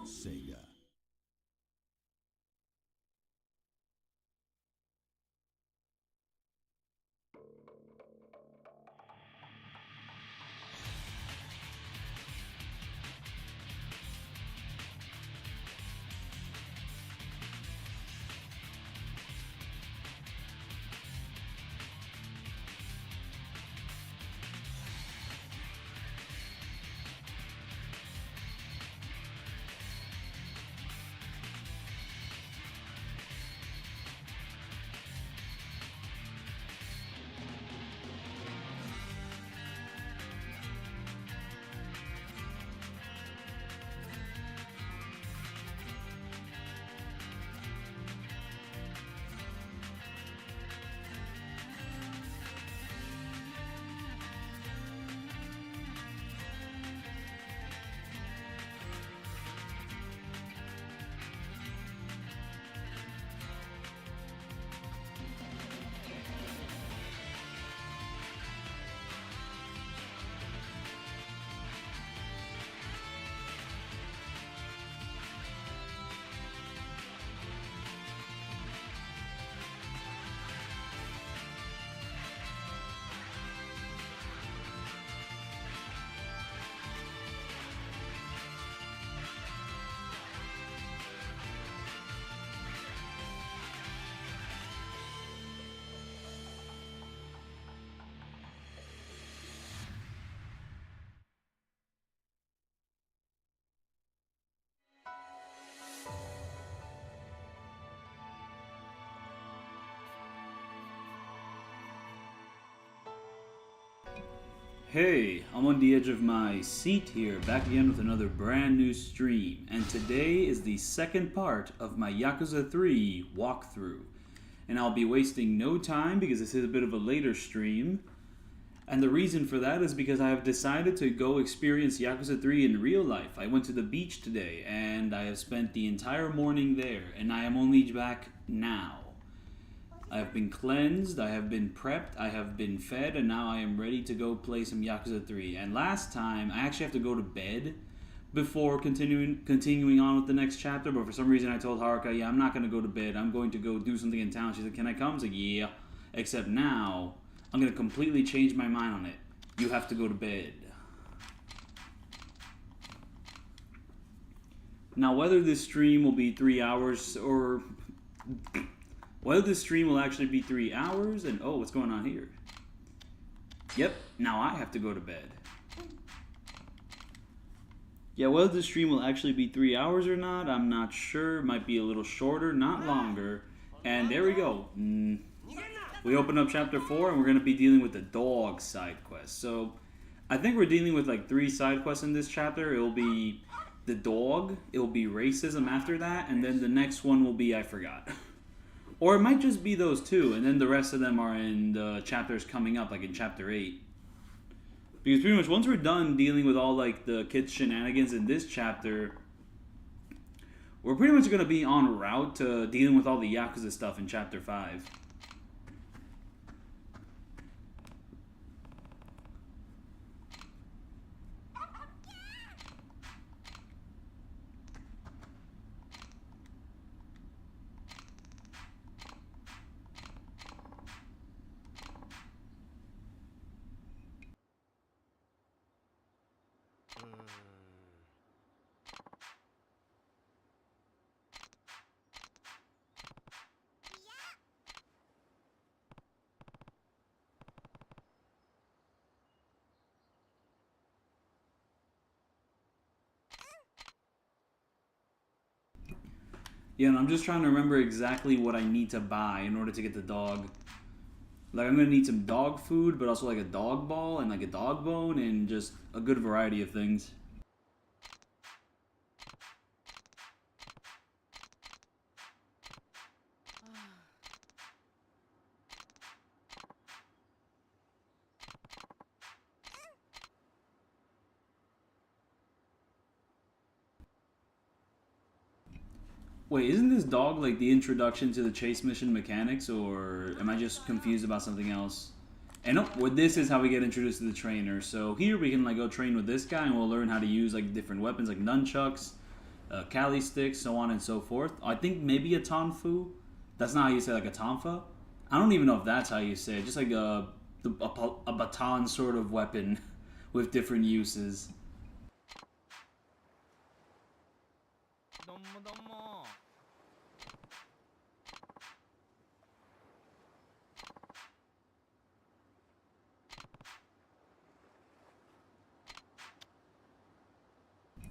Sega. Hey, I'm on the edge of my seat here, back again with another brand new stream. And today is the second part of my Yakuza 3 walkthrough. And I'll be wasting no time because this is a bit of a later stream. And the reason for that is because I have decided to go experience Yakuza 3 in real life. I went to the beach today and I have spent the entire morning there, and I am only back now. I have been cleansed, I have been prepped, I have been fed, and now I am ready to go play some Yakuza 3. And last time, I actually have to go to bed before continuing on with the next chapter, but for some reason I told Haruka, yeah, I'm not going to go to bed, I'm going to go do something in town. She said, can I come? I was like, yeah. Except now, I'm going to completely change my mind on it. You have to go to bed. Now, whether this stream will be 3 hours or... Whether this stream will actually be 3 hours, and oh, what's going on here? Yep, now I have to go to bed. Yeah, whether this stream will actually be 3 hours or not, I'm not sure. It might be a little shorter, not longer. And there we go. We open up chapter 4, and we're going to be dealing with the dog side quest. So, I think we're dealing with like 3 side quests in this chapter. It will be the dog, it will be racism after that, and then the next one will be I forgot. Or it might just be those 2, and then the rest of them are in the chapters coming up, like in chapter 8. Because pretty much once we're done dealing with all like the kids' shenanigans in this chapter, we're pretty much going to be en route to dealing with all the Yakuza stuff in chapter 5. Yeah, and I'm just trying to remember exactly what I need to buy in order to get the dog. Like, I'm going to need some dog food, but also like a dog ball and like a dog bone and just a good variety of things. Wait, isn't this dog like the introduction to the chase mission mechanics, or am I just confused about something else? And no, well, this is how we get introduced to the trainer. So here we can like go train with this guy, and we'll learn how to use like different weapons like nunchucks, Kali stick, so on and so forth. I think maybe a Tonfu. That's not how you say like a Tonfa. I don't even know if that's how you say it. Just like a baton sort of weapon with different uses.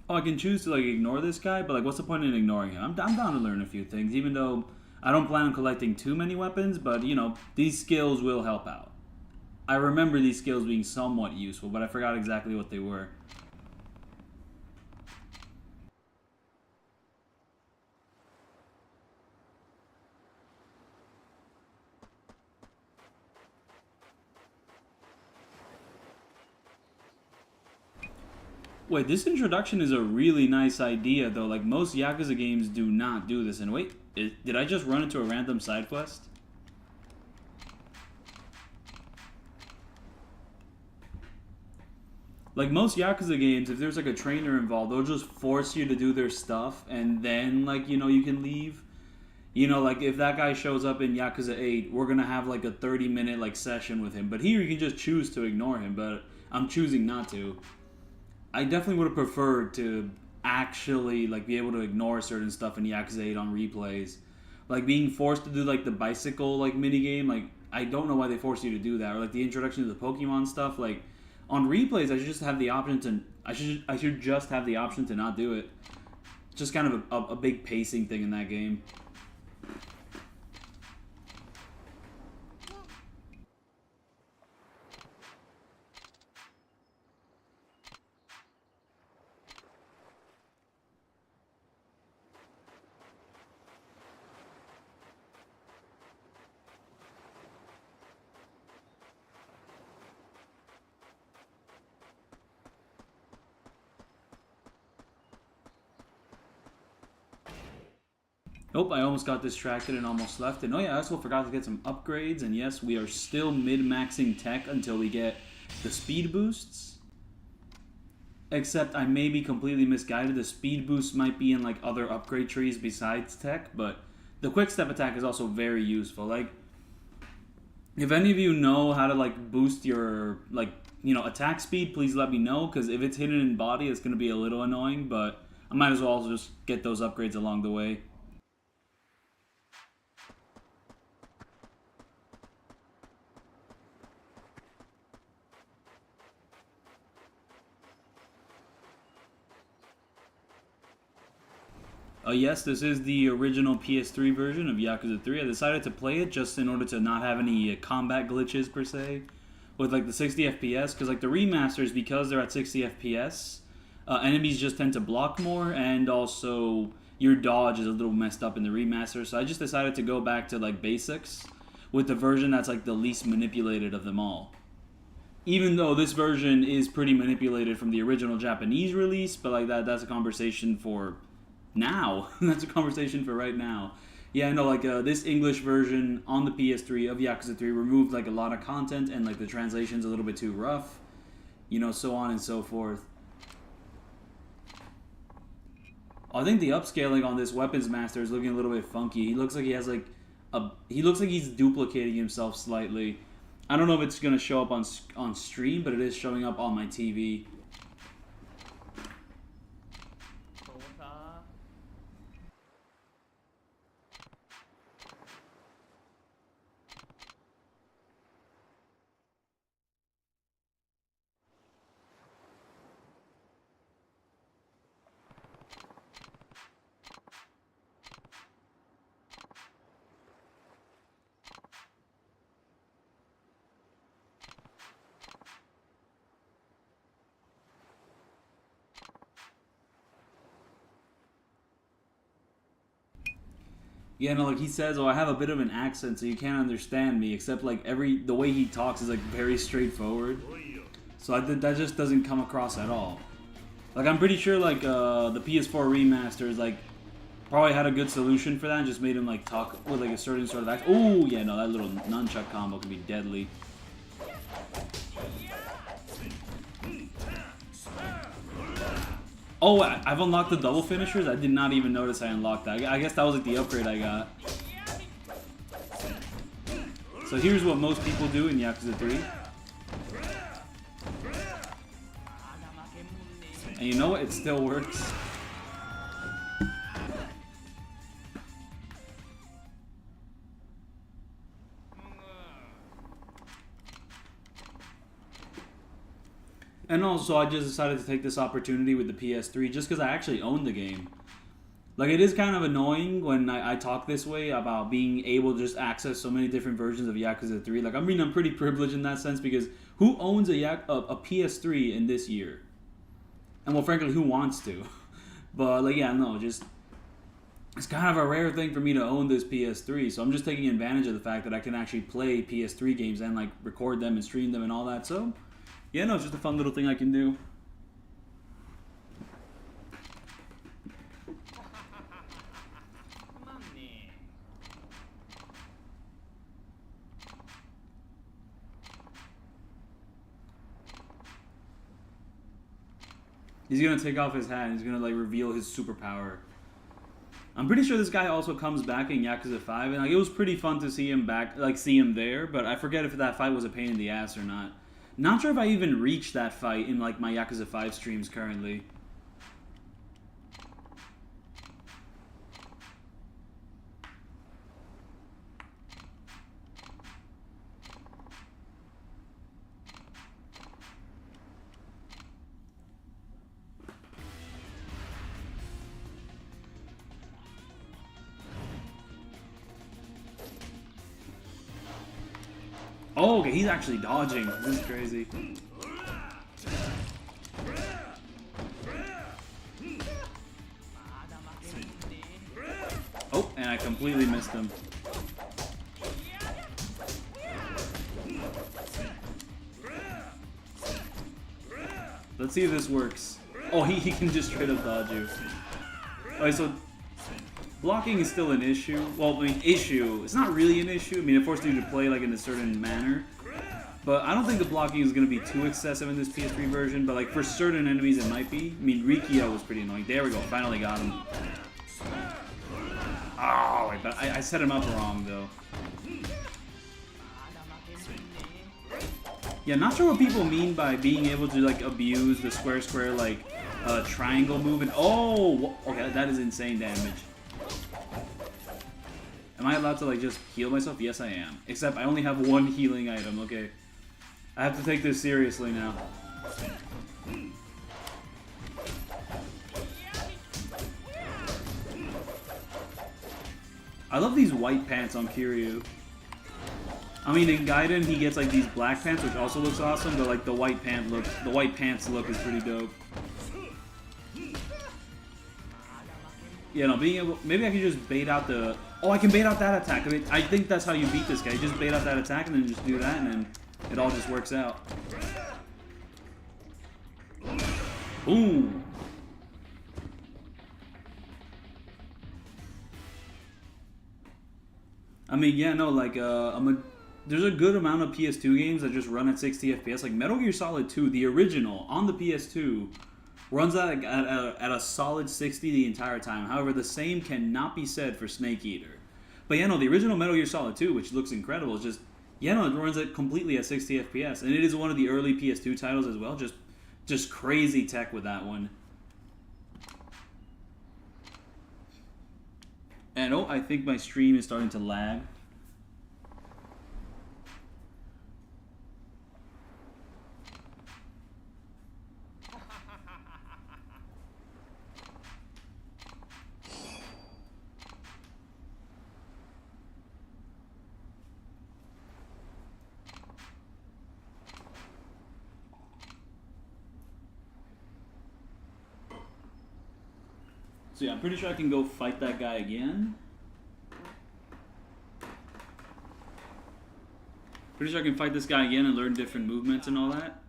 Oh, I can choose to like ignore this guy, but like what's the point in ignoring him? I'm down to learn a few things, even though I don't plan on collecting too many weapons, but you know, these skills will help out. I remember these skills being somewhat useful, but I forgot exactly what they were. Wait, this introduction is a really nice idea, though. Like, most Yakuza games do not do this. And wait, did I just run into a random side quest? Like, most Yakuza games, if there's, like, a trainer involved, they'll just force you to do their stuff, and then, like, you know, you can leave. You know, like, if that guy shows up in Yakuza 8, we're gonna have, like, a 30-minute, like, session with him. But here, you can just choose to ignore him, but I'm choosing not to. I definitely would have preferred to actually like be able to ignore certain stuff in Yakuza 8 on replays. Like being forced to do like the bicycle like mini game, like I don't know why they force you to do that. Or like the introduction to the Pokemon stuff, like on replays I should just have the option to I should just have the option to not do it. It's just kind of a big pacing thing in that game. Nope, I almost got distracted and almost left. And oh yeah, I also forgot to get some upgrades. And yes, we are still mid-maxing tech until we get the speed boosts. Except I may be completely misguided. The speed boosts might be in like other upgrade trees besides tech. But the quick step attack is also very useful. Like, if any of you know how to like boost your like, you know, attack speed, please let me know. Because if it's hidden in body, it's going to be a little annoying. But I might as well just get those upgrades along the way. Yes, this is the original PS3 version of Yakuza 3. I decided to play it just in order to not have any combat glitches, per se, with like the 60 FPS, because like the remasters, because they're at 60 FPS, enemies just tend to block more, and also your dodge is a little messed up in the remaster, so I just decided to go back to like basics, with the version that's like the least manipulated of them all. Even though this version is pretty manipulated from the original Japanese release, but like that's a conversation for now. That's a conversation for right now. Yeah, I know, like, this English version on the PS3 of Yakuza 3 removed, like, a lot of content, and, like, the translation's a little bit too rough. You know, so on and so forth. I think the upscaling on this Weapons Master is looking a little bit funky. He looks like he has, like, he looks like he's duplicating himself slightly. I don't know if it's going to show up on stream, but it is showing up on my TV. Yeah, no, like he says, oh, I have a bit of an accent, so you can't understand me. Except like the way he talks is like very straightforward. So that just doesn't come across at all. Like I'm pretty sure like the PS4 remasters like probably had a good solution for that, and just made him like talk with like a certain sort of accent. Oh yeah, no, that little nunchuck combo can be deadly. Oh, I've unlocked the double finishers? I did not even notice I unlocked that. I guess that was like the upgrade I got. So here's what most people do in Yakuza 3. And you know what? It still works. And also, I just decided to take this opportunity with the PS3 just because I actually own the game. Like, it is kind of annoying when I talk this way about being able to just access so many different versions of Yakuza 3. Like, I mean, I'm pretty privileged in that sense because who owns a PS3 in this year? And, well, frankly, who wants to? But, like, yeah, no, just... It's kind of a rare thing for me to own this PS3, so I'm just taking advantage of the fact that I can actually play PS3 games and, like, record them and stream them and all that, so... Yeah, no, it's just a fun little thing I can do. He's gonna take off his hat and he's gonna like reveal his superpower. I'm pretty sure this guy also comes back in Yakuza 5, and like it was pretty fun to see him back, like see him there, but I forget if that fight was a pain in the ass or not. Not sure if I even reached that fight in like my Yakuza 5 streams currently. Oh, okay, he's actually dodging. This is crazy. Oh, and I completely missed him. Let's see if this works. Oh, he can just straight up dodge you. Alright, so blocking is still an issue. Well, I mean, it's not really an issue. I mean, it forces you to play like in a certain manner. But I don't think the blocking is going to be too excessive in this PS3 version. But like for certain enemies, it might be. I mean, Rikio was pretty annoying. There we go. Finally got him. Oh, wait, but I set him up wrong though. Yeah, not sure what people mean by being able to like abuse the square like triangle move. And oh, okay, that is insane damage. Am I allowed to like just heal myself? Yes, I am. Except I only have one healing item. Okay, I have to take this seriously now. I love these white pants on Kiryu. I mean, in Gaiden he gets like these black pants, which also looks awesome. But like the white pants look is pretty dope. Yeah, no, being able, maybe I can just bait out the. Oh, I can bait out that attack. I mean, I think that's how you beat this guy. You just bait out that attack and then just do that, and then it all just works out. Boom. I mean, yeah, no, like, there's a good amount of PS2 games that just run at 60 FPS. Like Metal Gear Solid 2, the original, on the PS2, runs at a solid 60 the entire time. However, the same cannot be said for Snake Eater. But yeah, no, the original Metal Gear Solid 2, which looks incredible, is just, yeah, no, it runs at completely at 60 FPS. And it is one of the early PS2 titles as well. Just crazy tech with that one. And oh, I think my stream is starting to lag. So yeah, I'm pretty sure I can go fight that guy again. Pretty sure I can fight this guy again and learn different movements and all that.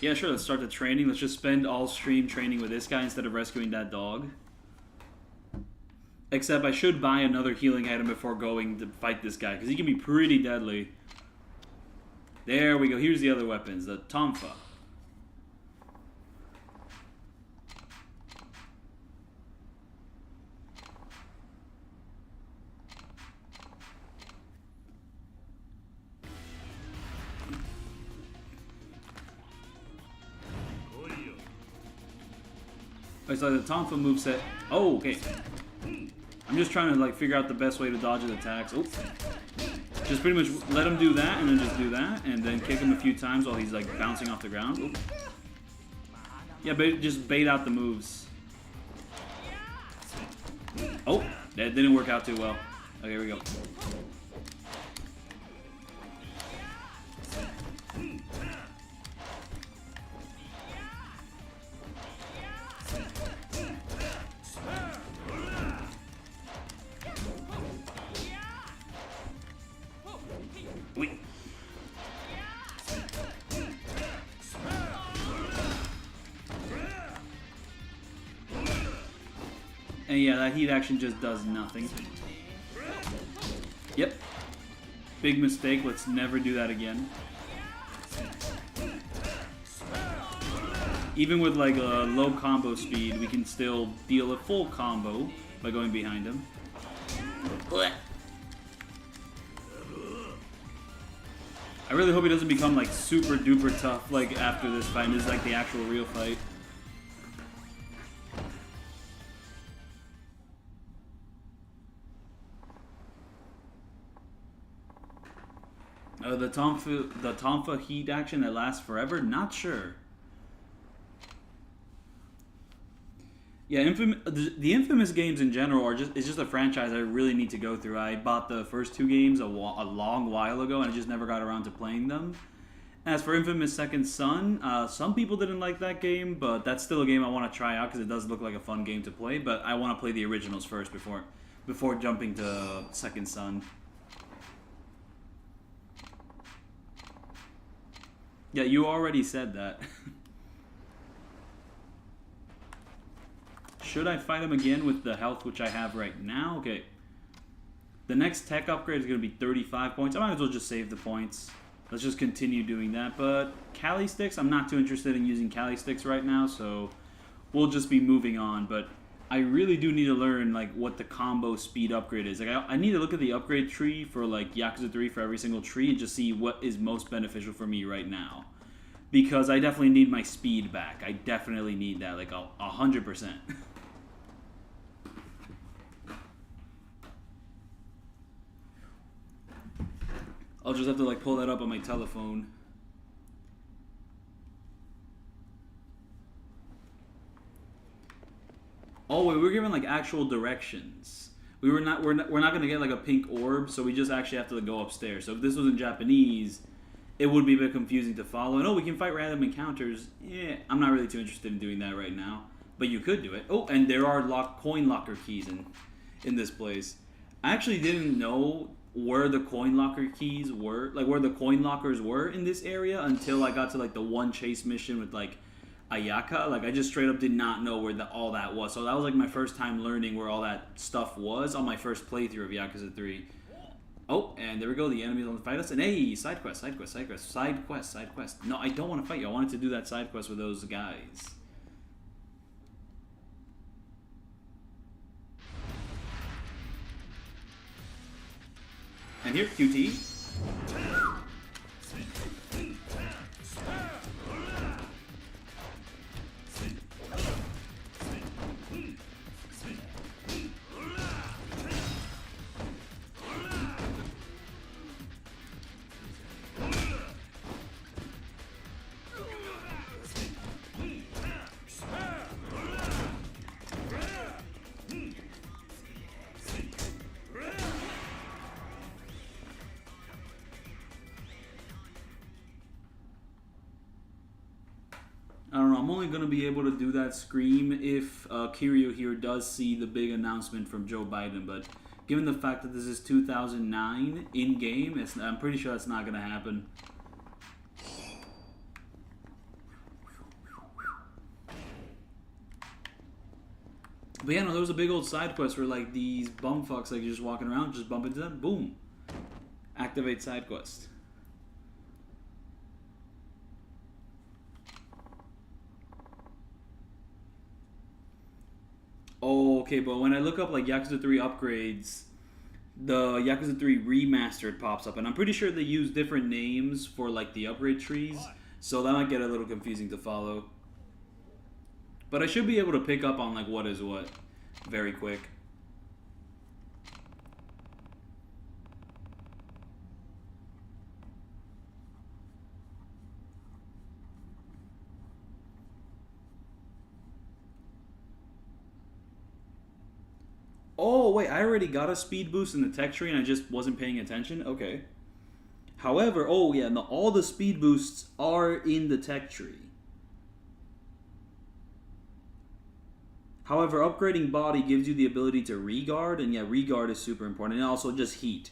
Yeah, sure, let's start the training. Let's just spend all stream training with this guy instead of rescuing that dog. Except I should buy another healing item before going to fight this guy, because he can be pretty deadly. There we go. Here's the other weapons. The Tonfa. It's like the Tonfa moveset. Oh, okay. I'm just trying to like figure out the best way to dodge his attacks. Oh. Just pretty much let him do that and then just do that and then kick him a few times while he's like bouncing off the ground. Oh. Yeah, but just bait out the moves. Oh, that didn't work out too well. Okay, here we go. Wait. And yeah, that heat action just does nothing. Yep. Big mistake. Let's never do that again. Even with like a low combo speed, we can still deal a full combo by going behind him. I really hope he doesn't become like super duper tough like after this fight. This is like the actual real fight. The Tonfa heat action that lasts forever? Not sure. Yeah, the Infamous games in general are it's just a franchise I really need to go through. I bought the first two games a long while ago, and I just never got around to playing them. As for Infamous Second Son, some people didn't like that game, but that's still a game I want to try out because it does look like a fun game to play. But I want to play the originals first before jumping to Second Son. Yeah, you already said that. Should I fight him again with the health which I have right now? Okay. The next tech upgrade is going to be 35 points. I might as well just save the points. Let's just continue doing that. But Cali Sticks, I'm not too interested in using Cali Sticks right now, so we'll just be moving on. But I really do need to learn like what the combo speed upgrade is. Like I need to look at the upgrade tree for like Yakuza 3 for every single tree and just see what is most beneficial for me right now. Because I definitely need my speed back. I definitely need that, like 100%. I'll just have to like pull that up on my telephone. Oh wait, we're given like actual directions. We're not gonna get like a pink orb, so we just actually have to go upstairs. So if this was in Japanese, it would be a bit confusing to follow. And oh, we can fight random encounters. Yeah, I'm not really too interested in doing that right now. But you could do it. Oh, and there are coin locker keys in this place. I actually didn't know where the coin locker keys were, like where the coin lockers were in this area until I got to like the one chase mission with like Ayaka. Like I just straight up did not know where all that was. So that was like my first time learning where all that stuff was on my first playthrough of Yakuza 3. Oh, and there we go. The enemies want to fight us. And hey, side quest, side quest, side quest, side quest, side quest. No, I don't want to fight you. I wanted to do that side quest with those guys. And here, QT. I don't know, I'm only going to be able to do that scream if Kiryu here does see the big announcement from Joe Biden, but given the fact that this is 2009 in-game, I'm pretty sure that's not going to happen. But yeah, no, there was a big old side quest where like these bumfucks, like you're just walking around, just bump into them, boom. Activate side quest. Oh, okay, but when I look up like Yakuza 3 upgrades, the Yakuza 3 Remastered pops up, and I'm pretty sure they use different names for like the upgrade trees, so that might get a little confusing to follow. But I should be able to pick up on like what is what very quick. Oh, wait, I already got a speed boost in the tech tree and I just wasn't paying attention? Okay. However, oh yeah, all the speed boosts are in the tech tree. However, upgrading body gives you the ability to regard, and yeah, regard is super important, and also just heat.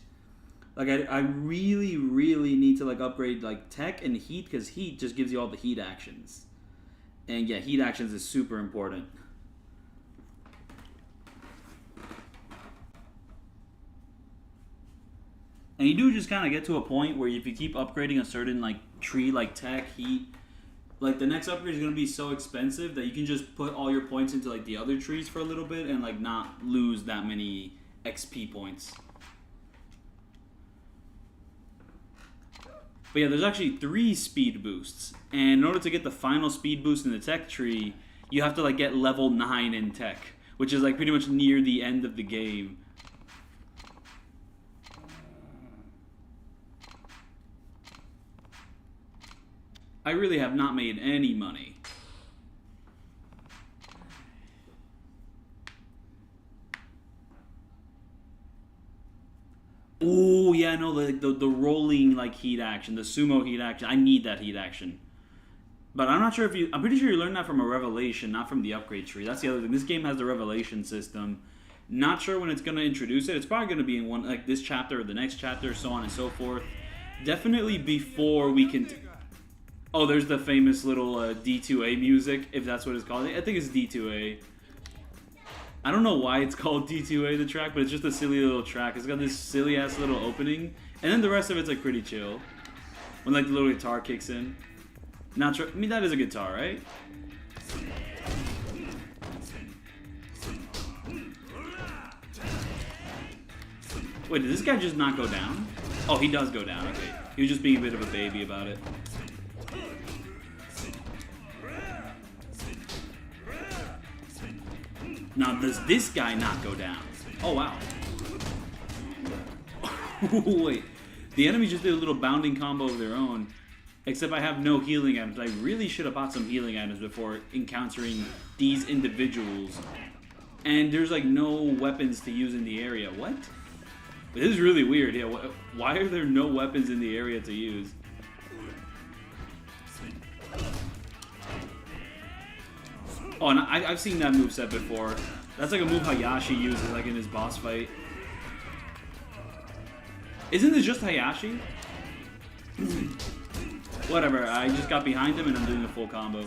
Like, I really, really need to, like, upgrade, like, tech and heat, because heat just gives you all the heat actions. And yeah, heat actions is super important. And you do just kind of get to a point where if you keep upgrading a certain, like, tree, like tech, heat, like, the next upgrade is going to be so expensive that you can just put all your points into, like, the other trees for a little bit and, like, not lose that many XP points. But yeah, there's actually 3 speed boosts. And in order to get the final speed boost in the tech tree, you have to, like, get level 9 in tech, which is, like, pretty much near the end of the game. I really have not made any money. Oh yeah, no, the rolling like heat action, the sumo heat action. I need that heat action. But I'm not sure if you. I'm pretty sure you learned that from a revelation, not from the upgrade tree. That's the other thing. This game has the revelation system. Not sure when it's gonna introduce it. It's probably gonna be in one like this chapter or the next chapter, so on and so forth. Definitely before we can. Oh, there's the famous little D2A music, if that's what it's called. I think it's D2A. I don't know why it's called D2A, the track, but it's just a silly little track. It's got this silly-ass little opening, and then the rest of it's, like, pretty chill. When, like, the little guitar kicks in. Not sure. I mean, that is a guitar, right? Wait, did this guy just not go down? Oh, he does go down, okay. He was just being a bit of a baby about it. Now, does this guy not go down? Oh, wow. Wait. The enemy just did a little bounding combo of their own. Except I have no healing items. I really should have bought some healing items before encountering these individuals. And there's, like, no weapons to use in the area. What? This is really weird. Yeah, why are there no weapons in the area to use? Oh, and I've seen that moveset before. That's like a move Hayashi uses, like in his boss fight. Isn't this just Hayashi? Whatever, I just got behind him and I'm doing a full combo.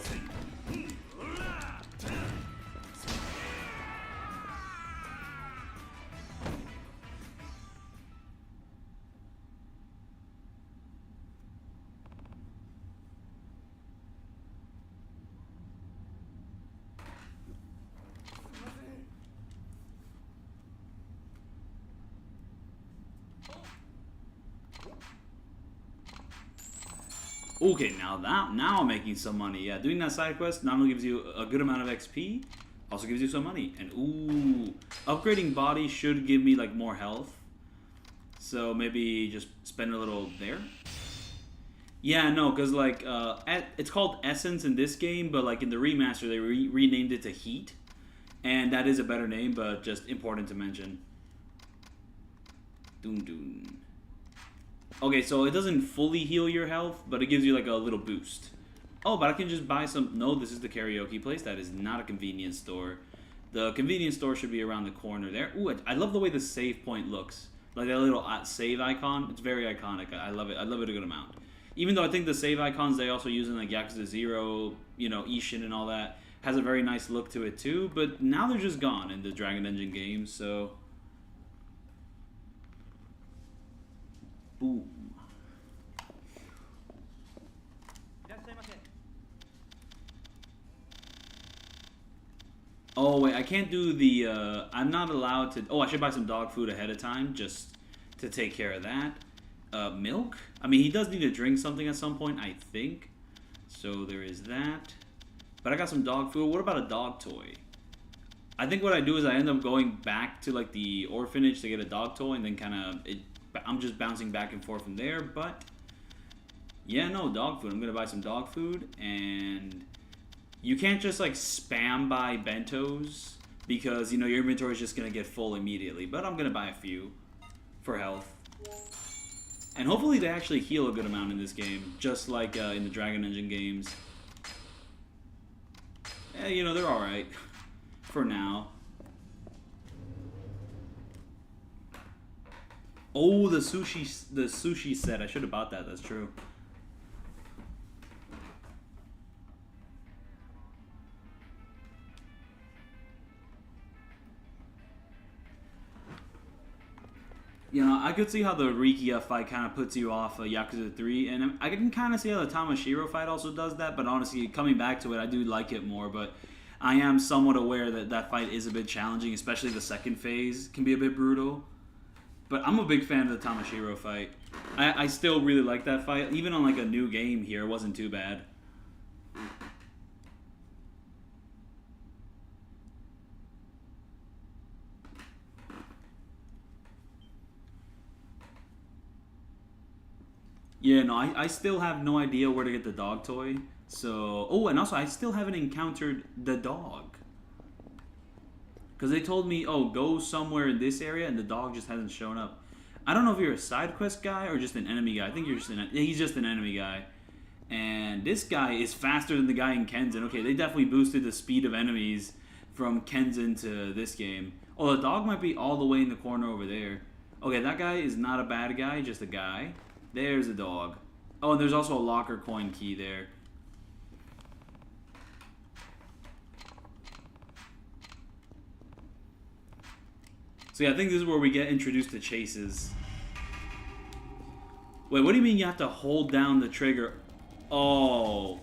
Okay, now I'm making some money. Yeah, doing that side quest not only gives you a good amount of XP, also gives you some money. And ooh, upgrading body should give me like more health. So maybe just spend a little there. Yeah, no, because like it's called Essence in this game, but like in the remaster they renamed it to Heat, and that is a better name, but just important to mention. Doom doom. Okay, so it doesn't fully heal your health, but it gives you like a little boost. Oh, but I can just buy some... No, this is the karaoke place. That is not a convenience store. The convenience store should be around the corner there. Ooh, I love the way the save point looks. Like that little save icon. It's very iconic. I love it. I love it a good amount. Even though I think the save icons they also use in like Yakuza 0, you know, Ishin and all that, has a very nice look to it too. But now they're just gone in the Dragon Engine games, so... Boom. Oh wait, I can't do the, I'm not allowed to, oh I should buy some dog food ahead of time just to take care of that. Milk? I mean he does need to drink something at some point, I think. So there is that. But I got some dog food. What about a dog toy? I think what I do is I end up going back to like the orphanage to get a dog toy, and then kind of I'm just bouncing back and forth from there. But yeah, no, dog food. I'm gonna buy some dog food, and you can't just like spam buy bentos because you know your inventory is just gonna get full immediately. But I'm gonna buy a few for health, and hopefully they actually heal a good amount in this game, just like in the Dragon Engine games. Yeah, you know they're all right. For now. Oh, the sushi set. I should have bought that. That's true. You know, I could see how the Rikia fight kind of puts you off Yakuza 3, and I can kind of see how the Tamashiro fight also does that, but honestly, coming back to it, I do like it more, but I am somewhat aware that that fight is a bit challenging, especially the second phase can be a bit brutal. But I'm a big fan of the Tamashiro fight. I still really like that fight. Even on like a new game here, it wasn't too bad. Yeah, no, I still have no idea where to get the dog toy. So, oh, and also I still haven't encountered the dog. Because they told me, oh, go somewhere in this area, and the dog just hasn't shown up. I don't know if you're a side quest guy or just an enemy guy. I think you're just he's just an enemy guy. And this guy is faster than the guy in Kenzin. Okay, they definitely boosted the speed of enemies from Kenzin to this game. Oh, the dog might be all the way in the corner over there. Okay, that guy is not a bad guy, just a guy. There's a dog. Oh, and there's also a locker coin key there. So yeah, I think this is where we get introduced to chases. Wait, what do you mean you have to hold down the trigger? Oh.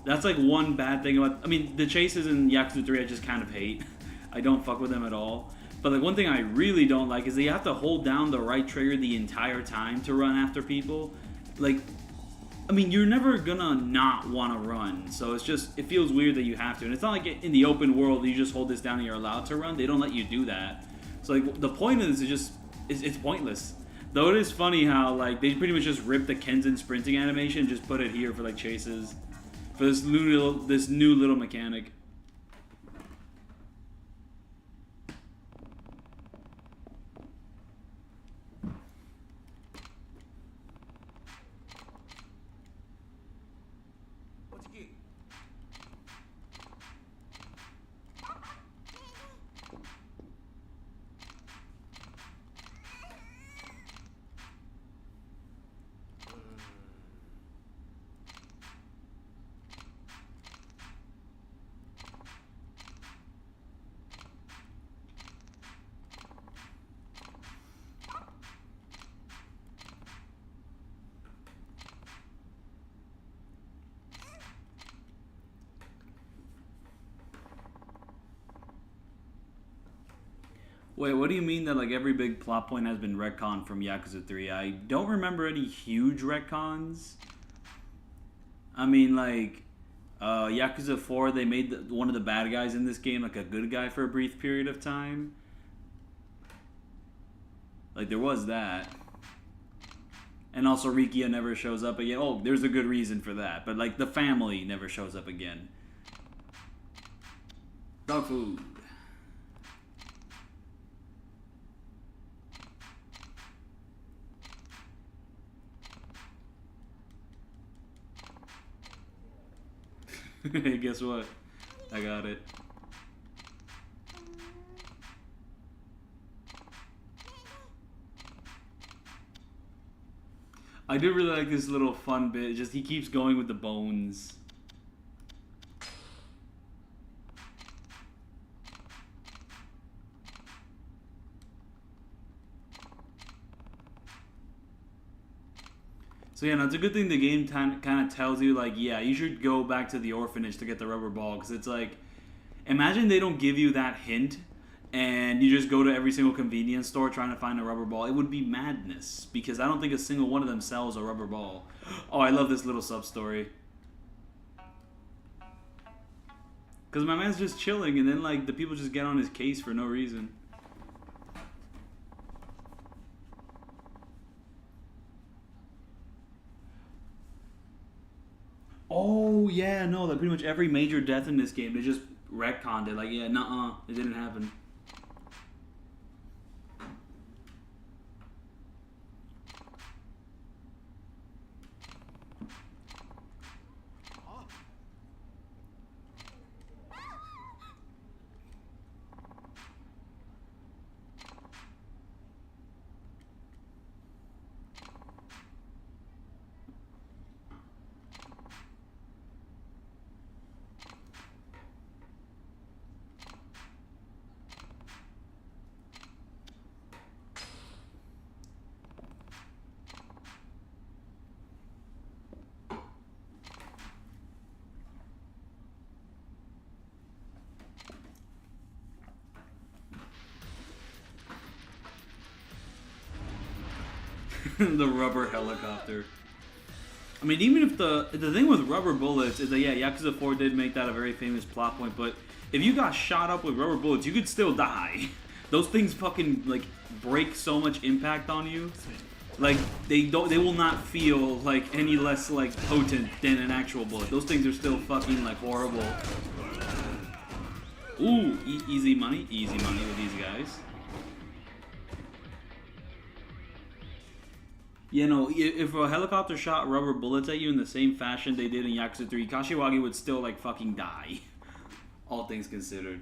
That's like one bad thing about... I mean, the chases in Yakuza 3 I just kind of hate. I don't fuck with them at all. But like one thing I really don't like is that you have to hold down the right trigger the entire time to run after people. Like, I mean, you're never gonna not want to run. So it's just, it feels weird that you have to. And it's not like in the open world you just hold this down and you're allowed to run. They don't let you do that. So like the point of this is just, it's pointless. Though it is funny how like they pretty much just ripped the Kenzin sprinting animation and just put it here for like chases. For this new little mechanic. Wait, what do you mean that like every big plot point has been retconned from Yakuza 3? I don't remember any huge retcons. I mean, like, Yakuza 4, they made one of the bad guys in this game like a good guy for a brief period of time. Like, there was that. And also Rikia never shows up again. Oh, there's a good reason for that. But, like, the family never shows up again. Dog food. Guess what? I got it. I do really like this little fun bit. Just he keeps going with the bones. So yeah, no, it's a good thing the game kind of tells you, like, yeah, you should go back to the orphanage to get the rubber ball. Because it's like, imagine they don't give you that hint and you just go to every single convenience store trying to find a rubber ball. It would be madness. Because I don't think a single one of them sells a rubber ball. Oh, I love this little sub-story. Because my man's just chilling, and then, like, the people just get on his case for no reason. Oh, yeah, no, like, pretty much every major death in this game, they just retconned it. Like, yeah, nuh-uh, it didn't happen. The rubber helicopter. I mean, even if the thing with rubber bullets is that, yeah, Yakuza 4 did make that a very famous plot point, but if you got shot up with rubber bullets, you could still die. Those things fucking, like, break so much impact on you. Like, they will not feel, like, any less, like, potent than an actual bullet. Those things are still fucking, like, horrible. Ooh, easy money with these guys. You know, if a helicopter shot rubber bullets at you in the same fashion they did in Yakuza 3, Kashiwagi would still, like, fucking die. All things considered.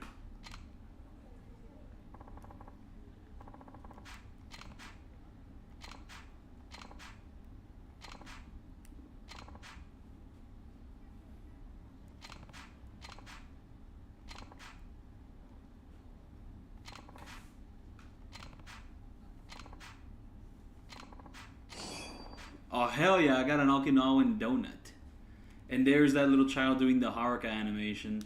Oh, hell yeah, I got an Okinawan donut. And there's that little child doing the Haruka animation.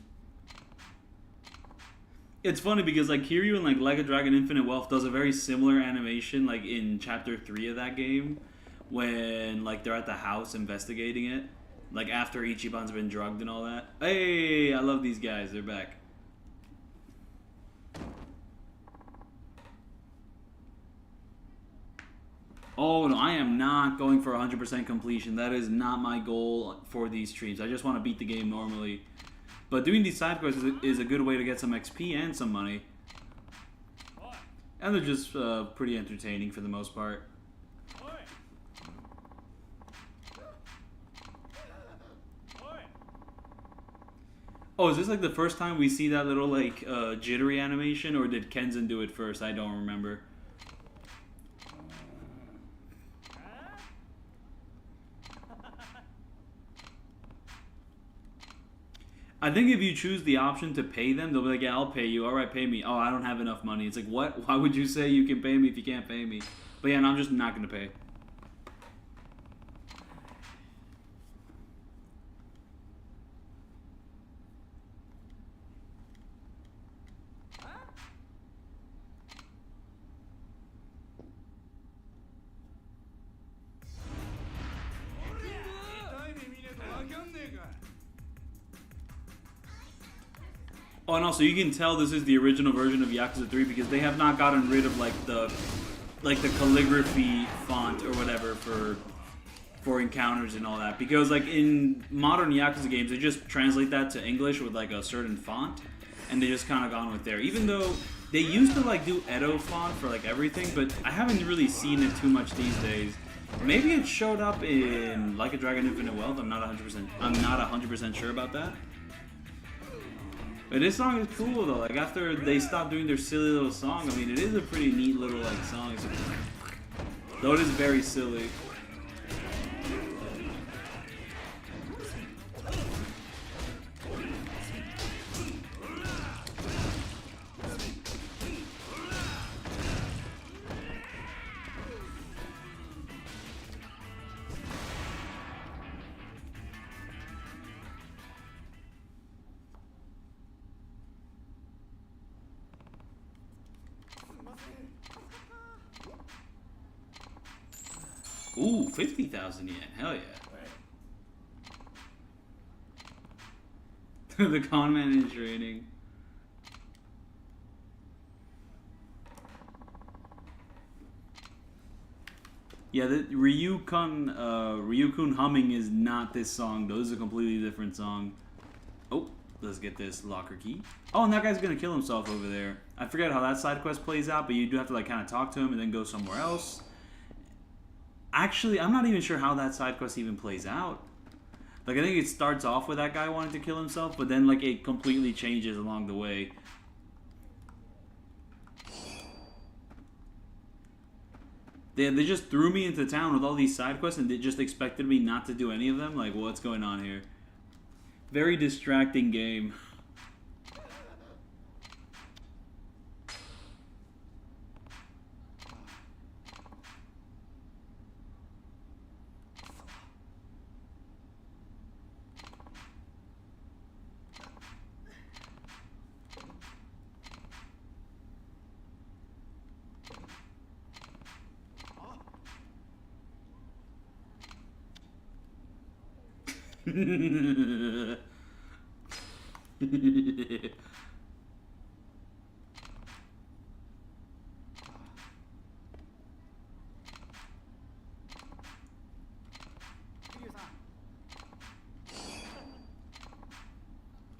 It's funny because, like, Kiryu in, like, Like a Dragon Infinite Wealth does a very similar animation, like, in Chapter 3 of that game. When, like, they're at the house investigating it. Like, after Ichiban's been drugged and all that. Hey, I love these guys. They're back. Oh, no, I am not going for 100% completion. That is not my goal for these streams. I just want to beat the game normally. But doing these side quests is a good way to get some XP and some money. And they're just pretty entertaining for the most part. Oh, is this like the first time we see that little, like, jittery animation? Or did Kenzan do it first? I don't remember. I think if you choose the option to pay them, they'll be like, yeah, I'll pay you. All right, pay me. Oh, I don't have enough money. It's like, what? Why would you say you can pay me if you can't pay me? But yeah, no, I'm just not going to pay. Oh, and also you can tell this is the original version of Yakuza 3 because they have not gotten rid of like the calligraphy font or whatever for encounters and all that. Because like in modern Yakuza games, they just translate that to English with like a certain font, and they just kind of gone with there. Even though they used to like do Edo font for like everything, but I haven't really seen it too much these days. Maybe it showed up in Like a Dragon Infinite Wealth. I'm not 100% sure about that. But this song is cool though. Like after they stopped doing their silly little song, I mean it is a pretty neat little like song. Though it is very silly. Ooh, 50,000 yen. Hell yeah. The con man in training. Yeah, the Ryukun humming is not this song though. This is a completely different song. Oh, let's get this locker key. Oh, and that guy's gonna kill himself over there. I forget how that side quest plays out, but you do have to like kind of talk to him and then go somewhere else. Actually, I'm not even sure how that side quest even plays out. Like, I think it starts off with that guy wanting to kill himself, but then like it completely changes along the way. They just threw me into town with all these side quests and they just expected me not to do any of them? Like, what's going on here? Very distracting game.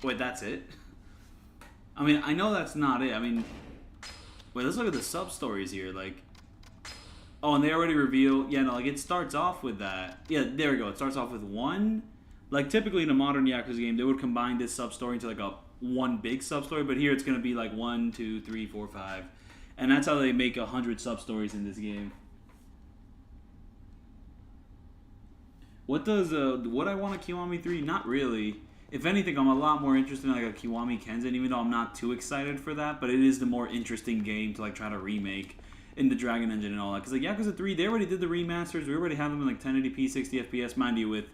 Wait, that's it? I mean, I know that's not it. I mean, wait, let's look at the sub-stories here. Like, oh, and they already reveal. Yeah, no, like it starts off with that. Yeah, there we go. It starts off with one. Like typically in a modern Yakuza game, they would combine this sub-story into like a one big sub-story, but here it's gonna be like 1, 2, 3, 4, 5, and that's how they make 100 sub-stories in this game. What does would I want a Kiwami 3? Not really. If anything, I'm a lot more interested in like a Kiwami Kenzan, even though I'm not too excited for that. But it is the more interesting game to like try to remake in the Dragon Engine and all that. Because like Yakuza 3, they already did the remasters. We already have them in like 1080p, 60 FPS, mind you, with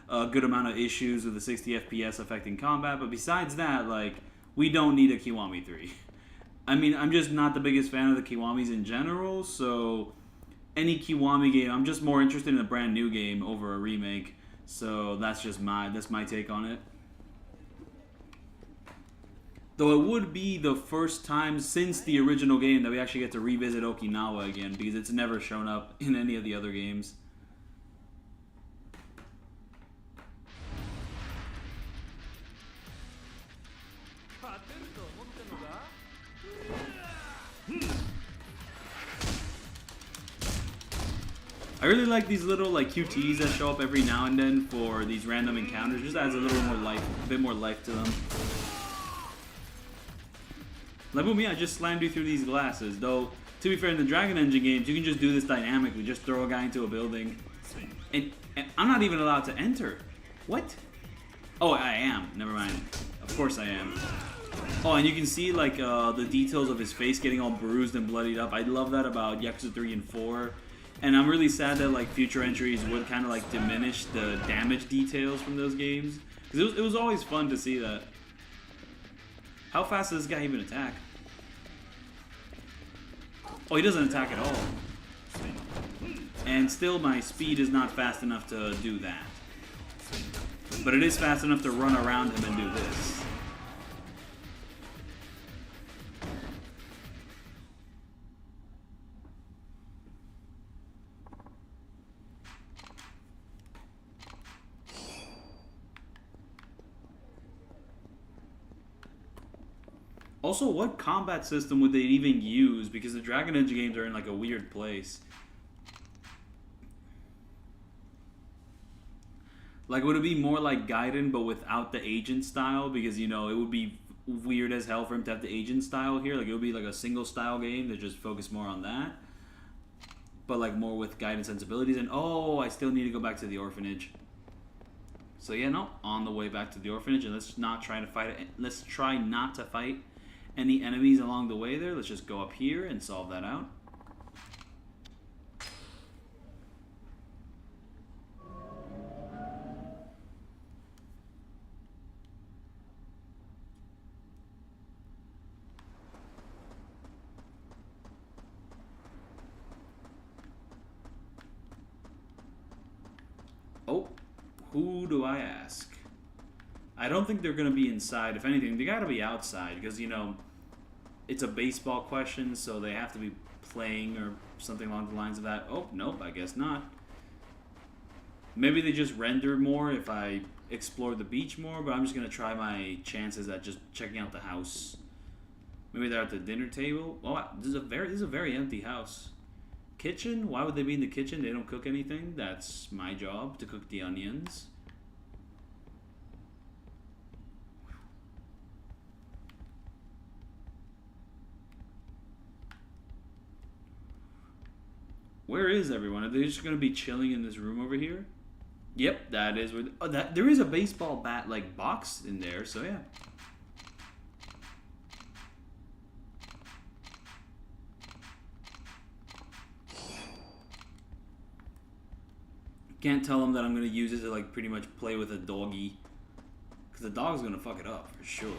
a good amount of issues with the 60 FPS affecting combat. But besides that, like, we don't need a Kiwami 3. I mean, I'm just not the biggest fan of the Kiwamis in general, so any Kiwami game, I'm just more interested in a brand new game over a remake. So that's just my take on it. Though it would be the first time since the original game that we actually get to revisit Okinawa again, because it's never shown up in any of the other games. I really like these little like QTs that show up every now and then for these random encounters. Just adds a little more life, a bit more life to them. Like with me, I just slammed you through these glasses. Though, to be fair, in the Dragon Engine games, you can just do this dynamically. Just throw a guy into a building. And I'm not even allowed to enter. What? Oh, I am. Never mind. Of course I am. Oh, and you can see like the details of his face getting all bruised and bloodied up. I love that about Yakuza 3 and 4. And I'm really sad that like future entries would kind of like diminish the damage details from those games. Because it was always fun to see that. How fast does this guy even attack? Oh, he doesn't attack at all. And still my speed is not fast enough to do that. But it is fast enough to run around him and do this. Also, what combat system would they even use? Because the Dragon Age games are in like a weird place. Like, would it be more like Gaiden, but without the agent style? Because, you know, it would be weird as hell for him to have the agent style here. Like, it would be like a single style game that just focus more on that. But, like, more with Gaiden sensibilities. And, oh, I still need to go back to the orphanage. So, yeah, no, on the way back to the orphanage. And let's not try to fight it. Let's try not to fight any enemies along the way there. Let's just go up here and solve that out. Oh, who do I ask? I don't think they're going to be inside. If anything, they got to be outside because, you know, it's a baseball question, so they have to be playing or something along the lines of that. Oh, nope, I guess not. Maybe they just render more if I explore the beach more, but I'm just going to try my chances at just checking out the house. Maybe they're at the dinner table. Oh, this is a very empty house. Kitchen? Why would they be in the kitchen? They don't cook anything. That's my job, to cook the onions. Where is everyone? Are they just going to be chilling in this room over here? Yep, that is where... Oh, there is a baseball bat, like, box in there, so yeah. Can't tell them that I'm going to use it to, like, pretty much play with a doggy. Because the dog's going to fuck it up, for sure.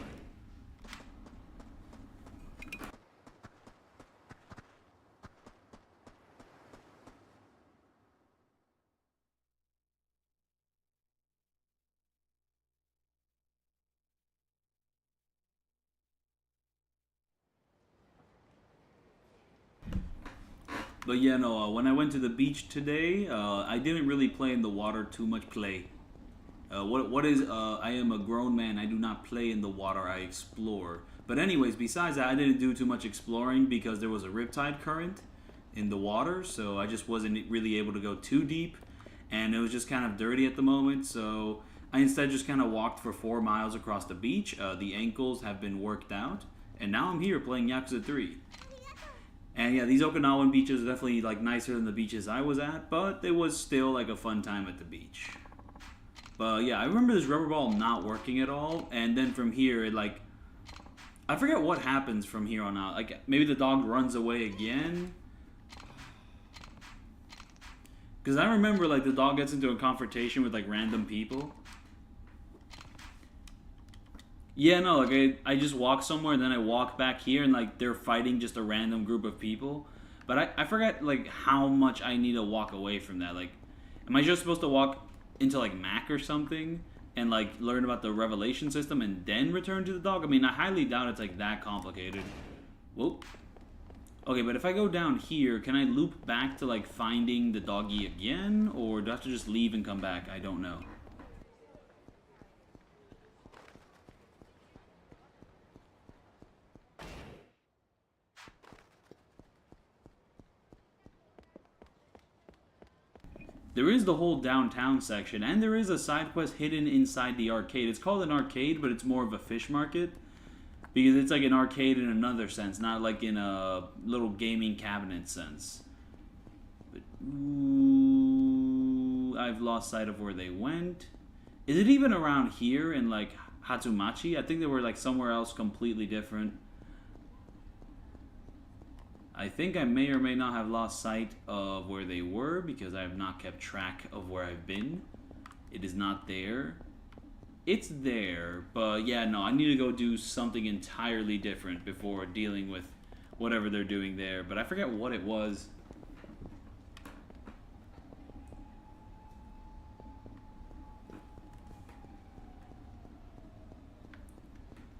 But yeah, no, when I went to the beach today, I didn't really play in the water too much. I am a grown man. I do not play in the water. I explore. But anyways, besides that, I didn't do too much exploring because there was a riptide current in the water. So I just wasn't really able to go too deep. And it was just kind of dirty at the moment. So I instead just kind of walked for 4 miles across the beach. The ankles have been worked out. And now I'm here playing Yakuza 3. And yeah, these Okinawan beaches are definitely like nicer than the beaches I was at, but it was still like a fun time at the beach. But yeah, I remember this rubber ball not working at all, and then from here, it like... I forget what happens from here on out. Like, maybe the dog runs away again? Because I remember like the dog gets into a confrontation with like random people. Yeah, no, like I just walk somewhere and then I walk back here and like they're fighting just a random group of people. But I forget like how much I need to walk away from that. Like, am I just supposed to walk into like Mac or something and like learn about the revelation system and then return to the dog? I mean, I highly doubt it's like that complicated. Whoop. Okay, but if I go down here, can I loop back to like finding the doggy again? Or do I have to just leave and come back? I don't know. There is the whole downtown section, and there is a side quest hidden inside the arcade. It's called an arcade, but it's more of a fish market. Because it's like an arcade in another sense, not like in a little gaming cabinet sense. But, ooh, I've lost sight of where they went. Is it even around here in like Hatsumachi? I think they were like somewhere else completely different. I think I may or may not have lost sight of where they were because I have not kept track of where I've been. It is not there. It's there, but yeah, no, I need to go do something entirely different before dealing with whatever they're doing there. But I forget what it was.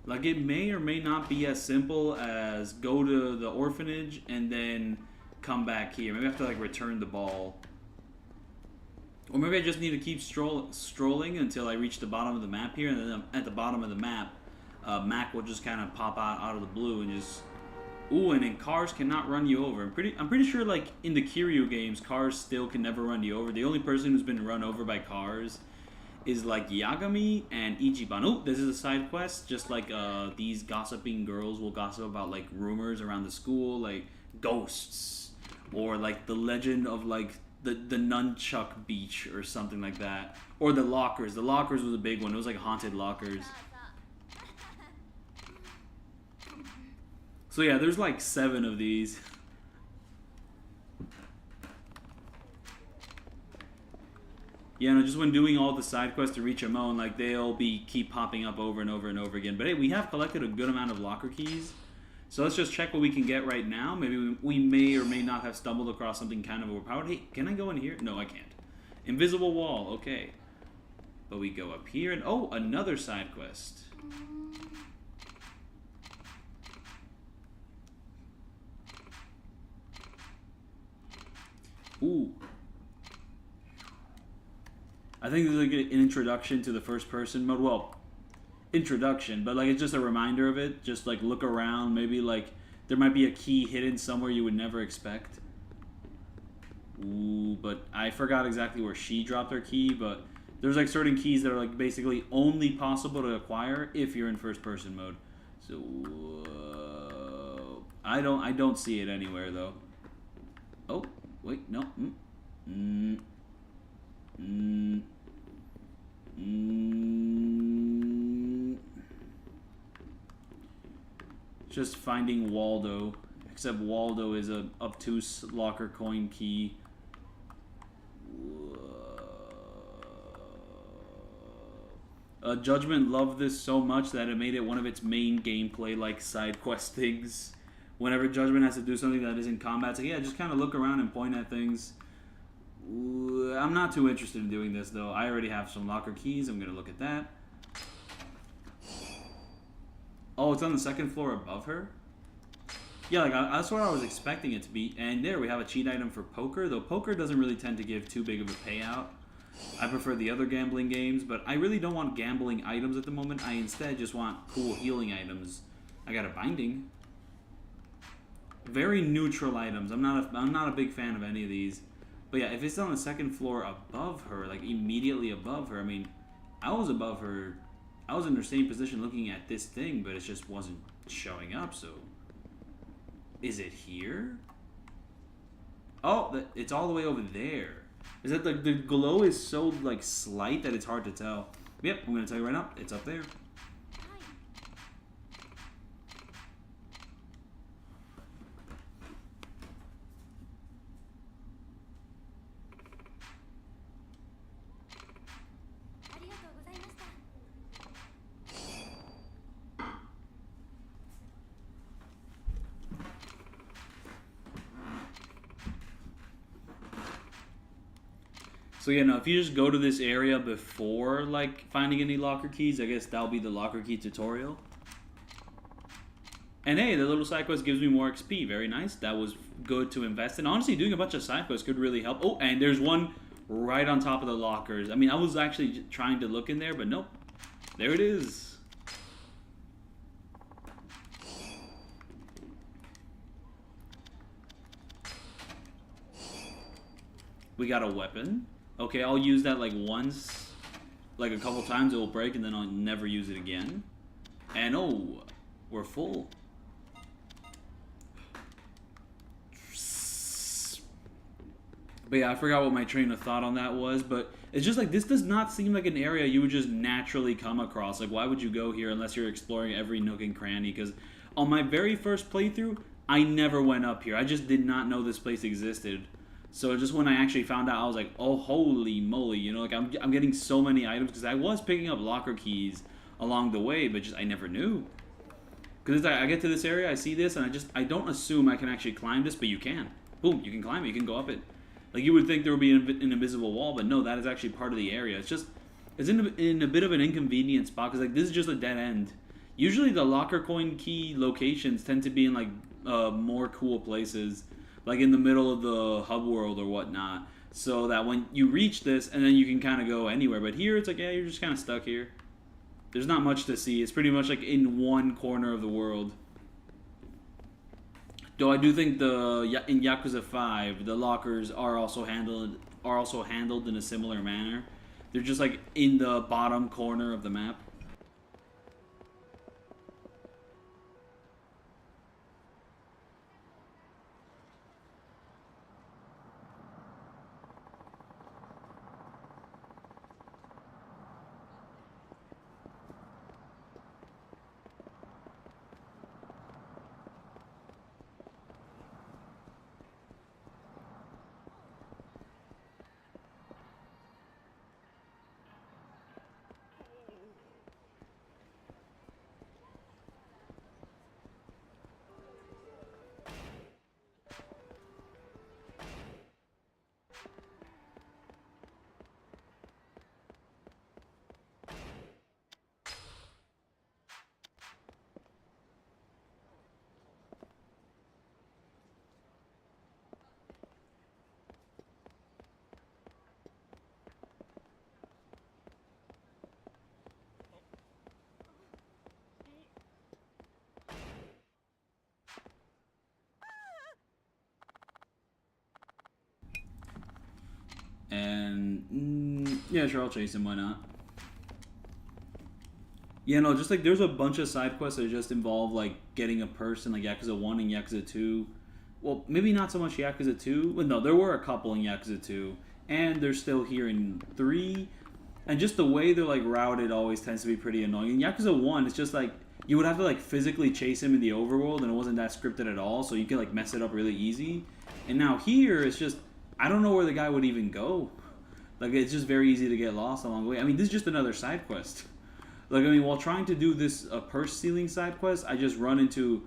Like, it may or may not be as simple as go to the orphanage and then come back here. Maybe I have to, like, return the ball. Or maybe I just need to keep strolling until I reach the bottom of the map here. And then at the bottom of the map, Mac will just kind of pop out of the blue and just... Ooh, and then cars cannot run you over. I'm pretty sure, like, in the Kiryu games, cars still can never run you over. The only person who's been run over by cars is like Yagami and Ichiban. Oh, this is a side quest. Just like these gossiping girls will gossip about like rumors around the school, like ghosts, or like the legend of like the nunchuck beach or something like that, or the lockers. The lockers was a big one. It was like haunted lockers. So yeah, there's like 7 of these. Yeah, no, just when doing all the side quests to reach Amon, like, they'll keep popping up over and over and over again. But hey, we have collected a good amount of locker keys. So let's just check what we can get right now. Maybe we may or may not have stumbled across something kind of overpowered. Hey, can I go in here? No, I can't. Invisible wall, okay. But we go up here and oh, another side quest. Ooh. I think this is like an introduction to the first person mode. Well, introduction, but like it's just a reminder of it. Just like look around, maybe like there might be a key hidden somewhere you would never expect. Ooh, but I forgot exactly where she dropped her key, but there's like certain keys that are like basically only possible to acquire if you're in first person mode. So I don't see it anywhere though. Oh, wait, no. Just finding Waldo, except Waldo is a obtuse locker coin key. Judgment loved this so much that it made it one of its main gameplay like side quest things. Whenever Judgment has to do something that isn't combat, it's like, yeah, just kind of look around and point at things. I'm not too interested in doing this though. I already have some locker keys. I'm gonna look at that. Oh, it's on the second floor above her? Yeah, like that's what I was expecting it to be. And there we have a cheat item for poker, though poker doesn't really tend to give too big of a payout. I prefer the other gambling games, but I really don't want gambling items at the moment. I instead just want cool healing items. I got a binding. Very neutral items. I'm not a big fan of any of these. But yeah, if it's on the second floor above her, like immediately above her, I mean, I was above her. I was in her same position looking at this thing, but it just wasn't showing up, so... Is it here? Oh, it's all the way over there. Is that the glow is so like slight that it's hard to tell. Yep, I'm gonna tell you right now, it's up there. So yeah, no, if you just go to this area before like finding any locker keys, I guess that'll be the locker key tutorial. And hey, the little side quest gives me more XP. Very nice. That was good to invest in. Honestly, doing a bunch of side quests could really help. Oh, and there's one right on top of the lockers. I mean, I was actually trying to look in there, but nope. There it is. We got a weapon. Okay, I'll use that like once, like a couple times it will break and then I'll never use it again. And oh, we're full. But yeah, I forgot what my train of thought on that was, but it's just like, this does not seem like an area you would just naturally come across. Like, why would you go here unless you're exploring every nook and cranny? Because on my very first playthrough, I never went up here. I just did not know this place existed. So just when I actually found out, I was like, oh, holy moly, you know, like I'm getting so many items because I was picking up locker keys along the way, but just I never knew. Because I get to this area, I see this, and I don't assume I can actually climb this, but you can. Boom, you can climb it, you can go up it. Like you would think there would be an invisible wall, but no, that is actually part of the area. It's in a bit of an inconvenient spot because like this is just a dead end. Usually the locker coin key locations tend to be in like more cool places. Like in the middle of the hub world or whatnot, so that when you reach this, and then you can kind of go anywhere. But here, it's like, yeah, you're just kind of stuck here. There's not much to see. It's pretty much like in one corner of the world. Though I do think in Yakuza 5, the lockers are also handled in a similar manner. They're just like in the bottom corner of the map. And yeah, sure, I'll chase him. Why not? Yeah, no, just like there's a bunch of side quests that just involve like getting a person, like Yakuza 1 and Yakuza 2. Well, maybe not so much Yakuza 2. Well, no, there were a couple in Yakuza 2, and they're still here in 3. And just the way they're like routed always tends to be pretty annoying. In Yakuza 1, it's just like you would have to like physically chase him in the overworld, and it wasn't that scripted at all, so you could like mess it up really easy. And now here, it's just I don't know where the guy would even go. Like it's just very easy to get lost along the way. I mean, this is just another side quest. Like, I mean, while trying to do this purse stealing side quest, I just run into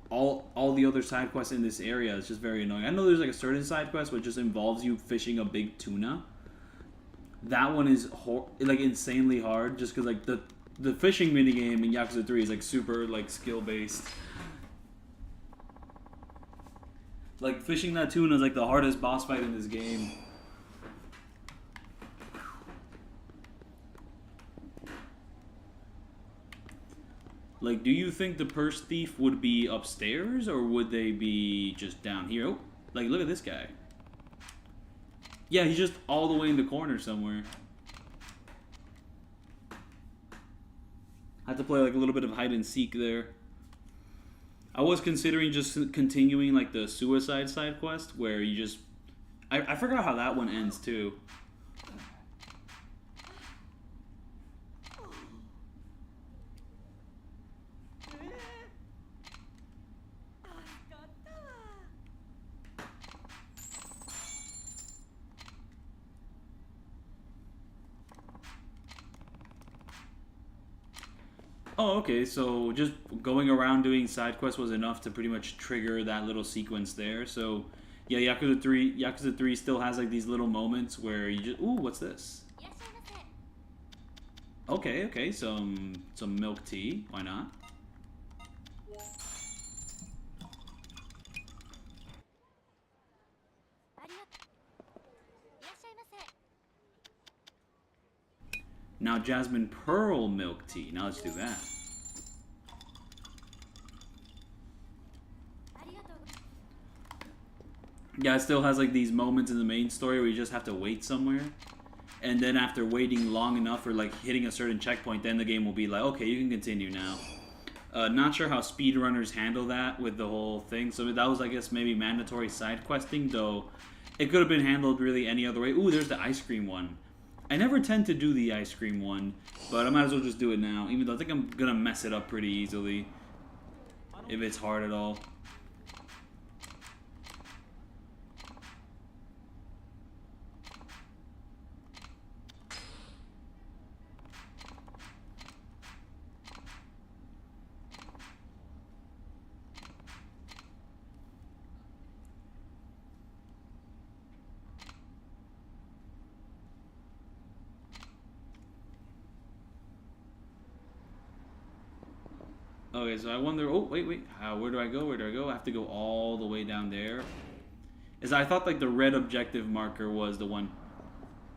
all the other side quests in this area. It's just very annoying. I know there's like a certain side quest which just involves you fishing a big tuna. That one is like insanely hard, just because like the fishing minigame in Yakuza 3 is like super like skill based. Like fishing that tuna is like the hardest boss fight in this game. Like, do you think the purse thief would be upstairs, or would they be just down here? Oh, like, look at this guy. Yeah, he's just all the way in the corner somewhere. I had to play, like, a little bit of hide and seek there. I was considering just continuing, like, the suicide side quest, where you just... I forgot how that one ends, too. Oh, okay, so just going around doing side quests was enough to pretty much trigger that little sequence there. So, yeah, Yakuza 3 still has like these little moments where you just, ooh, what's this? Okay, okay, some milk tea, why not? Now Jasmine Pearl milk tea. Now let's do that. Yeah, it still has like these moments in the main story where you just have to wait somewhere. And then after waiting long enough or like hitting a certain checkpoint, then the game will be like, okay, you can continue now. Not sure how speedrunners handle that with the whole thing. So that was, I guess, maybe mandatory side questing, though it could have been handled really any other way. Ooh, there's the ice cream one. I never tend to do the ice cream one, but I might as well just do it now, even though I think I'm going to mess it up pretty easily, if it's hard at all. Okay, so I wonder... Oh, wait. Where do I go? Where do I go? I have to go all the way down there. I thought, like, the red objective marker was the one.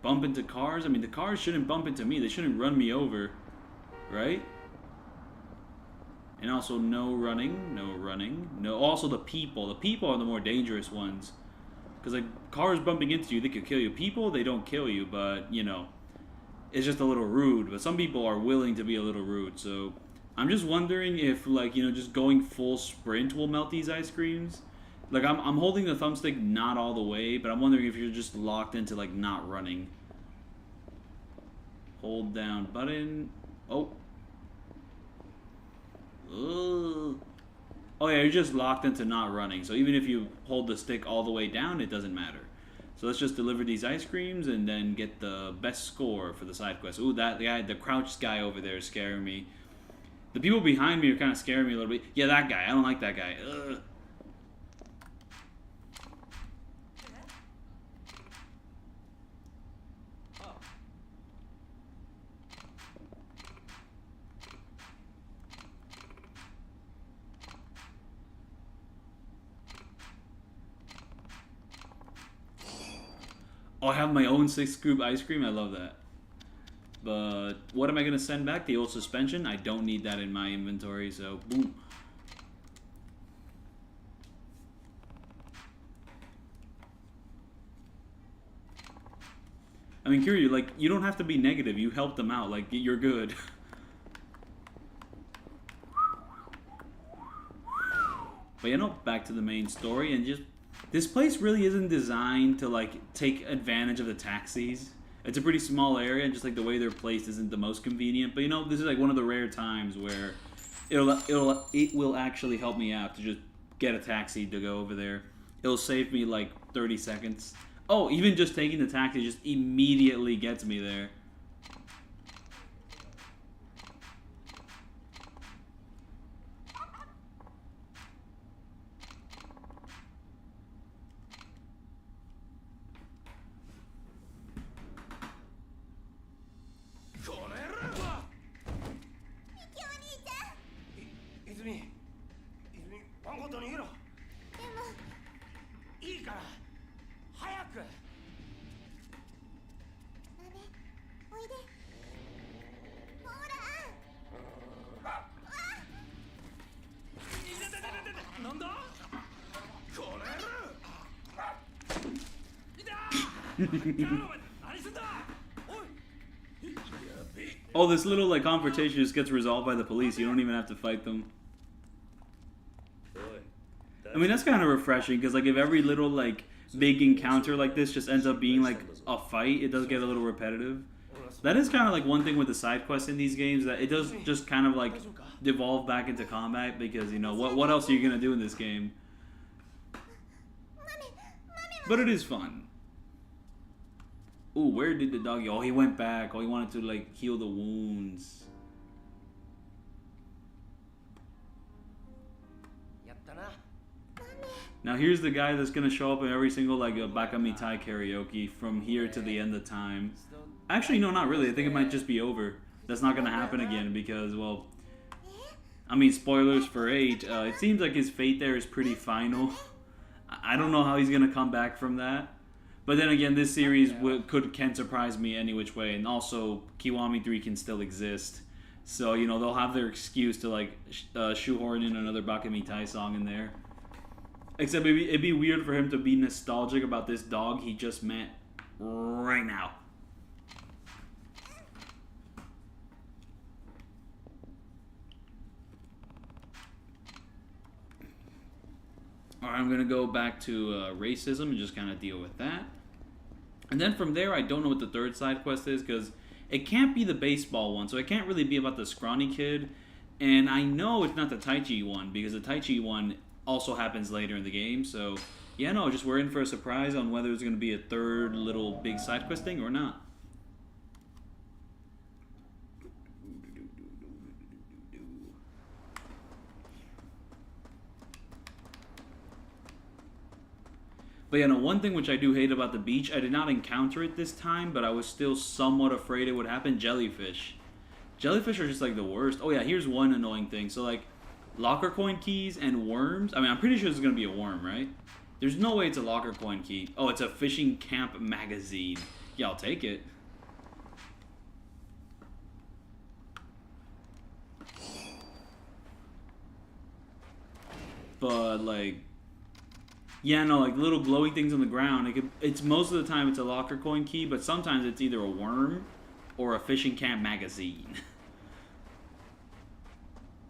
Bump into cars? I mean, the cars shouldn't bump into me. They shouldn't run me over. Right? And also, no running. No running. No. Also, the people. The people are the more dangerous ones. Because, like, cars bumping into you, they could kill you. People, they don't kill you, but, you know, it's just a little rude. But some people are willing to be a little rude, so... I'm just wondering if, like, you know, just going full sprint will melt these ice creams. Like, I'm holding the thumbstick not all the way, but I'm wondering if you're just locked into, like, not running. Hold down button. Oh. Ugh. Oh, yeah, you're just locked into not running. So even if you hold the stick all the way down, it doesn't matter. So let's just deliver these ice creams and then get the best score for the side quest. Ooh, that guy, the crouched guy over there is scaring me. The people behind me are kind of scaring me a little bit. Yeah, that guy. I don't like that guy. Ugh. Oh, I have my own 6-scoop ice cream? I love that. But what am I going to send back? The old suspension? I don't need that in my inventory, so boom. I mean, Kiryu, like, you don't have to be negative. You helped them out. Like, you're good. But you know, back to the main story, and just this place really isn't designed to like take advantage of the taxis. It's a pretty small area, and just like the way they're placed isn't the most convenient. But you know, this is like one of the rare times where it will actually help me out to just get a taxi to go over there. It'll save me like 30 seconds. Oh, even just taking the taxi just immediately gets me there. Oh, this little like confrontation just gets resolved by the police. You don't even have to fight them. I mean, that's kind of refreshing because like if every little like big encounter like this just ends up being like a fight, it does get a little repetitive. That is kind of like one thing with the side quests in these games, that it does just kind of like devolve back into combat, because you know what else are you gonna do in this game? But it is fun. Ooh, where did the dog go? Oh, he went back. Oh, he wanted to like heal the wounds. Now here's the guy that's gonna show up in every single like Bakamitai karaoke from here to the end of time. Actually, no, not really. I think it might just be over. That's not gonna happen again because, well, I mean, spoilers for 8. It seems like his fate there is pretty final. I don't know how he's gonna come back from that. But then again, this series can surprise me any which way, and also Kiwami 3 can still exist. So, you know, they'll have their excuse to like shoehorn in another Bakamitai song in there. Except it'd be weird for him to be nostalgic about this dog he just met right now. Alright, I'm going to go back to racism and just kind of deal with that. And then from there, I don't know what the third side quest is, because it can't be the baseball one, so it can't really be about the scrawny kid. And I know it's not the Tai Chi one, because the Tai Chi one also happens later in the game, so yeah, no, just we're in for a surprise on whether there's going to be a third little big side quest thing or not. But yeah, no, one thing which I do hate about the beach, I did not encounter it this time, but I was still somewhat afraid it would happen: jellyfish. Jellyfish are just like the worst. Oh yeah, here's one annoying thing. So like, locker coin keys and worms. I mean, I'm pretty sure this is going to be a worm, right? There's no way it's a locker coin key. Oh, it's a fishing camp magazine. Yeah, I'll take it. But like, yeah, no, like little glowy things on the ground. It's most of the time it's a locker coin key, but sometimes it's either a worm or a fishing camp magazine.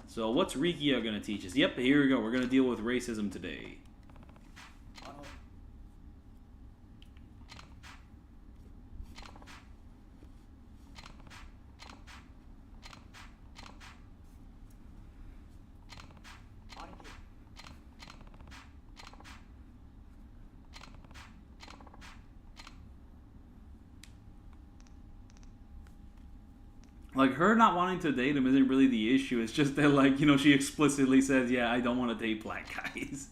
So what's Rikia going to teach us? Yep, here we go. We're going to deal with racism today. Like, her not wanting to date him isn't really the issue. It's just that, like, you know, she explicitly says, yeah, I don't want to date black guys.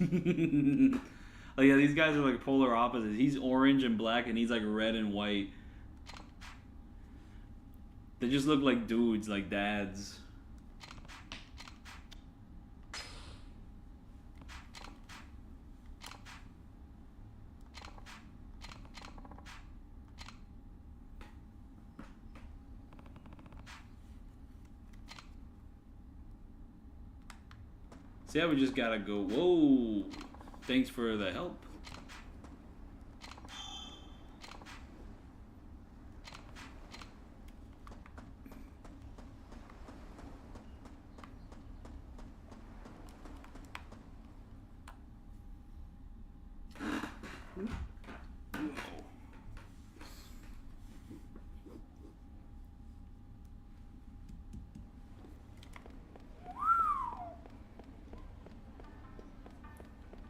Like, yeah, these guys are like polar opposites. He's orange and black, and he's like red and white. They just look like dudes, like dads. See how we just gotta go. Whoa! Thanks for the help.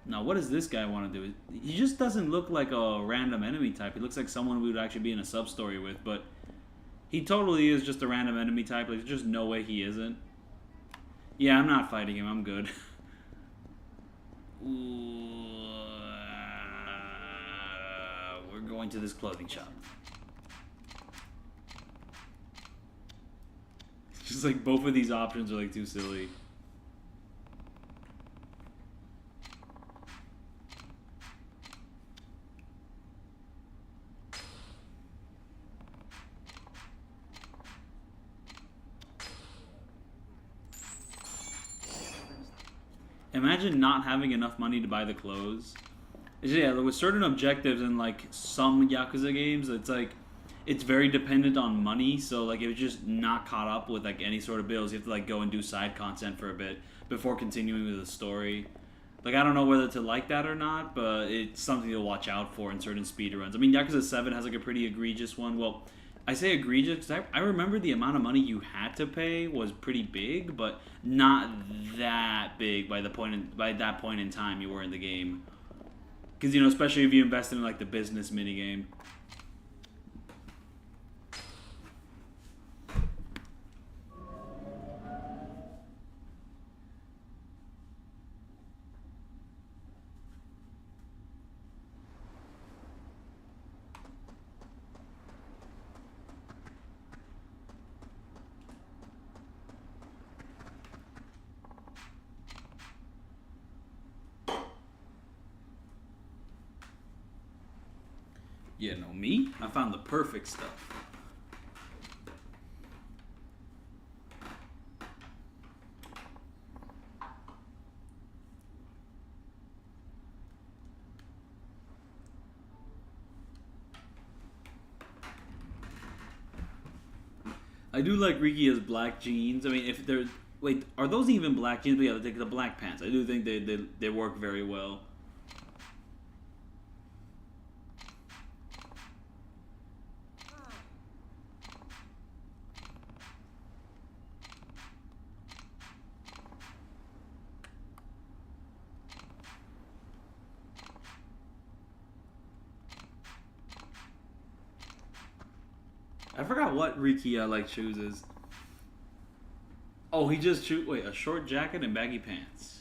Now, what does this guy want to do? He just doesn't look like a random enemy type. He looks like someone we would actually be in a sub-story with, but he totally is just a random enemy type. Like, there's just no way he isn't. Yeah, I'm not fighting him. I'm good. We're going to this clothing shop. It's just like both of these options are like too silly. Imagine not having enough money to buy the clothes. Yeah, with certain objectives in like some Yakuza games, it's like it's very dependent on money. So like if you're just not caught up with like any sort of bills, you have to like go and do side content for a bit before continuing with the story. Like I don't know whether to like that or not, but it's something to watch out for in certain speedruns. I mean, Yakuza 7 has like a pretty egregious one. Well, I say egregious because I remember the amount of money you had to pay was pretty big, but not that big by that point in time you were in the game. Because, you know, especially if you invested in like the business minigame. Yeah, no, me? I found the perfect stuff. I do like Riki as black jeans. I mean, if they're... Wait, are those even black jeans? But yeah, the black pants. I do think they work very well. I forgot what Riki like chooses. Oh, he just wait, a short jacket and baggy pants.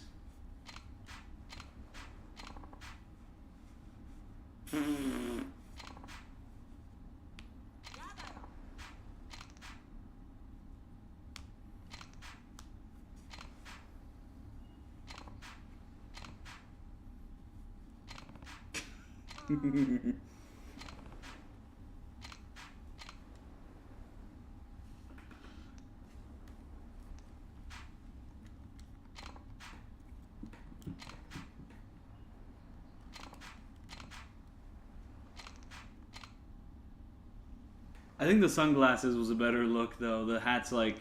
I think the sunglasses was a better look though. The hat's like,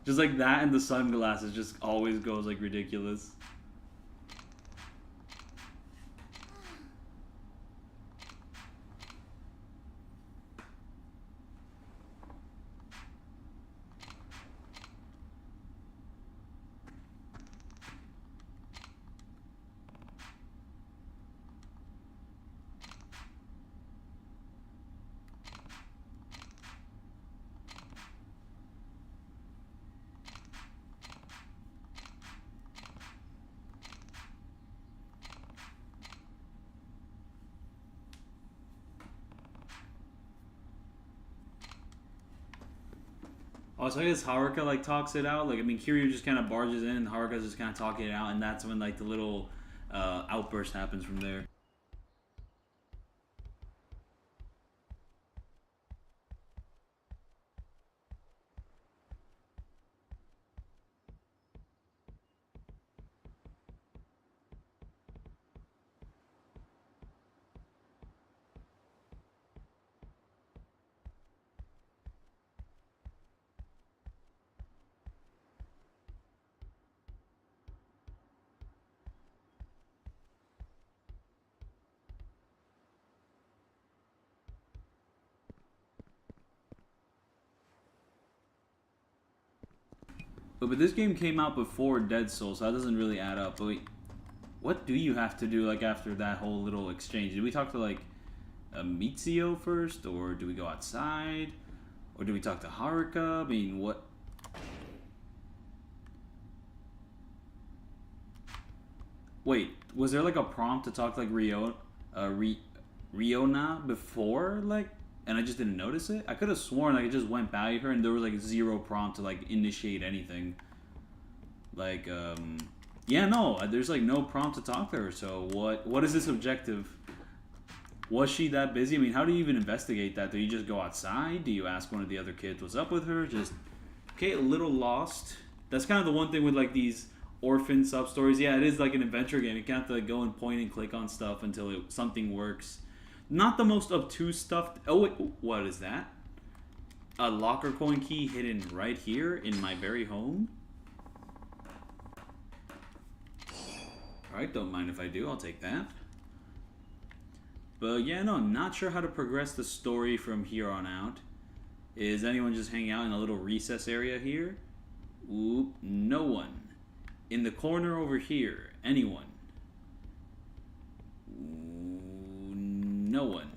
just like that, and the sunglasses just always goes like ridiculous. Oh, so I guess Haruka like talks it out. Like I mean, Kiryu just kind of barges in, and Haruka's just kind of talking it out, and that's when like the little outburst happens from there. But this game came out before Dead Souls, so that doesn't really add up. But wait, what do you have to do like after that whole little exchange? Did we talk to like Mitsuyo first, or do we go outside, or do we talk to Haruka? I mean, what? Wait, was there like a prompt to talk to like Riona before, like, and I just didn't notice it? I could have sworn like it just went by her and there was like zero prompt to like initiate anything. Like, yeah, no, there's like no prompt to talk to her. So what is this objective? Was she that busy? I mean, how do you even investigate that? Do you just go outside? Do you ask one of the other kids what's up with her? Just, okay, a little lost. That's kind of the one thing with like these orphan sub stories. Yeah, it is like an adventure game. You can't have to like, go and point and click on stuff until something works. Not the most obtuse stuff. Oh wait, what is that? A locker coin key hidden right here in my very home. Alright, don't mind if I do. I'll take that. But yeah, no, not sure how to progress the story from here on out. Is anyone just hanging out in a little recess area here? Ooh, no one. In the corner over here, anyone? Ooh, no one.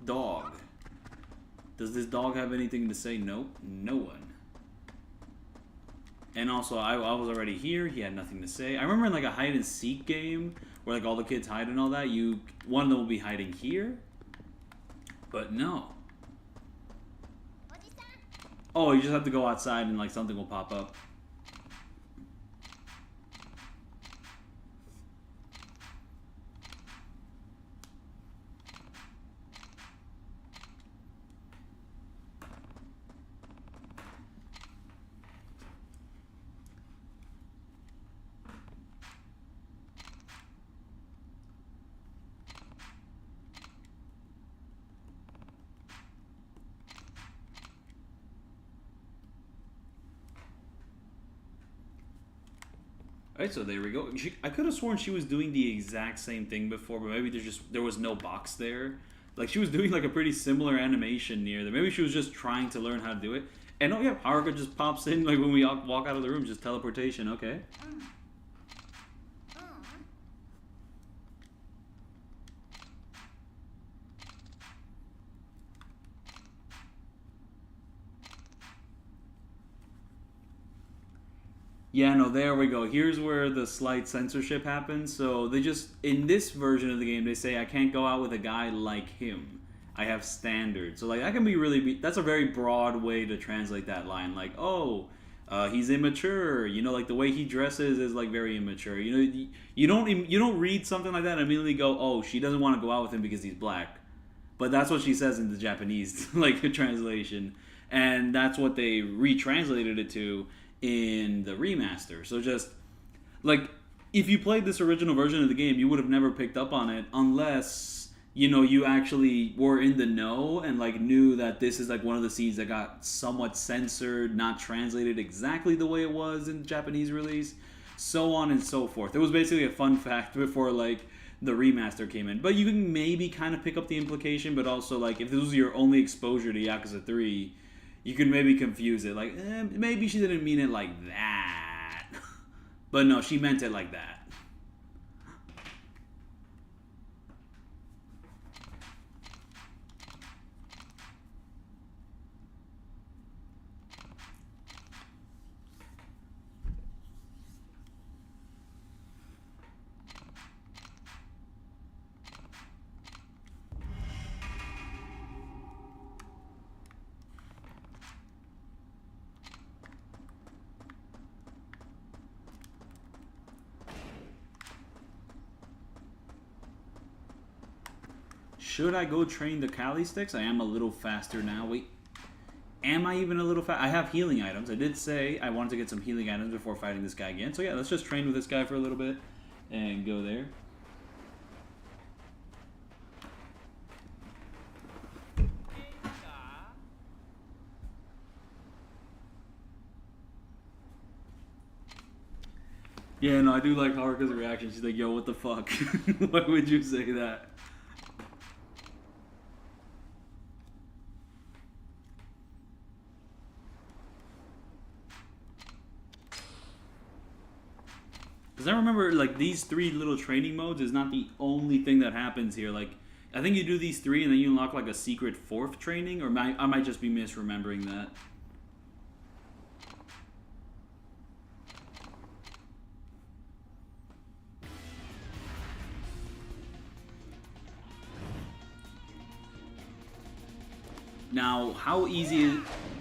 Dog. Does this dog have anything to say? Nope, no one. And also, I was already here. He had nothing to say. I remember in like a hide and seek game where like all the kids hide and all that. One of them will be hiding here, but no. Oh, you just have to go outside and like something will pop up. Alright, so there we go. I could have sworn she was doing the exact same thing before, but maybe there was no box there. Like, she was doing like a pretty similar animation near there. Maybe she was just trying to learn how to do it. And oh yeah, Haruka just pops in like when we walk out of the room, just teleportation, okay. Yeah, no, there we go. Here's where the slight censorship happens. So they just, in this version of the game, they say, I can't go out with a guy like him. I have standards. So, like, that can be really, that's a very broad way to translate that line. Like, oh, he's immature. You know, like, the way he dresses is, like, very immature. You know, you don't read something like that and immediately go, oh, she doesn't want to go out with him because he's black. But that's what she says in the Japanese, like, translation. And that's what they retranslated it to in the remaster. So just like if you played this original version of the game, you would have never picked up on it unless you actually were in the know and like knew that this is like one of the scenes that got somewhat censored, not translated exactly the way it was in the Japanese release, so on and so forth. It was basically a fun fact before like the remaster came in. But you can maybe kind of pick up the implication, but also like if this was your only exposure to Yakuza 3, you could maybe confuse it. Like, maybe she didn't mean it like that. But no, she meant it like that. should I go train the Kali sticks? I am a little faster now. Wait. Am I even a little fast? I have healing items. I did say I wanted to get some healing items before fighting this guy again. So yeah, let's just train with this guy for a little bit and go there. Yeah, no, I do like Haruka's reaction. She's like, yo, what the fuck? Why would you say that? Because I remember, like, these 3 little training modes is not the only thing that happens here. Like, I think you do these 3 and then you unlock, like, a secret 4th training. Or I might just be misremembering that. Now, how easy is...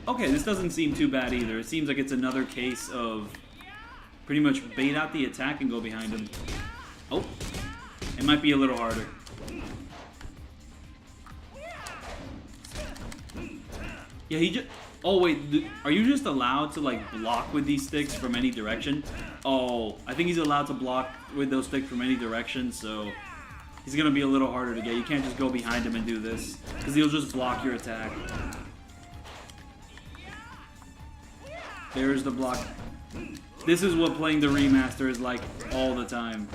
Okay, this doesn't seem too bad either. It seems like it's another case of pretty much bait out the attack and go behind him. Oh, it might be a little harder. Yeah, he just... Oh, wait, are you just allowed to, like, block with these sticks from any direction? Oh, I think he's allowed to block with those sticks from any direction, so... He's going to be a little harder to get. You can't just go behind him and do this, because he'll just block your attack. There's the block. This is what playing the remaster is like all the time.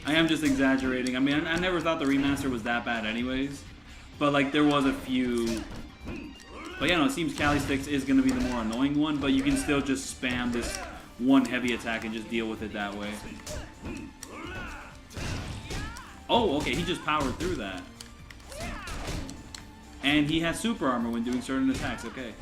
I am just exaggerating. I mean, I never thought the remaster was that bad anyways, but like there was a few... But yeah, no, it seems Kali Sticks is going to be the more annoying one, but you can still just spam this one heavy attack and just deal with it that way. Oh, okay, he just powered through that. And he has super armor when doing certain attacks, okay.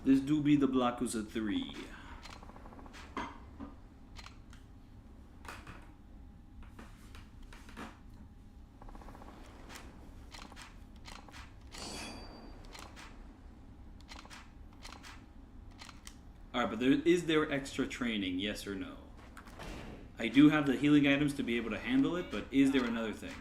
This do be the Yakuza 3. Alright, but is there extra training, yes or no? I do have the healing items to be able to handle it, but is there another thing?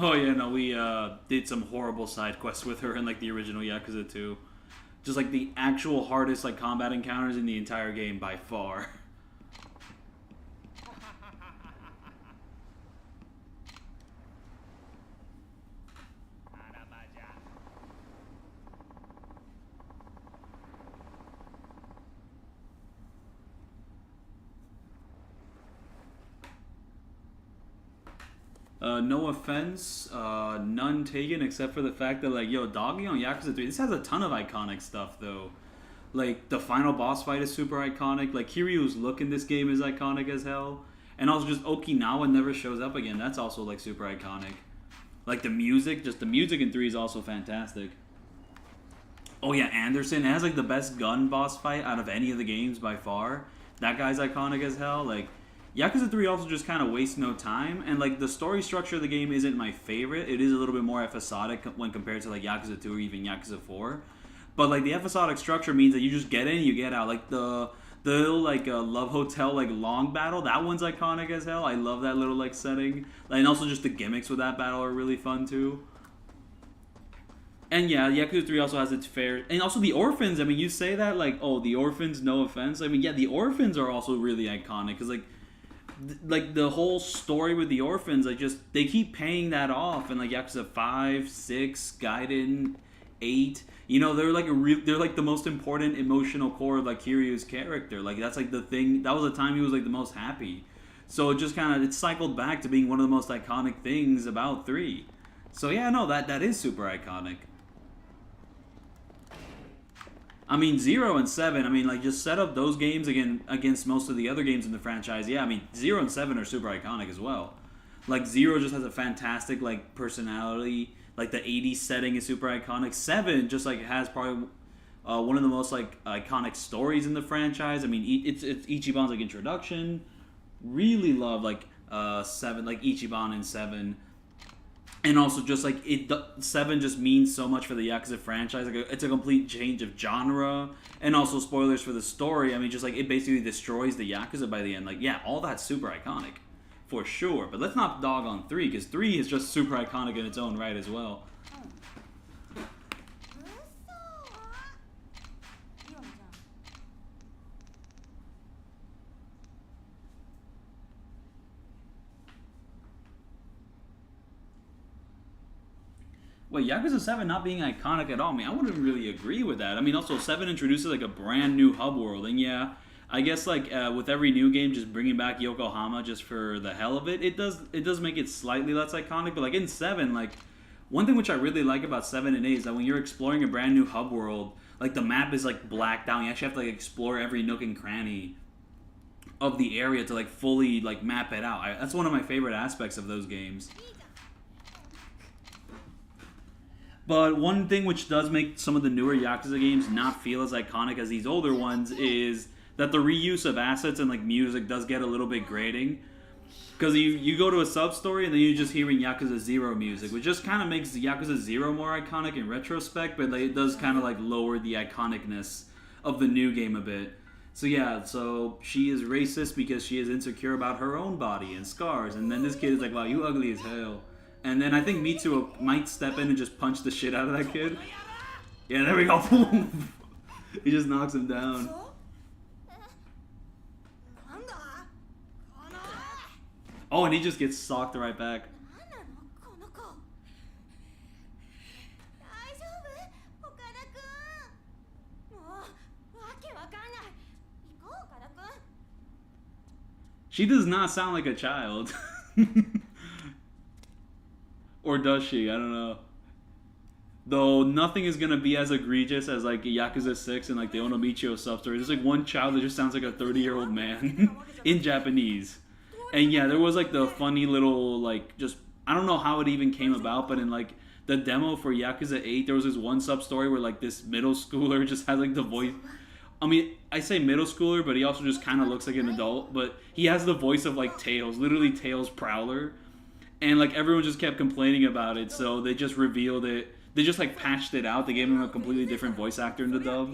Oh yeah, no, we did some horrible side quests with her in like the original Yakuza 2. Just like the actual hardest like combat encounters in the entire game by far. No offense, none taken except for the fact that, like, yo, Doggy on Yakuza 3, this has a ton of iconic stuff, though. Like, the final boss fight is super iconic. Like, Kiryu's look in this game is iconic as hell. And also just Okinawa never shows up again. That's also, like, super iconic. Like, the music, just the music in 3 is also fantastic. Oh, yeah, Anderson has, like, the best gun boss fight out of any of the games by far. That guy's iconic as hell. Like, Yakuza 3 also just kind of wastes no time, and like the story structure of the game isn't my favorite. It is a little bit more episodic when compared to like Yakuza 2 or even Yakuza 4. But like the episodic structure means that you just get in, you get out. Like the little like Love Hotel like long battle, that one's iconic as hell. I love that little like setting, and also just the gimmicks with that battle are really fun too. And yeah, Yakuza 3 also has its fair, and also the orphans. I mean, you say that like, oh, the orphans, no offense. I mean, yeah, the orphans are also really iconic because like the whole story with the orphans, like just they keep paying that off, and like Yakuza 5, 6, Gaiden, 8. You know, they're like they're like the most important emotional core of like Kiryu's character. Like that's like the thing. That was the time he was like the most happy. So it just kind of it cycled back to being one of the most iconic things about 3. So yeah, no, that is super iconic. I mean, 0 and 7, I mean, like, just set up those games again against most of the other games in the franchise. Yeah, I mean, 0 and 7 are super iconic as well. Like, 0 just has a fantastic, like, personality. Like, the 80s setting is super iconic. 7 just, like, has probably one of the most, like, iconic stories in the franchise. I mean, it's Ichiban's, like, introduction. Really love, like, 7, like, Ichiban in 7. And also, just like 7 just means so much for the Yakuza franchise. Like it's a complete change of genre, and also spoilers for the story. I mean, just like it basically destroys the Yakuza by the end. Like, yeah, all that's super iconic, for sure. But let's not dog on 3 because 3 is just super iconic in its own right as well. Wait, Yakuza 7 not being iconic at all? I mean, I wouldn't really agree with that. I mean, also 7 introduces like a brand new hub world, and yeah, I guess like with every new game, just bringing back Yokohama just for the hell of it, it does make it slightly less iconic. But like in 7, like one thing which I really like about 7 and 8 is that when you're exploring a brand new hub world, like the map is like blacked out. You actually have to like explore every nook and cranny of the area to like fully like map it out. That's one of my favorite aspects of those games. But one thing which does make some of the newer Yakuza games not feel as iconic as these older ones is that the reuse of assets and like music does get a little bit grating. Because you go to a sub-story and then you're just hearing Yakuza 0 music, which just kind of makes Yakuza 0 more iconic in retrospect, but it does kind of like lower the iconicness of the new game a bit. So yeah, so she is racist because she is insecure about her own body and scars, and then this kid is like, wow, you ugly as hell. And then I think Mitsuo might step in and just punch the shit out of that kid. Yeah, there we go. He just knocks him down. Oh, and he just gets socked right back. She does not sound like a child. Or does she? I don't know. Though nothing is gonna be as egregious as like Yakuza 6 and like the Onomichio sub-story. There's like one child that just sounds like a 30-year-old man in Japanese. And yeah, there was like the funny little like just I don't know how it even came about, but in like the demo for Yakuza 8, there was this one sub-story where like this middle schooler just had like the voice. I mean, I say middle schooler, but he also just kind of looks like an adult. But he has the voice of like Tails, literally Tails Prowler. And like everyone just kept complaining about it, so they just revealed it. They just like patched it out. They gave him a completely different voice actor in the dub.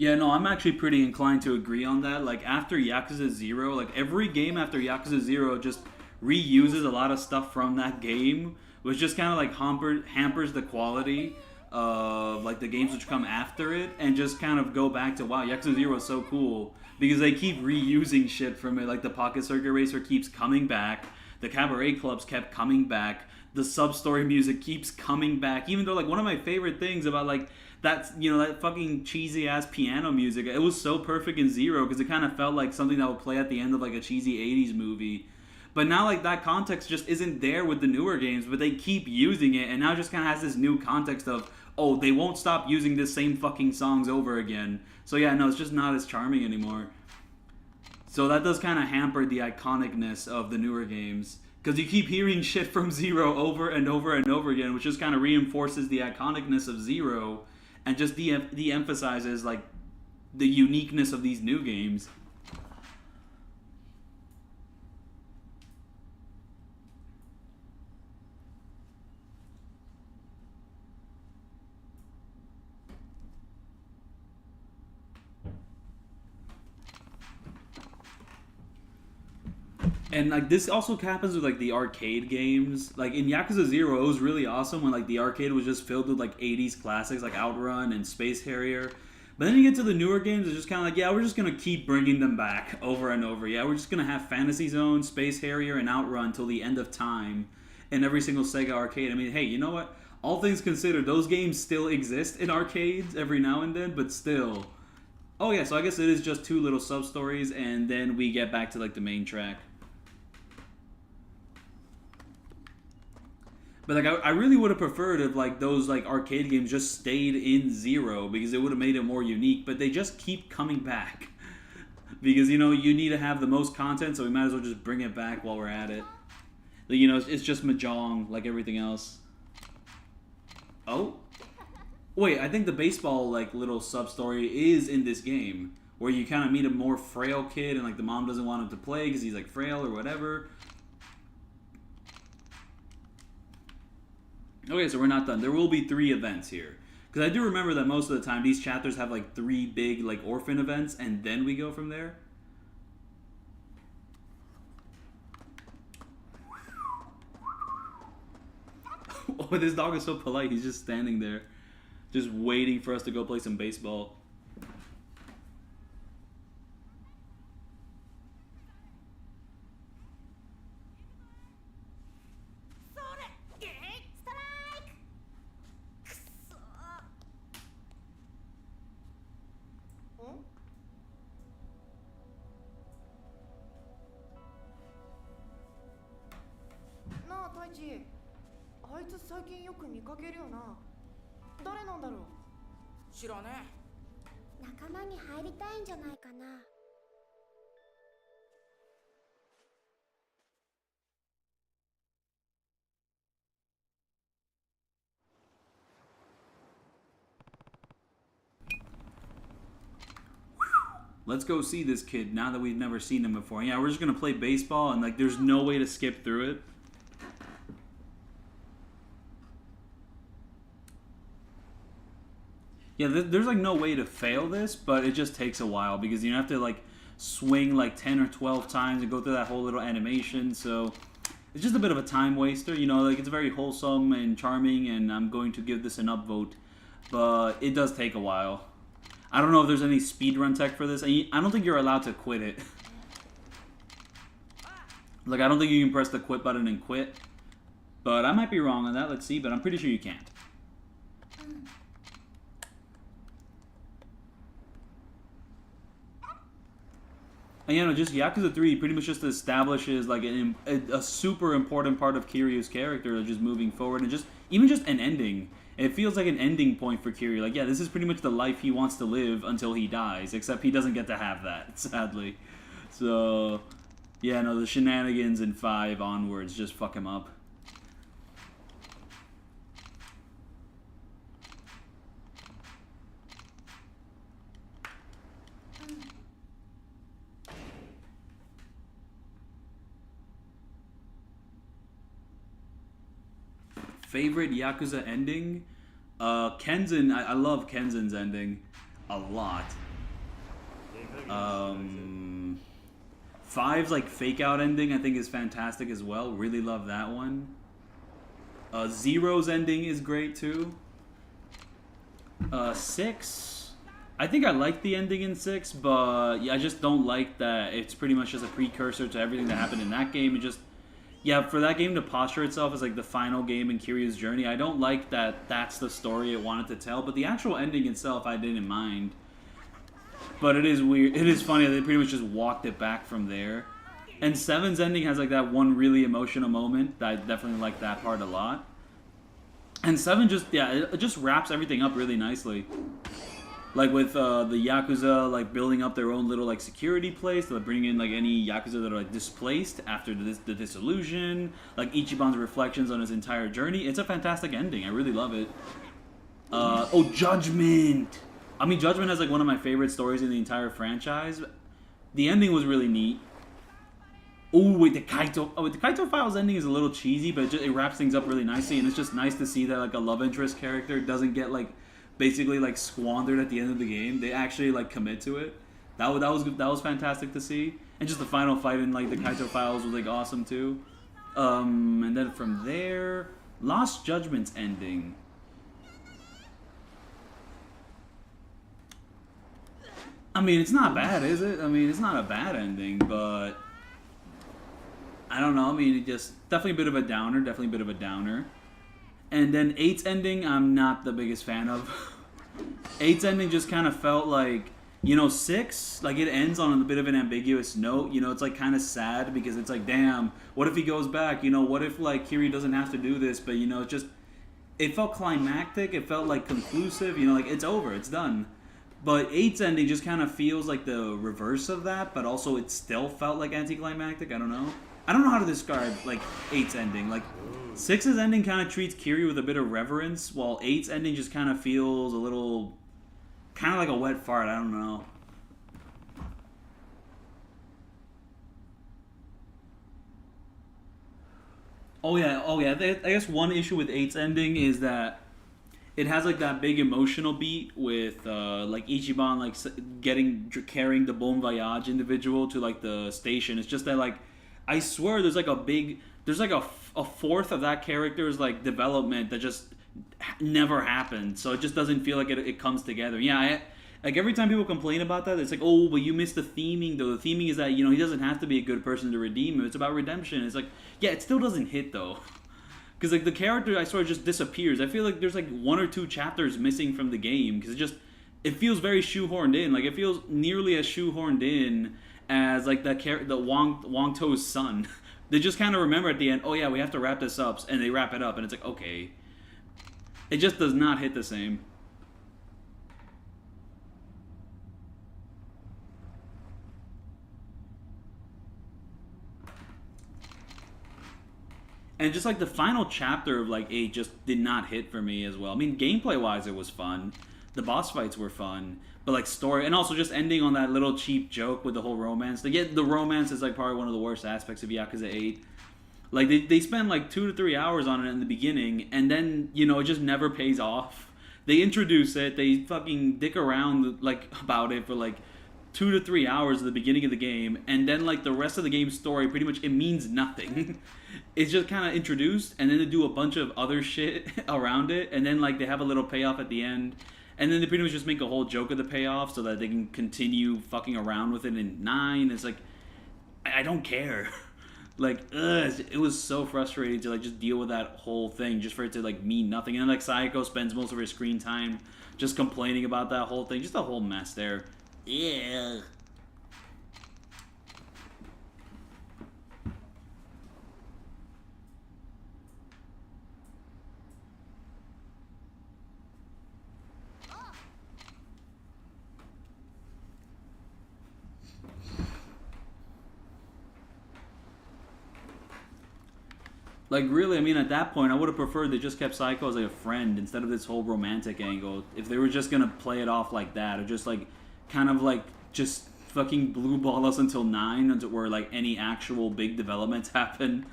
Yeah, no, I'm actually pretty inclined to agree on that. Like, after Yakuza 0, like, every game after Yakuza 0 just reuses a lot of stuff from that game, which just kind of, like, hampers the quality of, like, the games which come after it, and just kind of go back to, wow, Yakuza 0 is so cool, because they keep reusing shit from it. Like, the Pocket Circuit Racer keeps coming back, the Cabaret Clubs kept coming back, the sub-story music keeps coming back, even though, like, one of my favorite things about, like, that's, you know, that fucking cheesy ass piano music, it was so perfect in 0 because it kind of felt like something that would play at the end of like a cheesy 80s movie. But now like that context just isn't there with the newer games, but they keep using it, and now it just kind of has this new context of, oh, they won't stop using this same fucking songs over again. So yeah, no, it's just not as charming anymore. So that does kind of hamper the iconicness of the newer games, because you keep hearing shit from 0 over and over and over again, which just kind of reinforces the iconicness of 0. And just de-emphasizes, like, the uniqueness of these new games. And like this also happens with like the arcade games. Like in Yakuza 0, it was really awesome when like the arcade was just filled with like 80s classics like Outrun and Space Harrier. But then you get to the newer games, it's just kind of like, yeah, we're just going to keep bringing them back over and over. Yeah, we're just going to have Fantasy Zone, Space Harrier, and Outrun till the end of time in every single Sega arcade. I mean, hey, you know what? All things considered, those games still exist in arcades every now and then, but still. Oh yeah, so I guess it is just two little sub-stories, and then we get back to like the main track. But like, I really would have preferred if like those like arcade games just stayed in 0 because it would have made it more unique. But they just keep coming back because you know you need to have the most content, so we might as well just bring it back while we're at it. Like, you know, it's just mahjong like everything else. Oh, wait, I think the baseball like little sub story is in this game where you kind of meet a more frail kid and like the mom doesn't want him to play because he's like frail or whatever. Okay, so we're not done. There will be 3 events here. Because I do remember that most of the time these chapters have like 3 big like orphan events and then we go from there. Oh, this dog is so polite. He's just standing there. Just waiting for us to go play some baseball. Let's go see this kid now that we've never seen him before. Yeah, we're just gonna play baseball and like there's no way to skip through it. Yeah, there's like no way to fail this, but it just takes a while because you have to like swing like 10 or 12 times and go through that whole little animation. So it's just a bit of a time waster, you know, like it's very wholesome and charming and I'm going to give this an upvote, but it does take a while. I don't know if there's any speedrun tech for this. I don't think you're allowed to quit it. Like, I don't think you can press the quit button and quit. But I might be wrong on that. Let's see. But I'm pretty sure you can't. And, you know, just Yakuza 3 pretty much just establishes, like, a super important part of Kiryu's character, just moving forward. And just even just an ending. It feels like an ending point for Kiryu. Like, yeah, this is pretty much the life he wants to live until he dies. Except he doesn't get to have that, sadly. So, yeah, no, the shenanigans in 5 onwards just fuck him up. Favorite Yakuza ending? Kenzin, I love Kenzin's ending a lot. 5's like fake out ending I think is fantastic as well. Really love that one. Zero's ending is great too. 6, I think I like the ending in 6, but yeah, I just don't like that it's pretty much just a precursor to everything that happened in that game. It just, yeah, for that game to posture itself as like the final game in Kiryu's journey, I don't like that that's the story it wanted to tell. But the actual ending itself, I didn't mind. But it is weird. It is funny that they pretty much just walked it back from there. And 7's ending has like that one really emotional moment. I definitely like that part a lot. And 7 just, yeah, it just wraps everything up really nicely. Like with the Yakuza, like building up their own little like security place to bring in like any Yakuza that are like displaced after the dissolution. Like Ichiban's reflections on his entire journey. It's a fantastic ending. I really love it. Oh, Judgment! I mean, Judgment has like one of my favorite stories in the entire franchise. The ending was really neat. Oh, wait, the Kaito Files ending is a little cheesy, but it wraps things up really nicely, and it's just nice to see that like a love interest character doesn't get like basically like squandered at the end of the game. They actually like commit to it. That was fantastic to see. And just the final fight in like the Kaito Files was like awesome too. And then from there, Lost Judgment's ending. I mean, it's not bad, is it? I mean, it's not a bad ending, but I don't know. I mean, it just definitely a bit of a downer. Definitely a bit of a downer. And then 8's ending, I'm not the biggest fan of. 8's ending just kind of felt like, you know, 6, like it ends on a bit of an ambiguous note. You know, it's like kind of sad because it's like, damn, what if he goes back? You know, what if like Kiri doesn't have to do this? But you know, it felt climactic. It felt like conclusive. You know, like it's over, it's done. But 8's ending just kind of feels like the reverse of that, but also it still felt like anticlimactic. I don't know. I don't know how to describe like 8's ending. Like 6's ending kind of treats Kiri with a bit of reverence, while 8's ending just kind of feels a little, kind of like a wet fart. I don't know. Oh yeah. I guess one issue with 8's ending is that it has like that big emotional beat with like Ichiban like carrying the Bon Voyage individual to like the station. It's just that like I swear there's like a fourth of that character's like development that just never happened. So it just doesn't feel like it comes together. Yeah, like every time people complain about that, it's like, oh, but you missed the theming though. The theming is that, you know, he doesn't have to be a good person to redeem him. It's about redemption. It's like, yeah, it still doesn't hit though. Because like the character, I sort of just disappears. I feel like there's like 1 or 2 chapters missing from the game because it feels very shoehorned in. Like it feels nearly as shoehorned in as like the Wong To's son. They just kind of remember at the end, oh yeah, we have to wrap this up, and they wrap it up, and it's like, okay, it just does not hit the same. And just like the final chapter of like 8 just did not hit for me as well. I mean, gameplay wise, it was fun. The boss fights were fun, but like story, and also just ending on that little cheap joke with the whole romance. The romance is like probably one of the worst aspects of Yakuza 8. Like they spend like 2 to 3 hours on it in the beginning, and then, you know, it just never pays off. They introduce it, they fucking dick around like about it for like 2 to 3 hours at the beginning of the game, and then like the rest of the game's story pretty much it means nothing. It's just kind of introduced, and then they do a bunch of other shit around it, and then like they have a little payoff at the end, and then they pretty much just make a whole joke of the payoff so that they can continue fucking around with it in 9. It's like, I don't care. Like, it was so frustrating to like just deal with that whole thing just for it to like mean nothing. And then like Sayako spends most of her screen time just complaining about that whole thing, just a whole mess there. Yeah. Like, really, I mean, at that point, I would have preferred they just kept Psycho as like a friend instead of this whole romantic angle. If they were just gonna play it off like that, or just like, kind of like, just fucking blue ball us until 9, where like any actual big developments happen,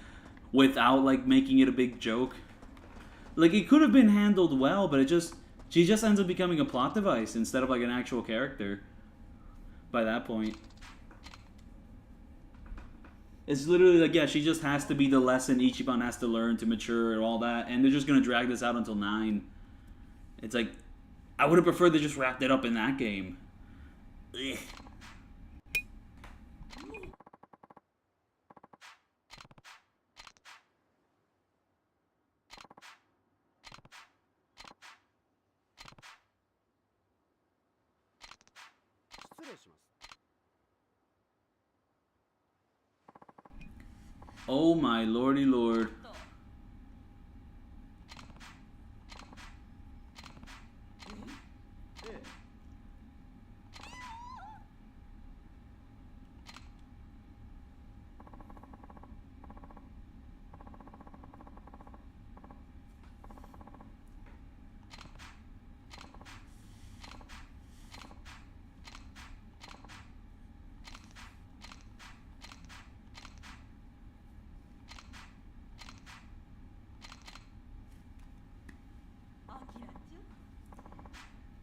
without like making it a big joke. Like, it could have been handled well, but she just ends up becoming a plot device instead of like an actual character. By that point. It's literally like, yeah, she just has to be the lesson Ichiban has to learn to mature and all that, and they're just gonna drag this out until 9. It's like, I would have preferred they just wrapped it up in that game. Ugh. Oh my lordy lord.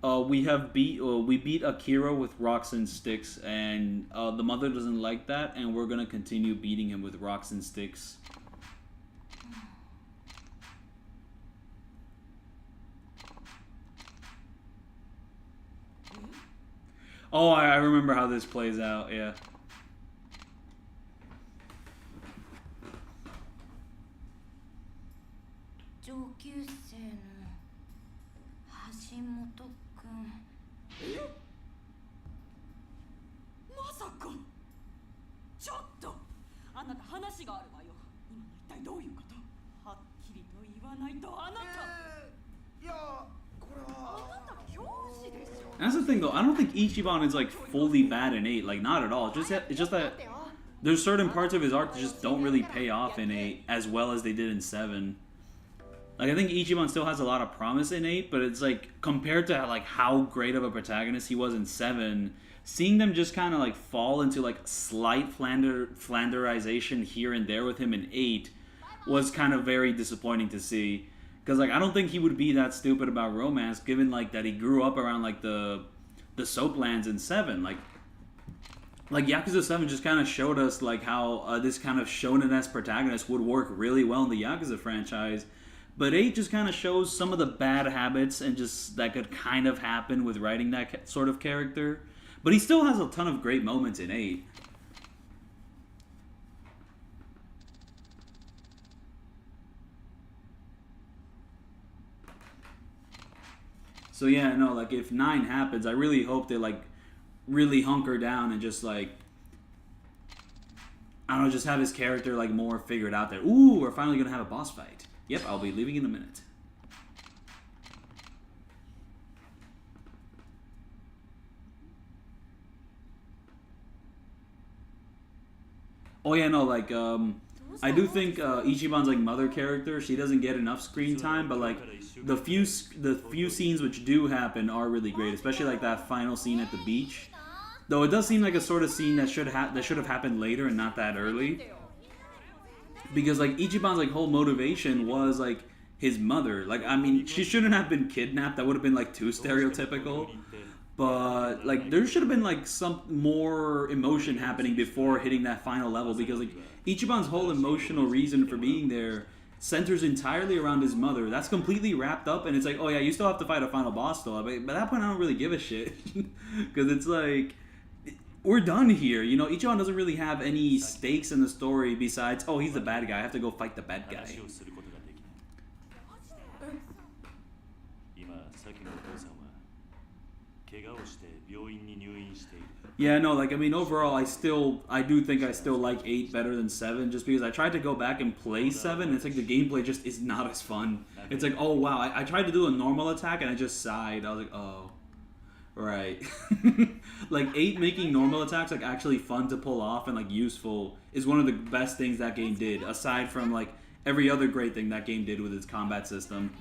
We beat Akira with rocks and sticks, and the mother doesn't like that, and we're gonna continue beating him with rocks and sticks. Oh, I remember how this plays out. Yeah. That's the thing, though. I don't think Ichiban is like fully bad in 8. Like, not at all. It's just that there's certain parts of his arc that just don't really pay off in 8 as well as they did in 7. Like, I think Ichiban still has a lot of promise in 8, but it's like compared to like how great of a protagonist he was in 7, seeing them just kind of like fall into like slight flanderization here and there with him in 8 was kind of very disappointing to see. Because, like, I don't think he would be that stupid about romance, given, like, that he grew up around, like, the soaplands in 7. Like Yakuza 7 just kind of showed us, like, how this kind of shonen-esque protagonist would work really well in the Yakuza franchise. But 8 just kind of shows some of the bad habits and just that could kind of happen with writing that sort of character. But he still has a ton of great moments in 8. So yeah, no, like if 9 happens, I really hope they like really hunker down and just like, I don't know, just have his character like more figured out there. Ooh, we're finally gonna have a boss fight. Yep, I'll be leaving in a minute. Oh yeah, no, like I do think Ichiban's like mother character, she doesn't get enough screen time, but like the few scenes which do happen are really great, especially like that final scene at the beach. Though it does seem like a sort of scene that should have happened later and not that early. Because like Ichiban's like whole motivation was like his mother. Like, I mean, she shouldn't have been kidnapped. That would have been like too stereotypical. But like there should have been like some more emotion happening before hitting that final level, because like Ichiban's whole emotional reason for being there centers entirely around his mother. That's completely wrapped up, and it's like, oh yeah, you still have to fight a final boss though. But by that point, I don't really give a shit, because it's like we're done here. You know, Ichiban doesn't really have any stakes in the story besides, oh, he's the bad guy. I have to go fight the bad guy. Yeah, no, like, I mean, overall, I do think I still like 8 better than 7, just because I tried to go back and play 7, and it's like the gameplay just is not as fun. It's like, oh, wow, I tried to do a normal attack, and I just sighed. I was like, oh, right. Like, 8 making normal attacks, like, actually fun to pull off and, like, useful is one of the best things that game did, aside from, like, every other great thing that game did with its combat system.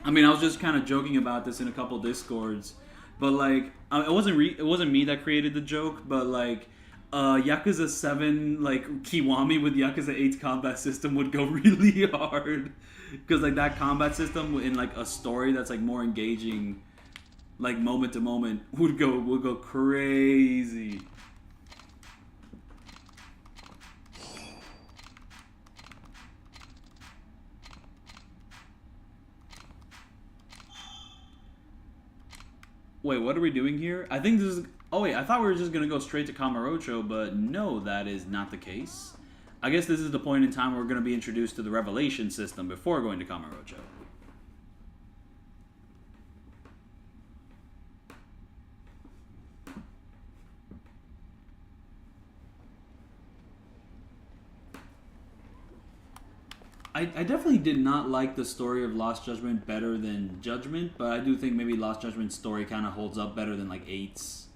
I mean, I was just kind of joking about this in a couple Discords, but like, it wasn't me that created the joke, but like, Yakuza 7, like Kiwami with Yakuza 8's combat system would go really hard, because like that combat system in like a story that's like more engaging, like moment to moment, would go crazy. Wait, what are we doing here? I think this is... Oh wait, I thought we were just going to go straight to Kamurocho, but no, that is not the case. I guess this is the point in time where we're going to be introduced to the Revelation system before going to Kamurocho. I definitely did not like the story of Lost Judgment better than Judgment, but I do think maybe Lost Judgment's story kind of holds up better than like 8's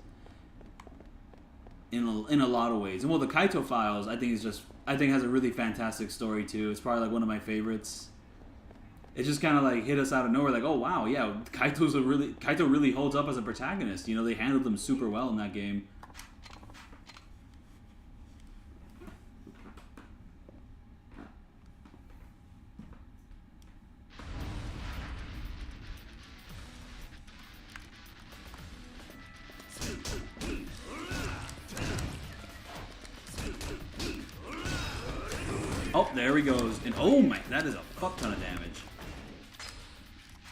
in a lot of ways. And well, the Kaito Files I think has a really fantastic story too. It's probably like one of my favorites. It just kind of like hit us out of nowhere, like, oh wow, yeah, Kaito really holds up as a protagonist. You know, they handled him super well in that game. Oh, there he goes. And oh my, that is a fuck ton of damage.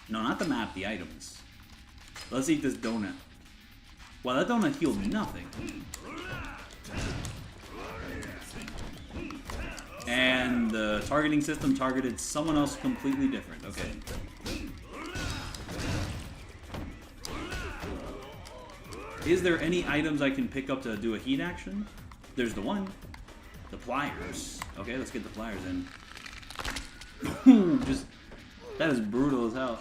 No, not the map, the items. Let's eat this donut. Wow, that donut healed nothing. And the targeting system targeted someone else completely different. Okay. Is there any items I can pick up to do a heat action? There's the one. The pliers. Okay, let's get the pliers in. Just, that is brutal as hell.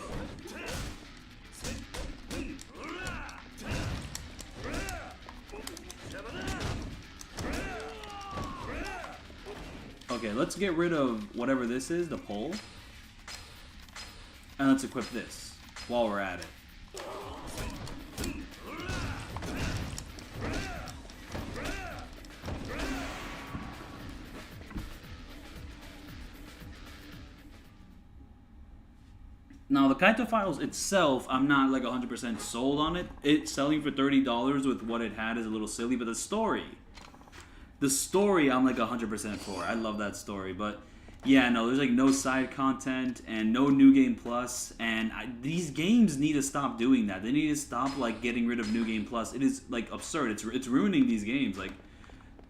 Okay, let's get rid of whatever this is, the pole. And let's equip this while we're at it. Now, the Kaito Files itself, I'm not like 100% sold on it. It's selling for $30 with what it had is a little silly, but the story, I'm like 100% for. I love that story, but yeah, no, there's like no side content and no New Game Plus, and these games need to stop doing that. They need to stop like getting rid of New Game Plus. It is like absurd. It's ruining these games. Like,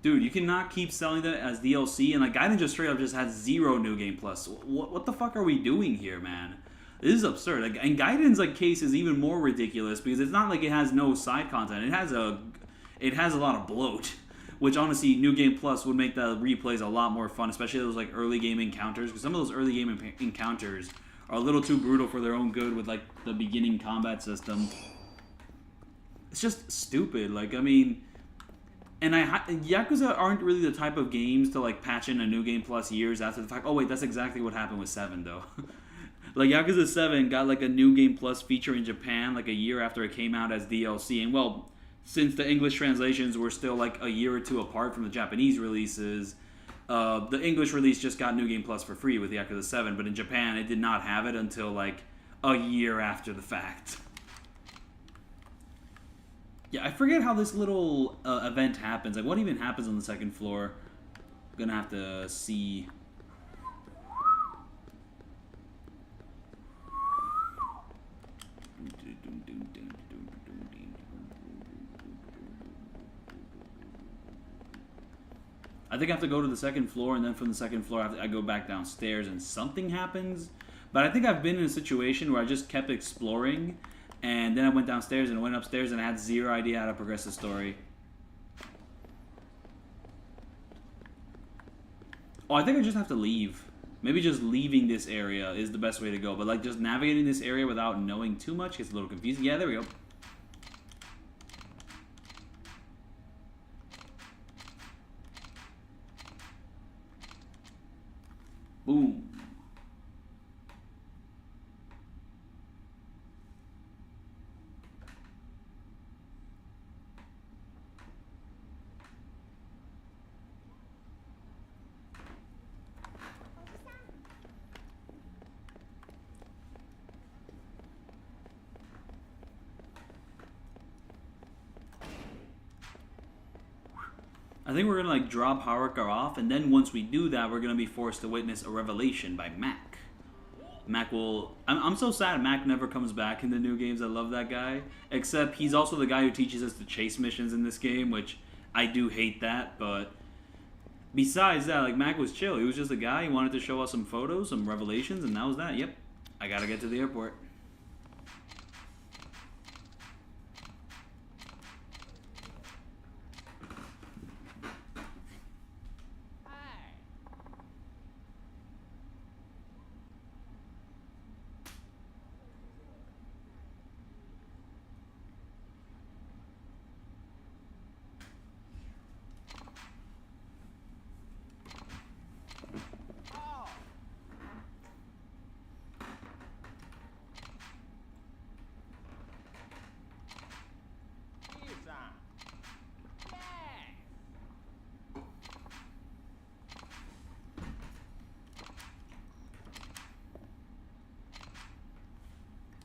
dude, you cannot keep selling that as DLC, and like Gaiden just straight up just has 0 New Game Plus. What the fuck are we doing here, man? This is absurd. Like, and Gaiden's like case is even more ridiculous because it's not like it has no side content. It has a lot of bloat, which honestly, New Game Plus would make the replays a lot more fun, especially those like early game encounters. Because some of those early game encounters are a little too brutal for their own good with like the beginning combat system. It's just stupid. Like, I mean, and Yakuza aren't really the type of games to like patch in a New Game Plus years after the fact. Oh wait, that's exactly what happened with 7 though. Like, Yakuza 7 got, like, a New Game Plus feature in Japan, like, a year after it came out as DLC. And, well, since the English translations were still, like, a year or two apart from the Japanese releases, the English release just got New Game Plus for free with Yakuza 7. But in Japan, it did not have it until, like, a year after the fact. Yeah, I forget how this little event happens. Like, what even happens on the second floor? I'm gonna have to see... I think I have to go to the second floor, and then from the second floor I go back downstairs and something happens. But I think I've been in a situation where I just kept exploring, and then I went downstairs and went upstairs and I had 0 idea how to progress the story. Oh, I think I just have to leave. Maybe just leaving this area is the best way to go. But like just navigating this area without knowing too much gets a little confusing. Yeah, there we go. Boom. I think we're gonna like drop Haruka off, and then once we do that, we're gonna be forced to witness a revelation by Mac. Mac will... I'm so sad Mac never comes back in the new games. I love that guy. Except he's also the guy who teaches us the chase missions in this game, which I do hate that, but... Besides that, like, Mac was chill. He was just a guy. He wanted to show us some photos, some revelations, and that was that. Yep. I gotta get to the airport.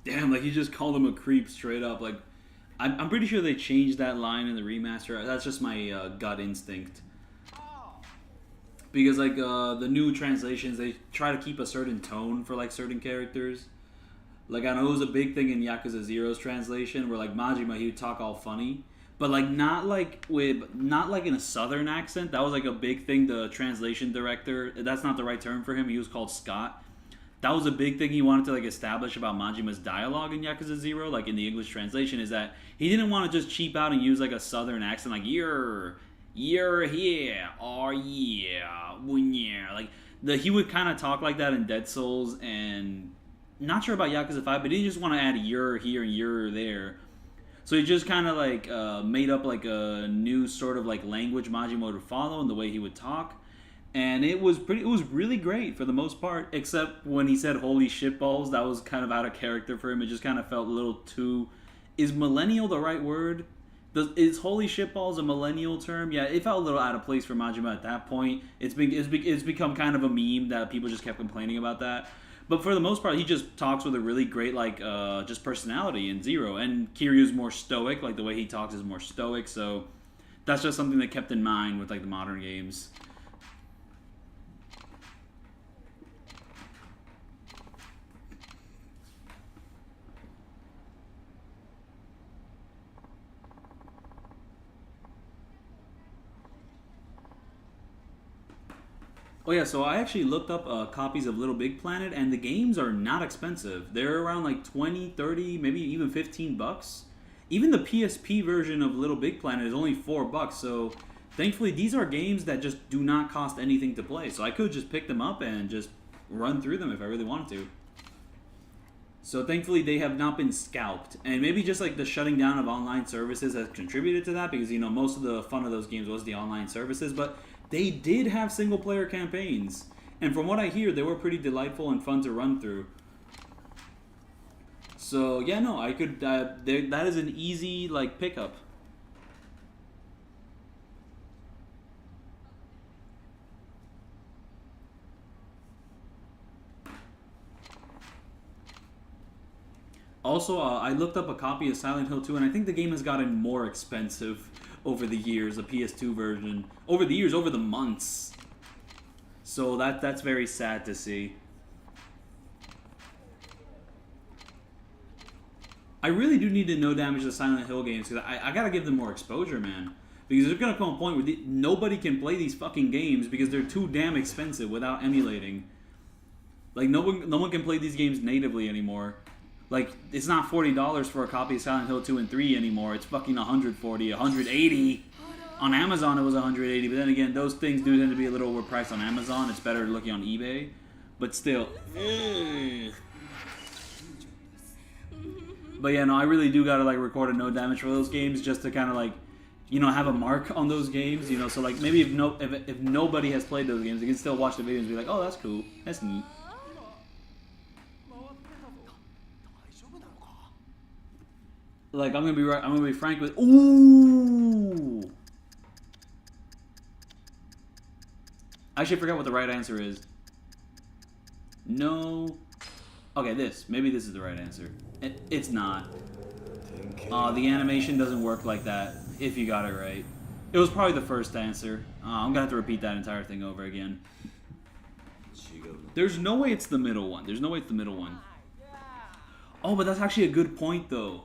Damn, like, you just called him a creep straight up. Like, I'm pretty sure they changed that line in the remaster. That's just my gut instinct. because like the new translations, they try to keep a certain tone for like certain characters. Like I know it was a big thing in Yakuza Zero's translation where like Majima he would talk all funny, but like not like in a southern accent. That was like a big thing. The translation director, that's not the right term for him. He was called Scott. That was a big thing he wanted to like establish about Majima's dialogue in Yakuza Zero, like in the English translation, is that he didn't want to just cheap out and use like a southern accent, like you're here, oh yeah, yeah. Like he would kind of talk like that in Dead Souls, and not sure about Yakuza 5, but he just want to add you're here and you're there. So he just kind of like made up like a new sort of like language Majima would follow and the way he would talk. And it was really great for the most part, except when he said holy shitballs, that was kind of out of character for him. It just kind of felt a little too... Is millennial the right word? Is holy shitballs a millennial term? Yeah, it felt a little out of place for Majima at that point. It's become kind of a meme that people just kept complaining about that. But for the most part, he just talks with a really great, like, just personality in Zero. And Kiryu's more stoic, like the way he talks is more stoic, so that's just something that kept in mind with, like, the modern games. Oh yeah, so I actually looked up copies of Little Big Planet, and the games are not expensive. They're around like 20, 30, maybe even $15. Even the PSP version of Little Big Planet is only $4, so thankfully these are games that just do not cost anything to play. So I could just pick them up and just run through them if I really wanted to. So thankfully they have not been scalped. And maybe just like the shutting down of online services has contributed to that, because you know most of the fun of those games was the online services, but they did have single-player campaigns, and from what I hear, they were pretty delightful and fun to run through. So yeah, no, I could. That is an easy like pickup. Also, I looked up a copy of Silent Hill 2, and I think the game has gotten more expensive over the years, the PS2 version. Over the years, over the months. So that's very sad to see. I really do need to no damage the Silent Hill games, because I gotta give them more exposure, man. Because there's gonna come a point where nobody can play these fucking games because they're too damn expensive without emulating. Like, no one can play these games natively anymore. Like, it's not $40 for a copy of Silent Hill 2 and 3 anymore. It's fucking $140, $180. On Amazon, it was $180, but then again, those things do tend to be a little overpriced on Amazon. It's better looking on eBay. But still. But yeah, no, I really do gotta, like, record a no damage for those games just to kind of, like, you know, have a mark on those games, you know? So, like, maybe if nobody has played those games, they can still watch the videos and be like, oh, that's cool. That's neat. Like, I'm gonna be frank with. Ooh. I actually forgot what the right answer is. No. Okay, maybe this is the right answer. It's not. The animation doesn't work like that. If you got it right, it was probably the first answer. I'm gonna have to repeat that entire thing over again. There's no way it's the middle one. There's no way it's the middle one. Oh, but that's actually a good point, though.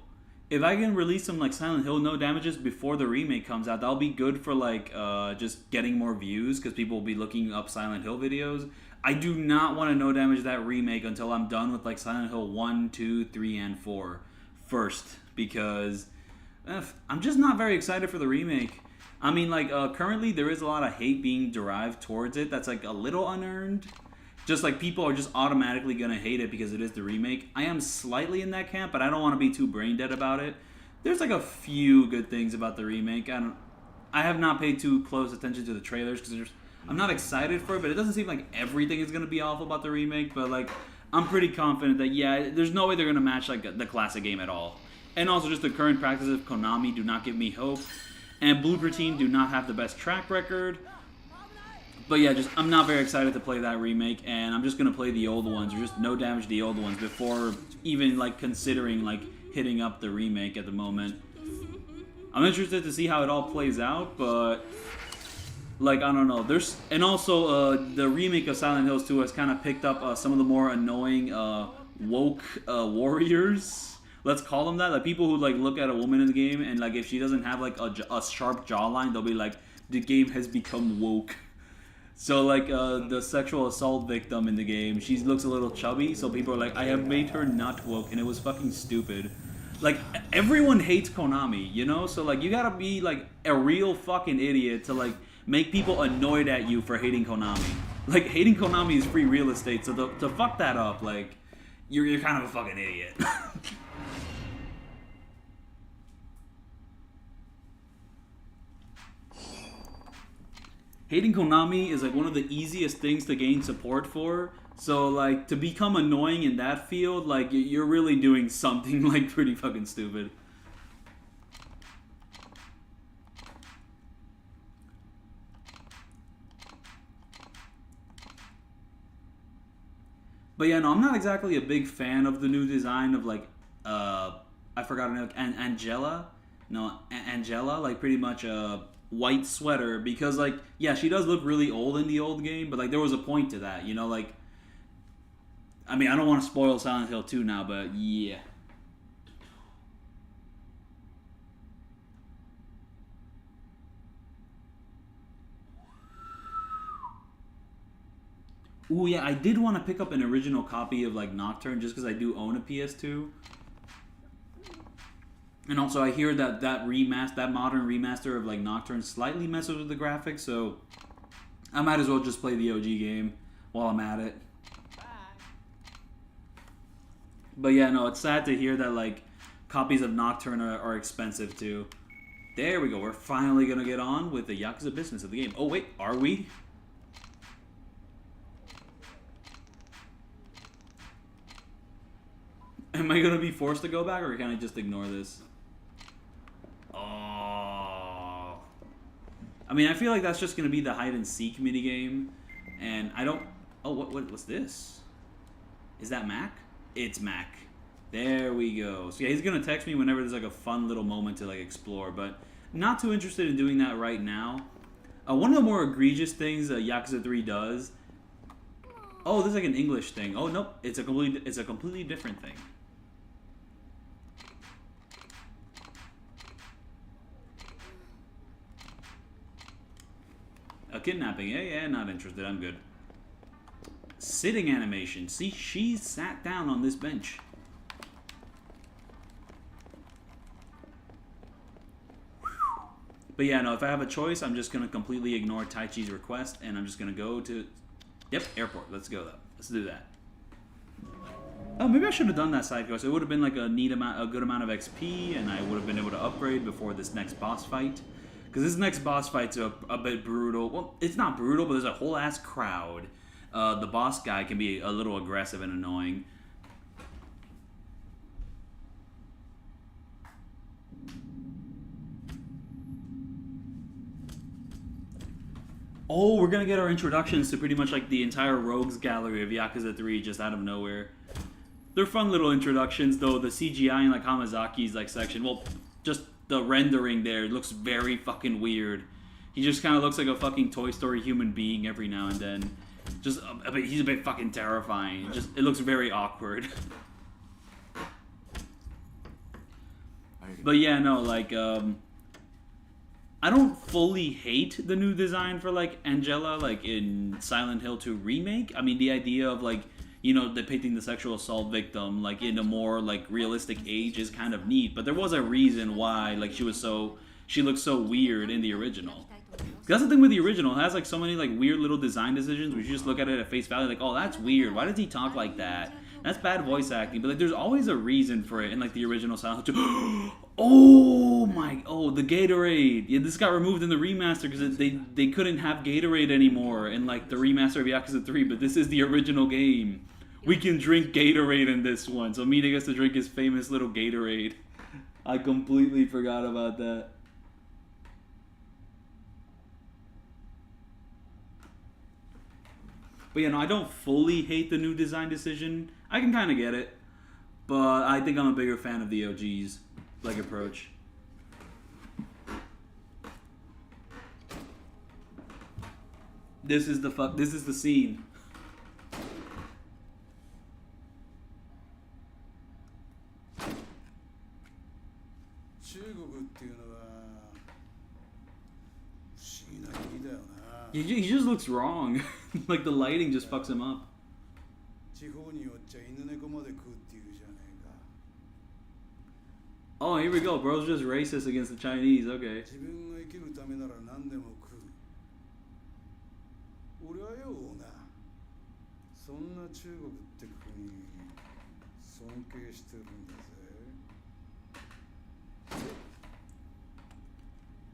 If I can release some like Silent Hill no damages before the remake comes out, that'll be good for like just getting more views, because people will be looking up Silent Hill videos. I do not want to no damage that remake until I'm done with like Silent Hill 1, 2, 3, and 4 first, because I'm just not very excited for the remake. I mean, like currently there is a lot of hate being derived towards it that's like a little unearned. Just like people are just automatically going to hate it because it is the remake. I am slightly in that camp, but I don't want to be too brain dead about it. There's like a few good things about the remake. I have not paid too close attention to the trailers because I'm not excited for it, but it doesn't seem like everything is going to be awful about the remake. But like, I'm pretty confident that, yeah, there's no way they're going to match like the classic game at all. And also just the current practices of Konami do not give me hope. And Blooper Team do not have the best track record. But yeah, I'm not very excited to play that remake, and I'm just going to play the old ones, or just no damage the old ones before even like considering like hitting up the remake at the moment. I'm interested to see how it all plays out, but Like, I don't know. There's and also the remake of Silent Hills 2 has kind of picked up some of the more annoying woke warriors. Let's call them that. Like people who like look at a woman in the game and like if she doesn't have like a sharp jawline, they'll be like, the game has become woke. So like the sexual assault victim in the game, she looks a little chubby, so people are like, I have made her not woke, and it was fucking stupid. Like everyone hates Konami, you know? So like you gotta be like a real fucking idiot to like make people annoyed at you for hating Konami. Like hating Konami is free real estate, so to fuck that up, like you're kind of a fucking idiot. Hating Konami is like one of the easiest things to gain support for. So like to become annoying in that field, like you're really doing something like pretty fucking stupid. But yeah, no, I'm not exactly a big fan of the new design of like I forgot her name, Angela. No, Angela, like pretty much a white sweater because like yeah, she does look really old in the old game, but like there was a point to that, you know, like I mean, I don't want to spoil Silent Hill 2 now, but yeah. Ooh, yeah, I did want to pick up an original copy of like Nocturne just because I do own a PS2. And also, I hear that that modern remaster of like Nocturne slightly messes with the graphics, so I might as well just play the OG game while I'm at it. But yeah, no, it's sad to hear that like copies of Nocturne are expensive too. There we go. We're finally gonna get on with the Yakuza business of the game. Oh wait, are we? Am I gonna be forced to go back, or can I just ignore this? Oh. I mean, I feel like that's just gonna be the hide and seek minigame, and I don't. Oh, what's this? Is that Mac? It's Mac. There we go. So yeah, he's gonna text me whenever there's like a fun little moment to like explore, but not too interested in doing that right now. One of the more egregious things Yakuza 3 does. Oh, this is like an English thing. Oh nope, it's a completely different thing. A kidnapping. Yeah, not interested. I'm good. Sitting animation. See, she sat down on this bench. But yeah, no, if I have a choice, I'm just going to completely ignore Taichi's request, and I'm just going to go to... Yep, airport. Let's go, though. Let's do that. Oh, maybe I should have done that side quest. It would have been like a good amount of XP, and I would have been able to upgrade before this next boss fight. Because this next boss fight's a bit brutal. Well, it's not brutal, but there's a whole ass crowd. The boss guy can be a little aggressive and annoying. Oh, we're gonna get our introductions to pretty much like the entire rogues gallery of Yakuza 3 just out of nowhere. They're fun little introductions, though. The CGI in like Hamazaki's like section, well, just the rendering there looks very fucking weird. He just kind of looks like a fucking Toy Story human being every now and then. Just he's a bit fucking terrifying. It looks very awkward. But yeah, no, like I don't fully hate the new design for like Angela, like in Silent Hill 2 remake. I mean, the idea of like, you know, depicting the sexual assault victim like in a more like realistic age is kind of neat. But there was a reason why like she looked so weird in the original. That's the thing with the original. It has like so many like weird little design decisions where you just look at it at face value like, oh, that's weird. Why does he talk like that? That's bad voice acting. But like, there's always a reason for it in like the original Silent Hill 2. Oh, the Gatorade. Yeah, this got removed in the remaster because they couldn't have Gatorade anymore in like the remaster of Yakuza 3. But this is the original game. We can drink Gatorade in this one. So Mina gets to drink his famous little Gatorade. I completely forgot about that. But yeah, no, I don't fully hate the new design decision. I can kind of get it. But I think I'm a bigger fan of the OG's like approach. This is the scene. He just looks wrong. Like the lighting just fucks him up. Oh, here we go. Bro's just racist against the Chinese. Okay.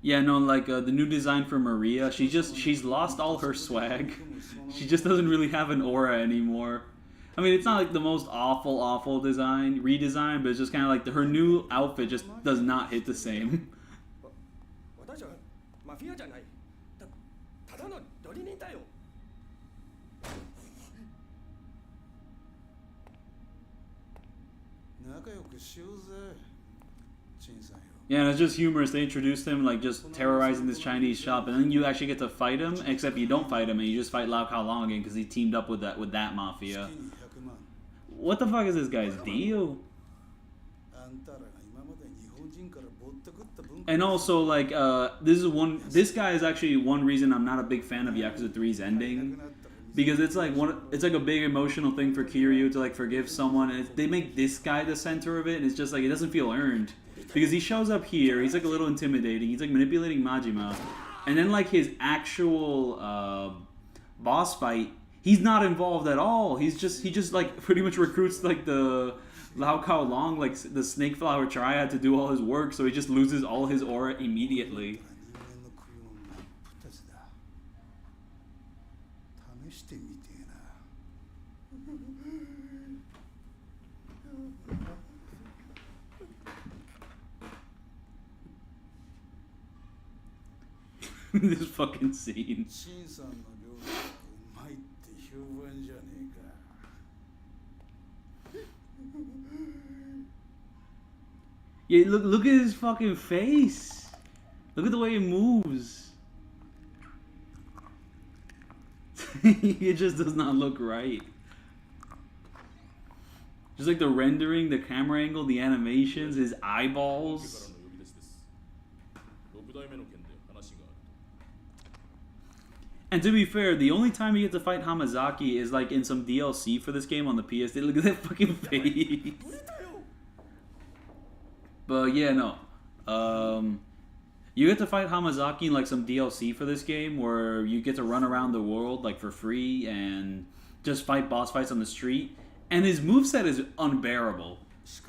Yeah, no, like the new design for Maria, she's lost all her swag. She just doesn't really have an aura anymore. I mean, it's not like the most awful redesign, but it's just kind of like her new outfit just does not hit the same. Yeah, and it's just humorous. They introduced him like just terrorizing this Chinese shop, and then you actually get to fight him. Except you don't fight him, and you just fight Lau Kao Long again because he teamed up with that mafia. What the fuck is this guy's deal? And also, like, this guy is actually one reason I'm not a big fan of Yakuza 3's ending. Because it's like a big emotional thing for Kiryu to like forgive someone, and they make this guy the center of it, and it's just like it doesn't feel earned. Because he shows up here, he's like a little intimidating, he's like manipulating Majima, and then like his actual boss fight, he's not involved at all. He just like pretty much recruits like the Lau Kao Long, like the Snake Flower Triad, to do all his work, so he just loses all his aura immediately. This fucking scene. Yeah, look at his fucking face. Look at the way he moves. It just does not look right. Just like the rendering, the camera angle, the animations, his eyeballs. And to be fair, the only time you get to fight Hamazaki is like in some DLC for this game on the PS. Look at that fucking face. But yeah, no. You get to fight Hamazaki in like some DLC for this game where you get to run around the world like for free and just fight boss fights on the street. And his moveset is unbearable.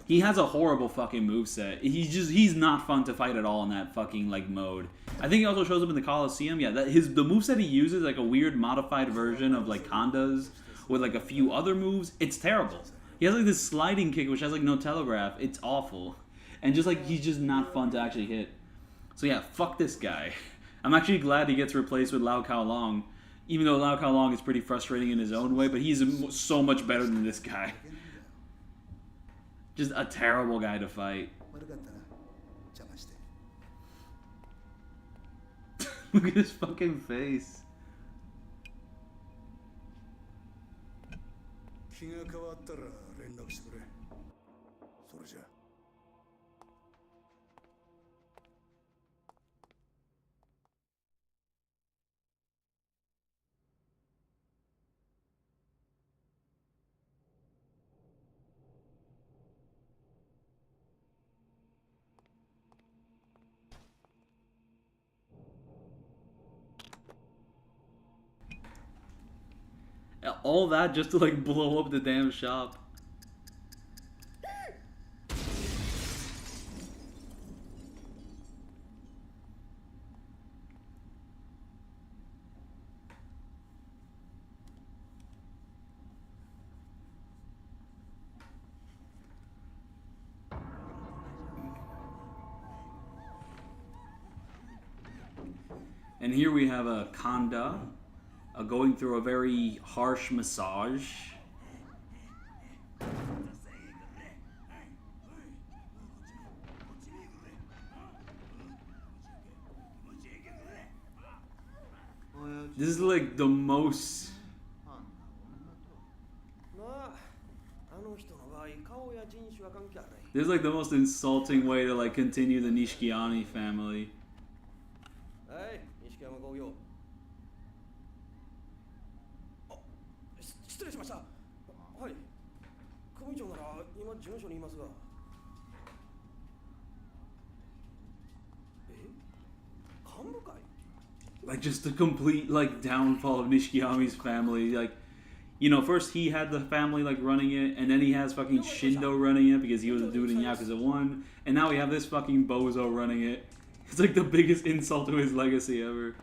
He has a horrible fucking moveset. He's not fun to fight at all in that fucking like mode. I think he also shows up in the Coliseum. Yeah, the moveset he uses, like a weird modified version of like Honda's with like a few other moves. It's terrible. He has like this sliding kick which has like no telegraph. It's awful. And just like he's just not fun to actually hit. So yeah, fuck this guy. I'm actually glad he gets replaced with Lau Kao Long. Even though Lau Kao Long is pretty frustrating in his own way, but he's so much better than this guy. Just a terrible guy to fight. Look at his fucking face. All that just to like blow up the damn shop. And here we have a Kanda going through a very harsh massage. This is like the most. This is like the most insulting way to like continue the Nishikiani family. Like just the complete like downfall of Nishikiyami's family. Like, you know, first he had the family like running it, and then he has fucking Shindo running it because he was a dude in Yakuza 1, and now we have this fucking bozo running it. It's like the biggest insult to his legacy ever.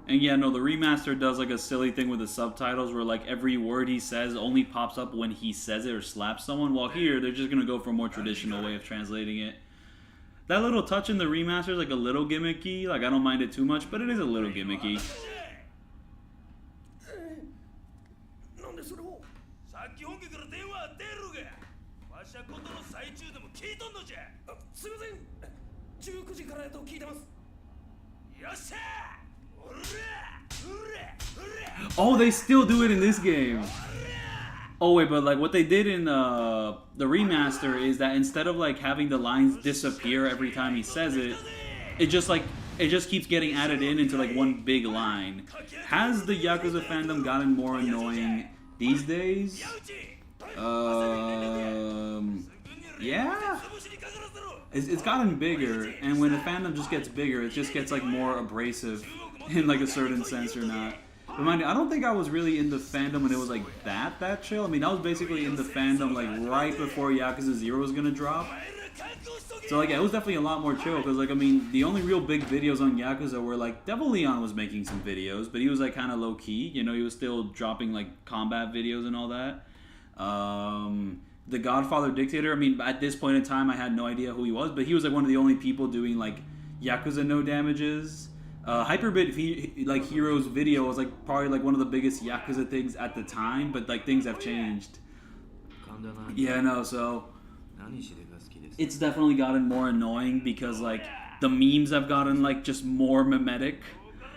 And yeah, no, the remaster does like a silly thing with the subtitles where like every word he says only pops up when he says it or slaps someone, while here they're just gonna go for a more traditional way of translating it. That little touch in the remaster is like a little gimmicky, like I don't mind it too much, but it is a little gimmicky. Oh, they still do it in this game. Oh wait, but like what they did in the remaster is that instead of like having the lines disappear every time he says it, it just keeps getting added into like one big line. Has the Yakuza fandom gotten more annoying these days? Yeah. It's gotten bigger, and when the fandom just gets bigger, it just gets like more abrasive in like a certain sense or not. But mind you, I don't think I was really in the fandom when it was like that chill. I mean, I was basically in the fandom like right before Yakuza 0 was gonna drop. So like, yeah, it was definitely a lot more chill, because like, I mean, the only real big videos on Yakuza were like, Devil Leon was making some videos, but he was like kind of low key, you know, he was still dropping like combat videos and all that. The Godfather Dictator, I mean, at this point in time, I had no idea who he was, but he was like one of the only people doing like Yakuza no damages. Hyperbit like Hero's video was like probably like one of the biggest Yakuza things at the time, but like things have changed. Yeah, no, so it's definitely gotten more annoying because like the memes have gotten like just more mimetic,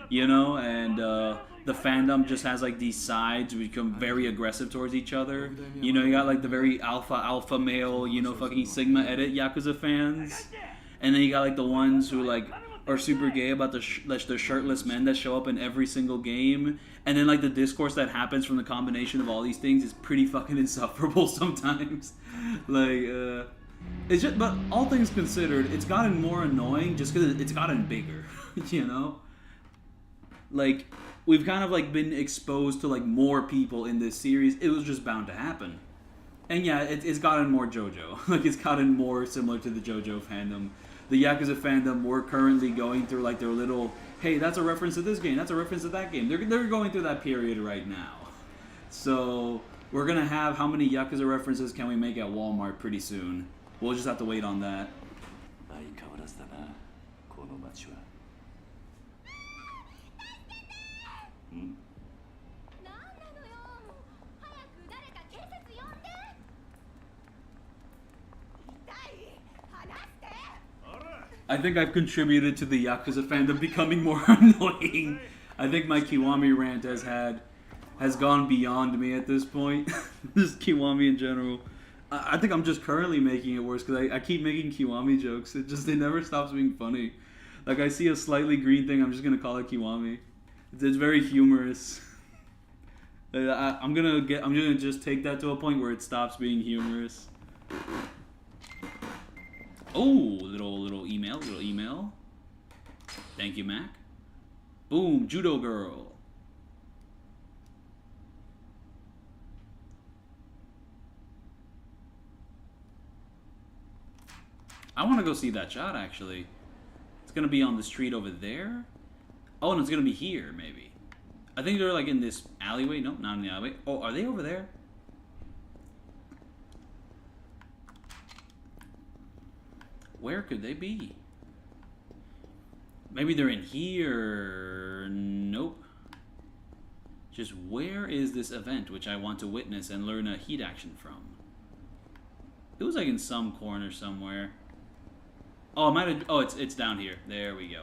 you know, and the fandom just has like these sides who become very aggressive towards each other. You know, you got like the very alpha male, you know, fucking Sigma edit Yakuza fans, and then you got like the ones who like are super gay about the shirtless men that show up in every single game, and then like the discourse that happens from the combination of all these things is pretty fucking insufferable sometimes. Like, it's just, but all things considered, it's gotten more annoying just because it's gotten bigger, you know? Like, we've kind of like been exposed to like more people in this series. It was just bound to happen. And yeah, it's gotten more JoJo. Like, it's gotten more similar to the JoJo fandom. The Yakuza fandom, we're currently going through like their little, hey, that's a reference to this game, that's a reference to that game. They're going through that period right now. So we're gonna have, how many Yakuza references can we make at Walmart pretty soon? We'll just have to wait on that. I think I've contributed to the Yakuza fandom becoming more annoying. I think my Kiwami rant has gone beyond me at this point. Just Kiwami in general. I think I'm just currently making it worse because I keep making Kiwami jokes. It never stops being funny. Like, I see a slightly green thing, I'm just gonna call it Kiwami. It's very humorous. I'm gonna just take that to a point where it stops being humorous. Oh, little email. Thank you, Mac. Boom, Judo Girl. I want to go see that shot, actually. It's going to be on the street over there. Oh, and it's going to be here, maybe. I think they're like in this alleyway. Nope, not in the alleyway. Oh, are they over there? Where could they be? Maybe they're in here. Nope. Just where is this event which I want to witness and learn a heat action from? It was like in some corner somewhere. Oh, it might have. Oh, it's down here. There we go.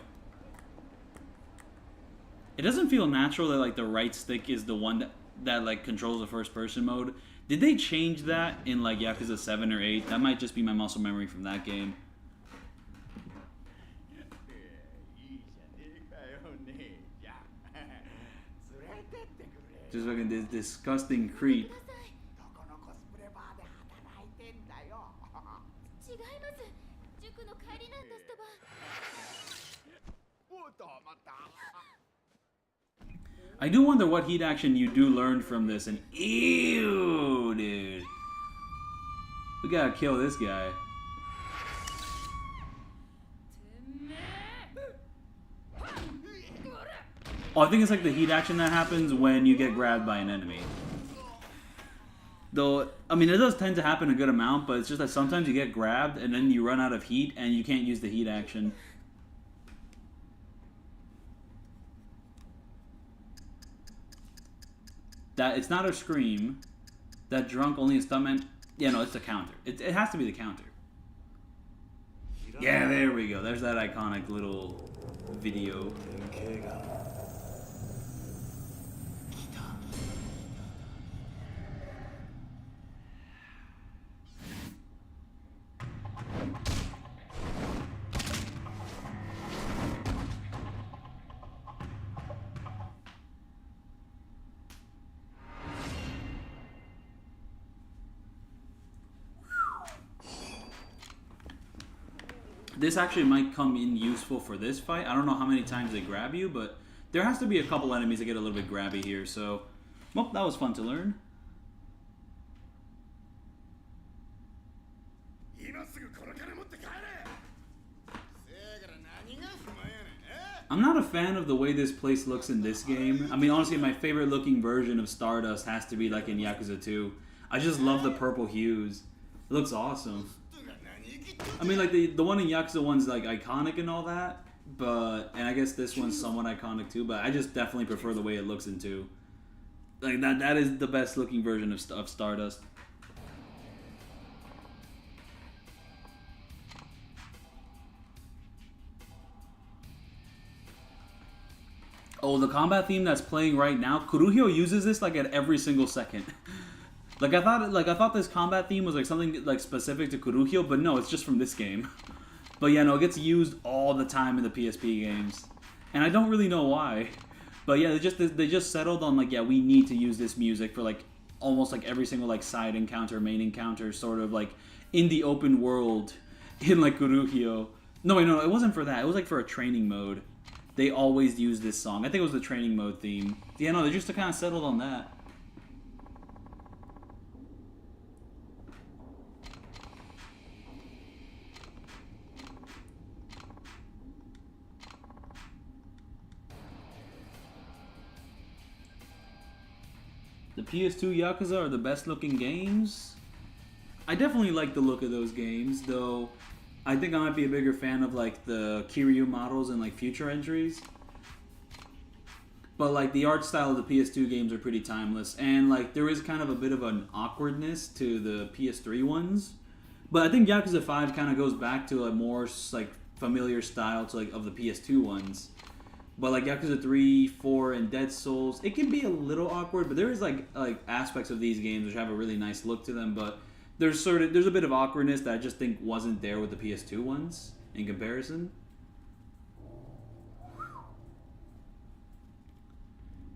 It doesn't feel natural that like the right stick is the one that like controls the first person mode. Did they change that in like Yakuza 7 or 8? That might just be my muscle memory from that game. Just fucking this disgusting creep. I do wonder what heat action you do learn from this, and ew, dude. We gotta kill this guy. Oh, I think it's like the heat action that happens when you get grabbed by an enemy. Though, I mean, it does tend to happen a good amount, but it's just that sometimes you get grabbed and then you run out of heat and you can't use the heat action. That it's not a scream. That drunk only a stuntman. Yeah, no, it's a counter. It has to be the counter. Yeah, there we go. There's that iconic little video. This actually might come in useful for this fight. I don't know how many times they grab you, but there has to be a couple enemies that get a little bit grabby here, so... Well, that was fun to learn. I'm not a fan of the way this place looks in this game. I mean, honestly, my favorite looking version of Stardust has to be like in Yakuza 2. I just love the purple hues. It looks awesome. I mean, like, the one in Yakuza 1's, like, iconic and all that, but... And I guess this one's somewhat iconic, too, but I just definitely prefer the way it looks in 2. Like, that is the best-looking version of Stardust. Oh, the combat theme that's playing right now, Kuruhyo uses this, like, at every single second. Like I thought this combat theme was like something like specific to Kuruhyo, but no, it's just from this game. But yeah, no, it gets used all the time in the PSP games, and I don't really know why. But yeah, they just settled on like, yeah, we need to use this music for like almost like every single like side encounter, main encounter, sort of like in the open world in like Kuruhyo. No, wait, no, it wasn't for that. It was like for a training mode. They always use this song. I think it was the training mode theme. Yeah, no, they just kind of settled on that. The PS2 Yakuza are the best looking games. I definitely like the look of those games, though I think I might be a bigger fan of like the Kiryu models and like future entries. But like the art style of the PS2 games are pretty timeless, and like there is kind of a bit of an awkwardness to the PS3 ones. But I think Yakuza 5 kind of goes back to a more like familiar style to like of the PS2 ones. But like Yakuza 3, 4, and Dead Souls, it can be a little awkward, but there is like aspects of these games which have a really nice look to them. But there's a bit of awkwardness that I just think wasn't there with the PS2 ones in comparison.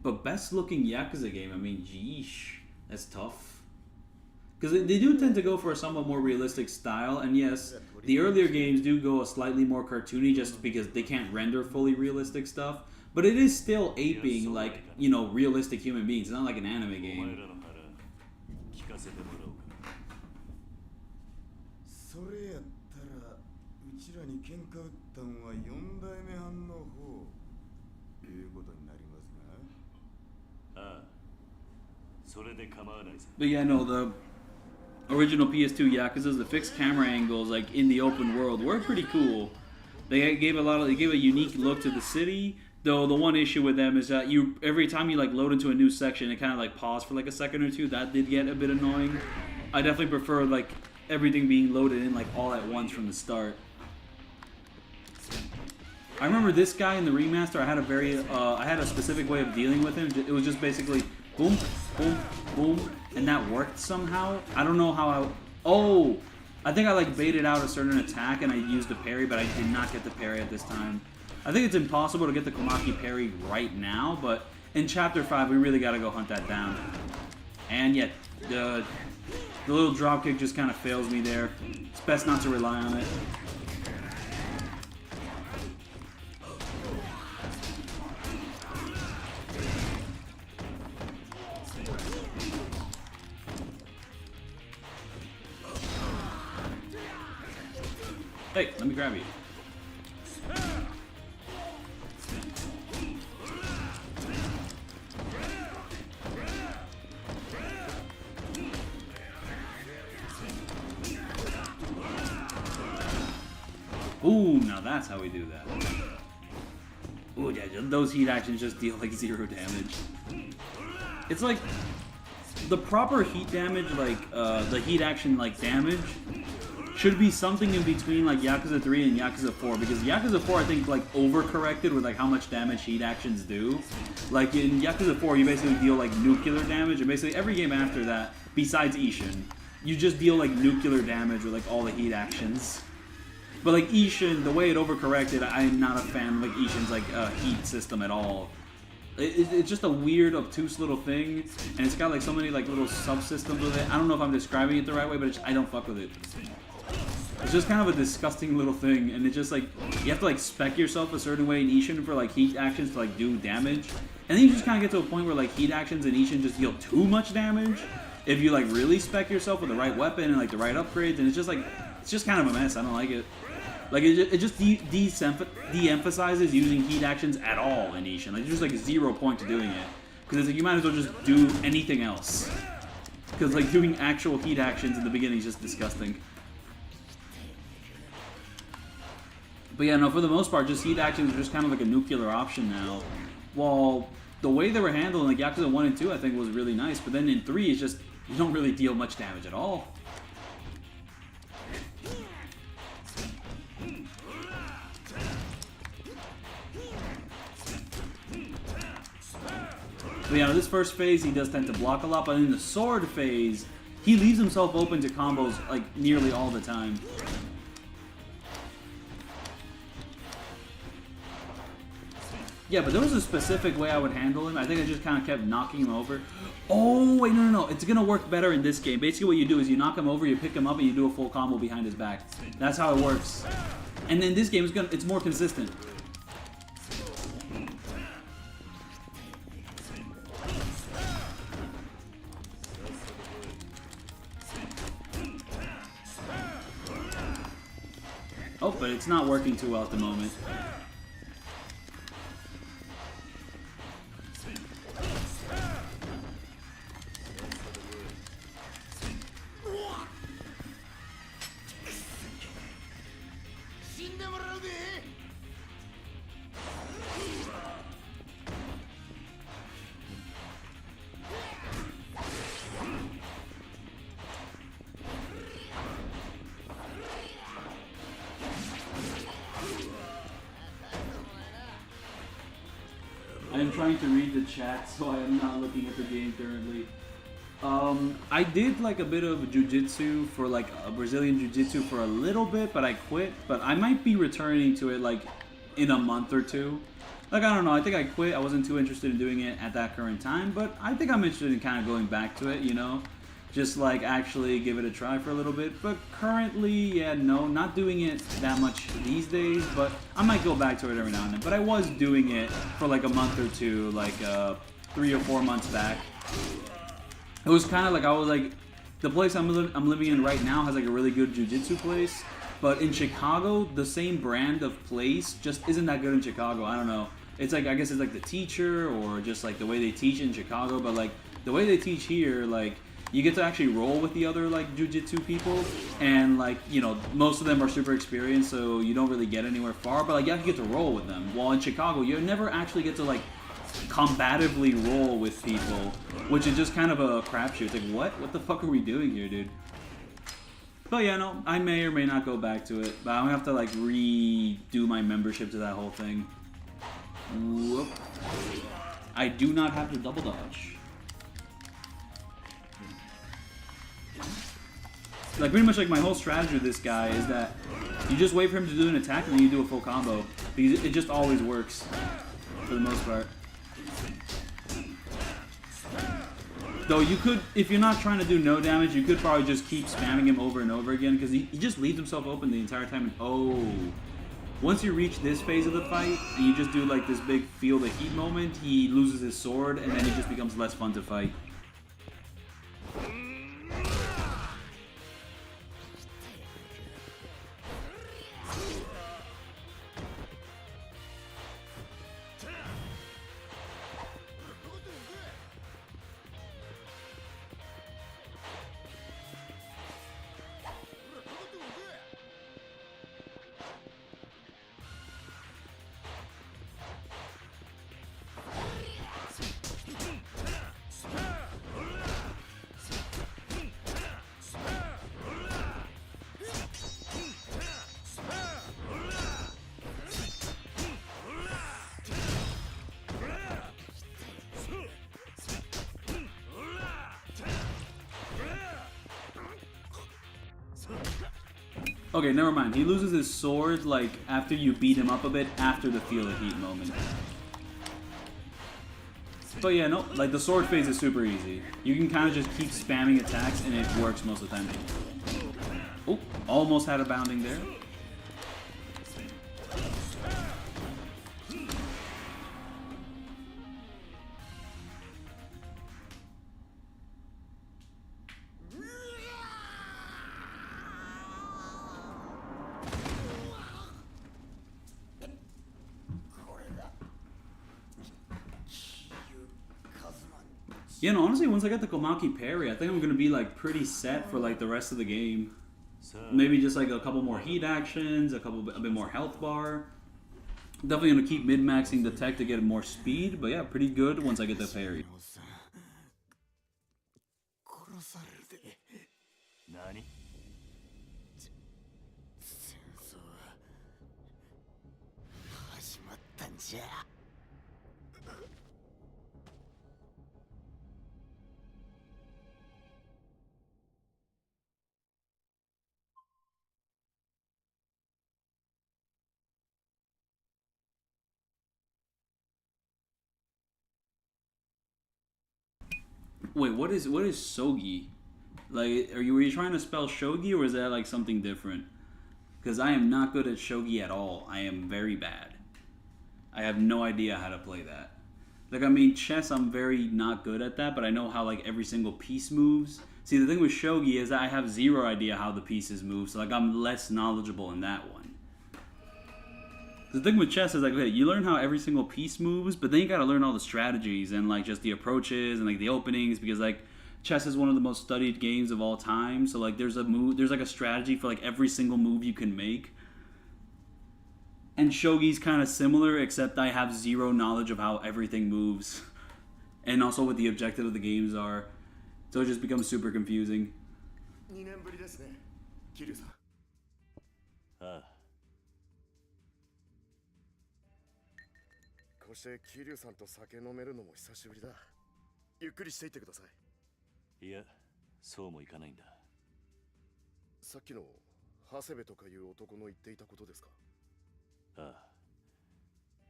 But best looking Yakuza game, I mean, geesh, that's tough. Because they do tend to go for a somewhat more realistic style, and yes, the earlier games do go a slightly more cartoony just because they can't render fully realistic stuff, but it is still aping, like, you know, realistic human beings. It's not like an anime game. But yeah, no, the original PS2 Yakuzas, the fixed camera angles, like in the open world, were pretty cool. They gave a unique look to the city. Though the one issue with them is that you every time you like load into a new section, it kind of like pause for like a second or two. That did get a bit annoying. I definitely prefer like everything being loaded in like all at once from the start. I remember this guy in the remaster. I had a specific way of dealing with him. It was just basically boom, boom, boom, and that worked somehow. I don't know how I think I like baited out a certain attack and I used the parry, but I did not get the parry at this time. I think it's impossible to get the Komaki parry right now, but in Chapter 5 we really gotta go hunt that down. And yet, the little dropkick just kind of fails me there. It's best not to rely on it. Hey, let me grab you. Ooh, now that's how we do that. Ooh, yeah, those heat actions just deal like 0 damage. It's like the proper heat damage, like the heat action like damage, should be something in between like Yakuza 3 and Yakuza 4, because Yakuza 4 I think like overcorrected with like how much damage heat actions do. Like in Yakuza 4 you basically deal like nuclear damage, and basically every game after that, besides Ishin, you just deal like nuclear damage with like all the heat actions. But like Ishin, the way it overcorrected, I'm not a fan of like Ishin's like heat system at all. It's just a weird, obtuse little thing, and it's got like so many like little subsystems with it. I don't know if I'm describing it the right way, but I don't fuck with it. It's just kind of a disgusting little thing, and it's just like, you have to like spec yourself a certain way in Ishin for like heat actions to like do damage. And then you just kind of get to a point where like heat actions in Ishin just deal too much damage if you like really spec yourself with the right weapon and like the right upgrades, and it's just kind of a mess. I don't like it. Like it just de-emphasizes using heat actions at all in Ishin. Like there's just like 0 point to doing it, because it's like you might as well just do anything else. Because like doing actual heat actions in the beginning is just disgusting. But yeah, no, for the most part, just heat actions are just kind of like a nuclear option now. While the way they were handling like Yakuza 1 and 2 I think was really nice, but then in 3 it's just, you don't really deal much damage at all. But yeah, this first phase he does tend to block a lot, but in the sword phase, he leaves himself open to combos like nearly all the time. Yeah, but there was a specific way I would handle him. I think I just kind of kept knocking him over. Oh, wait, no. It's going to work better in this game. Basically what you do is you knock him over, you pick him up, and you do a full combo behind his back. That's how it works. And then this game, it's more consistent. Oh, but it's not working too well at the moment. I am trying to read the chat, so I am not looking at the game currently. I did like a bit of jiu-jitsu for like a Brazilian jiu-jitsu for a little bit, but I quit. But I might be returning to it like in a month or two. Like, I don't know, I think I quit. I wasn't too interested in doing it at that current time, but I think I'm interested in kind of going back to it, you know? Just like actually give it a try for a little bit. But currently, yeah, no, not doing it that much these days, but I might go back to it every now and then. But I was doing it for like a month or two, like 3 or 4 months back. It was kind of like, I was like, the place I'm living in right now has like a really good jiu-jitsu place. But in Chicago, the same brand of place just isn't that good in Chicago. I don't know. It's like, I guess it's like the teacher or just like the way they teach in Chicago. But like the way they teach here, like, you get to actually roll with the other like jujitsu people, and like, you know, most of them are super experienced, so you don't really get anywhere far, but like you actually get to roll with them. While in Chicago, you never actually get to like combatively roll with people, which is just kind of a crapshoot. It's like, what the fuck are we doing here, dude? But yeah, no, I may or may not go back to it, but I'm gonna have to like redo my membership to that whole thing. Whoop. I do not have the double dodge. Like, pretty much like my whole strategy with this guy is that you just wait for him to do an attack and then you do a full combo. Because it just always works, for the most part. Though you could, if you're not trying to do no damage, you could probably just keep spamming him over and over again, because he just leaves himself open the entire time. And oh, once you reach this phase of the fight, and you just do like this big feel the heat moment, he loses his sword, and then it just becomes less fun to fight. Okay, never mind. He loses his sword, like, after you beat him up a bit, after the feel the heat moment. But yeah, no, like, the sword phase is super easy. You can kind of just keep spamming attacks, and it works most of the time. Oh, almost had a bounding there. Yeah, no, honestly, once I get the Komaki parry, I think I'm going to be, like, pretty set for, like, the rest of the game. Maybe just, like, a couple more heat actions, a bit more health bar. Definitely going to keep min-maxing the tech to get more speed, but yeah, pretty good once I get the parry. Wait, what is Sogi? Like, were you trying to spell shogi, or is that like something different? Because I am not good at shogi at all. I am very bad. I have no idea how to play that. Like, I mean, chess, I'm very not good at that, but I know how like every single piece moves. See, the thing with shogi is that I have zero idea how the pieces move, so like I'm less knowledgeable in that one. The thing with chess is like, okay, you learn how every single piece moves, but then you gotta learn all the strategies and like just the approaches and like the openings, because like chess is one of the most studied games of all time. So like there's like a strategy for like every single move you can make. And shogi's kind of similar, except I have zero knowledge of how everything moves, and also what the objective of the games are. So it just becomes super confusing. こうして桐生さんと酒飲めるのも久しぶりだ。ゆっくりしていってください。いや、そうもいかないんだ。さっきの長谷部とかいう男の言っていたことですか？ああ。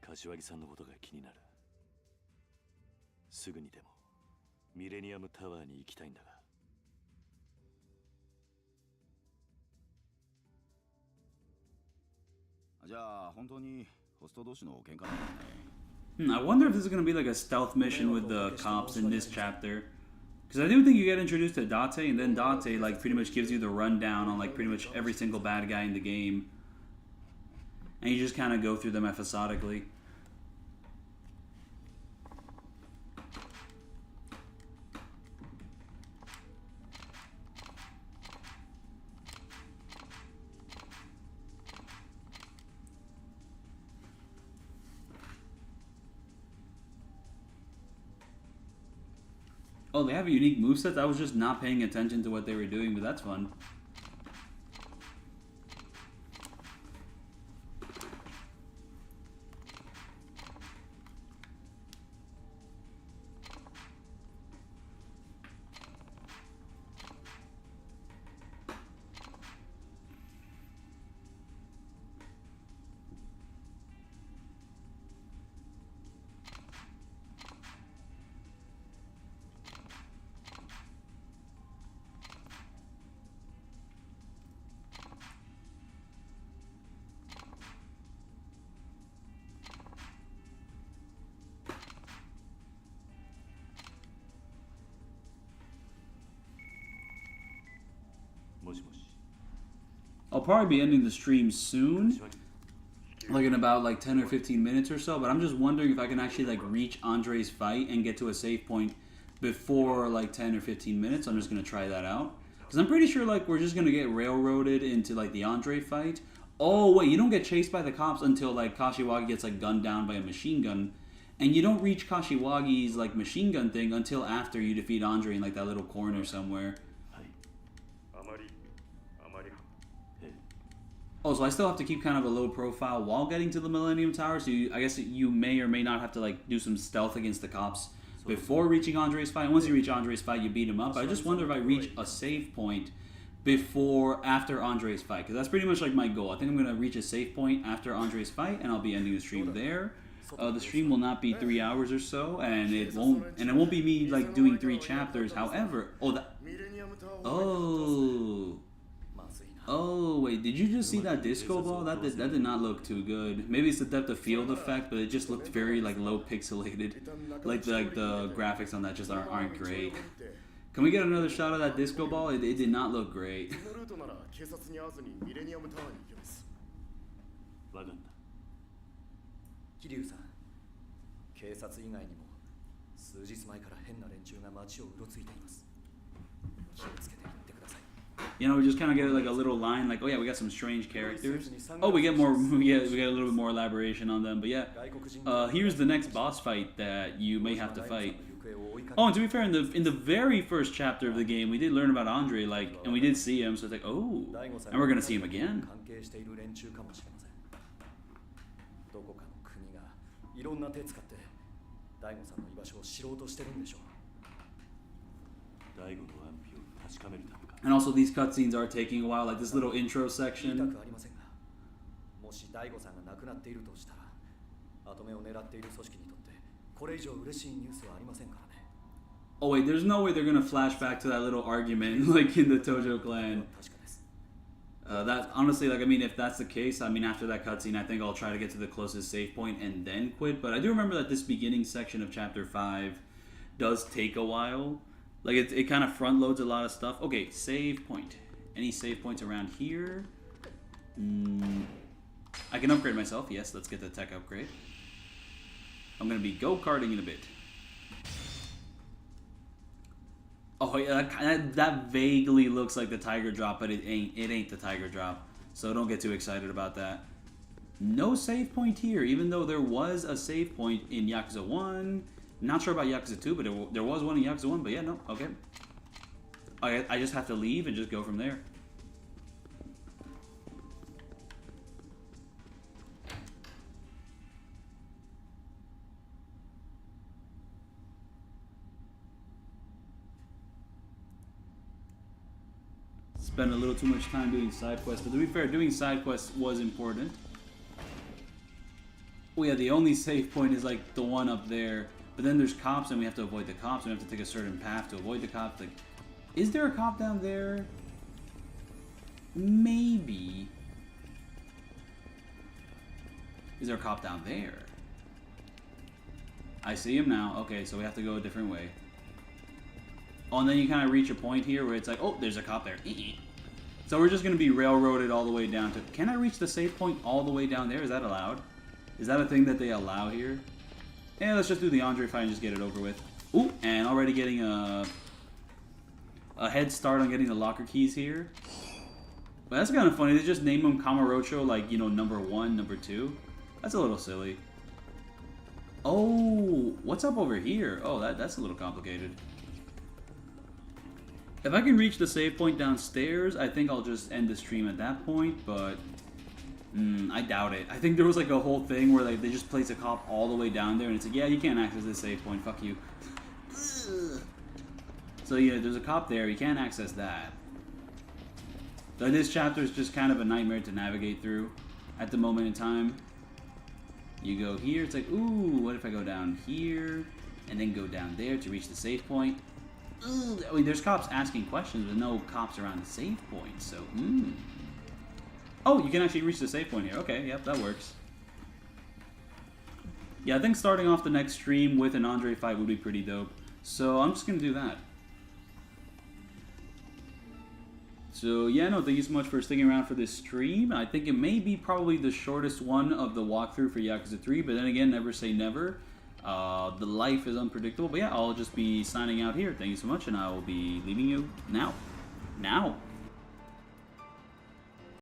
柏木さんのことが気になる。すぐにでもミレニアムタワーに行きたいんだが。じゃあ本当にホスト同士の喧嘩なんだね。 I wonder if this is going to be like a stealth mission with the cops in this chapter. Because I do think you get introduced to Date, and then Date like pretty much gives you the rundown on like pretty much every single bad guy in the game. And you just kind of go through them episodically. Oh, they have a unique moveset? I was just not paying attention to what they were doing, but that's fun. I'll probably be ending the stream soon, like in about like 10 or 15 minutes or so, but I'm just wondering if I can actually like reach Andre's fight and get to a save point before like 10 or 15 minutes. I'm just going to try that out, because I'm pretty sure like we're just going to get railroaded into like the Andre fight. Oh wait, you don't get chased by the cops until like Kashiwagi gets like gunned down by a machine gun, and you don't reach Kashiwagi's like machine gun thing until after you defeat Andre in like that little corner somewhere. Oh, so I still have to keep kind of a low profile while getting to the Millennium Tower, so I guess you may or may not have to like do some stealth against the cops before reaching Andre's fight. Once you reach Andre's fight, you beat him up. I just wonder if I reach a save point after Andre's fight, because that's pretty much like my goal. I think I'm going to reach a save point after Andre's fight, and I'll be ending the stream there. The stream will not be 3 hours or so, and it won't be me like doing 3 chapters. However, Oh, wait, did you just see that disco ball? That did not look too good. Maybe it's the depth of field effect, but it just looked very like low pixelated. Like the graphics on that just aren't great. Can we get another shot of that disco ball? It did not look great. 桐生さん、警察以外にも数日前から変な連中が街をうろついています。気をつけて行ってください。 You know, we just kind of get like a little line, like, oh yeah, we got some strange characters. Oh, we get more, we get a little bit more elaboration on them. But yeah, here's the next boss fight that you may have to fight. Oh, and to be fair, in the very first chapter of the game, we did learn about Andre, like, and we did see him. So it's like, oh, and we're gonna see him again. どこかの国がいろんな手使って大悟さんの居場所を知ろうとしてるんでしょう。 And also, these cutscenes are taking a while, like this little intro section. もし大悟さんが亡くなっているとしたら、後目を狙っている組織にとってこれ以上嬉しいニュースはありませんからね。 Oh wait, there's no way they're gonna flash back to that little argument like in the Tojo clan. That honestly, like, I mean, if that's the case, I mean, after that cutscene, I think I'll try to get to the closest save point and then quit. But I do remember that this beginning section of Chapter 5 does take a while. Like, it kind of front loads a lot of stuff. Okay, save point. Any save points around here? I can upgrade myself. Yes, let's get the tech upgrade. I'm going to be go-karting in a bit. Oh yeah, that vaguely looks like the tiger drop, but it ain't the tiger drop. So don't get too excited about that. No save point here, even though there was a save point in Yakuza 1. Not sure about Yakuza 2, but there was one in Yakuza 1, but yeah, no, okay. I just have to leave and just go from there. Spend a little too much time doing side quests, but to be fair, doing side quests was important. Oh yeah, the only save point is like the one up there, but then there's cops and we have to avoid the cops, and we have to take a certain path to avoid the cops. Like, is there a cop down there? Maybe. Is there a cop down there? I see him now. Okay, so we have to go a different way. Oh, and then you kind of reach a point here where it's like, oh, there's a cop there. So we're just going to be railroaded all the way down to... Can I reach the save point all the way down there? Is that allowed? Is that a thing that they allow here? Yeah, let's just do the Andre fight and just get it over with. Ooh, and already getting a head start on getting the locker keys here. But that's kind of funny. They just name them Kamurocho, like, you know, number 1, number 2. That's a little silly. Oh, what's up over here? Oh, that's a little complicated. If I can reach the save point downstairs, I think I'll just end the stream at that point, but I doubt it. I think there was like a whole thing where like they just place a cop all the way down there and it's like, yeah, you can't access this save point, fuck you. So yeah, there's a cop there, you can't access that. So this chapter is just kind of a nightmare to navigate through at the moment in time. You go here, it's like, ooh, what if I go down here and then go down there to reach the save point? Ooh, I mean, there's cops asking questions, but no cops around the save point, so, Oh, you can actually reach the save point here. Okay, yep, that works. Yeah, I think starting off the next stream with an Andre fight would be pretty dope. So I'm just going to do that. So yeah, no, thank you so much for sticking around for this stream. I think it may be probably the shortest one of the walkthrough for Yakuza 3, but then again, never say never. The life is unpredictable, but yeah, I'll just be signing out here. Thank you so much, and I will be leaving you now. Now!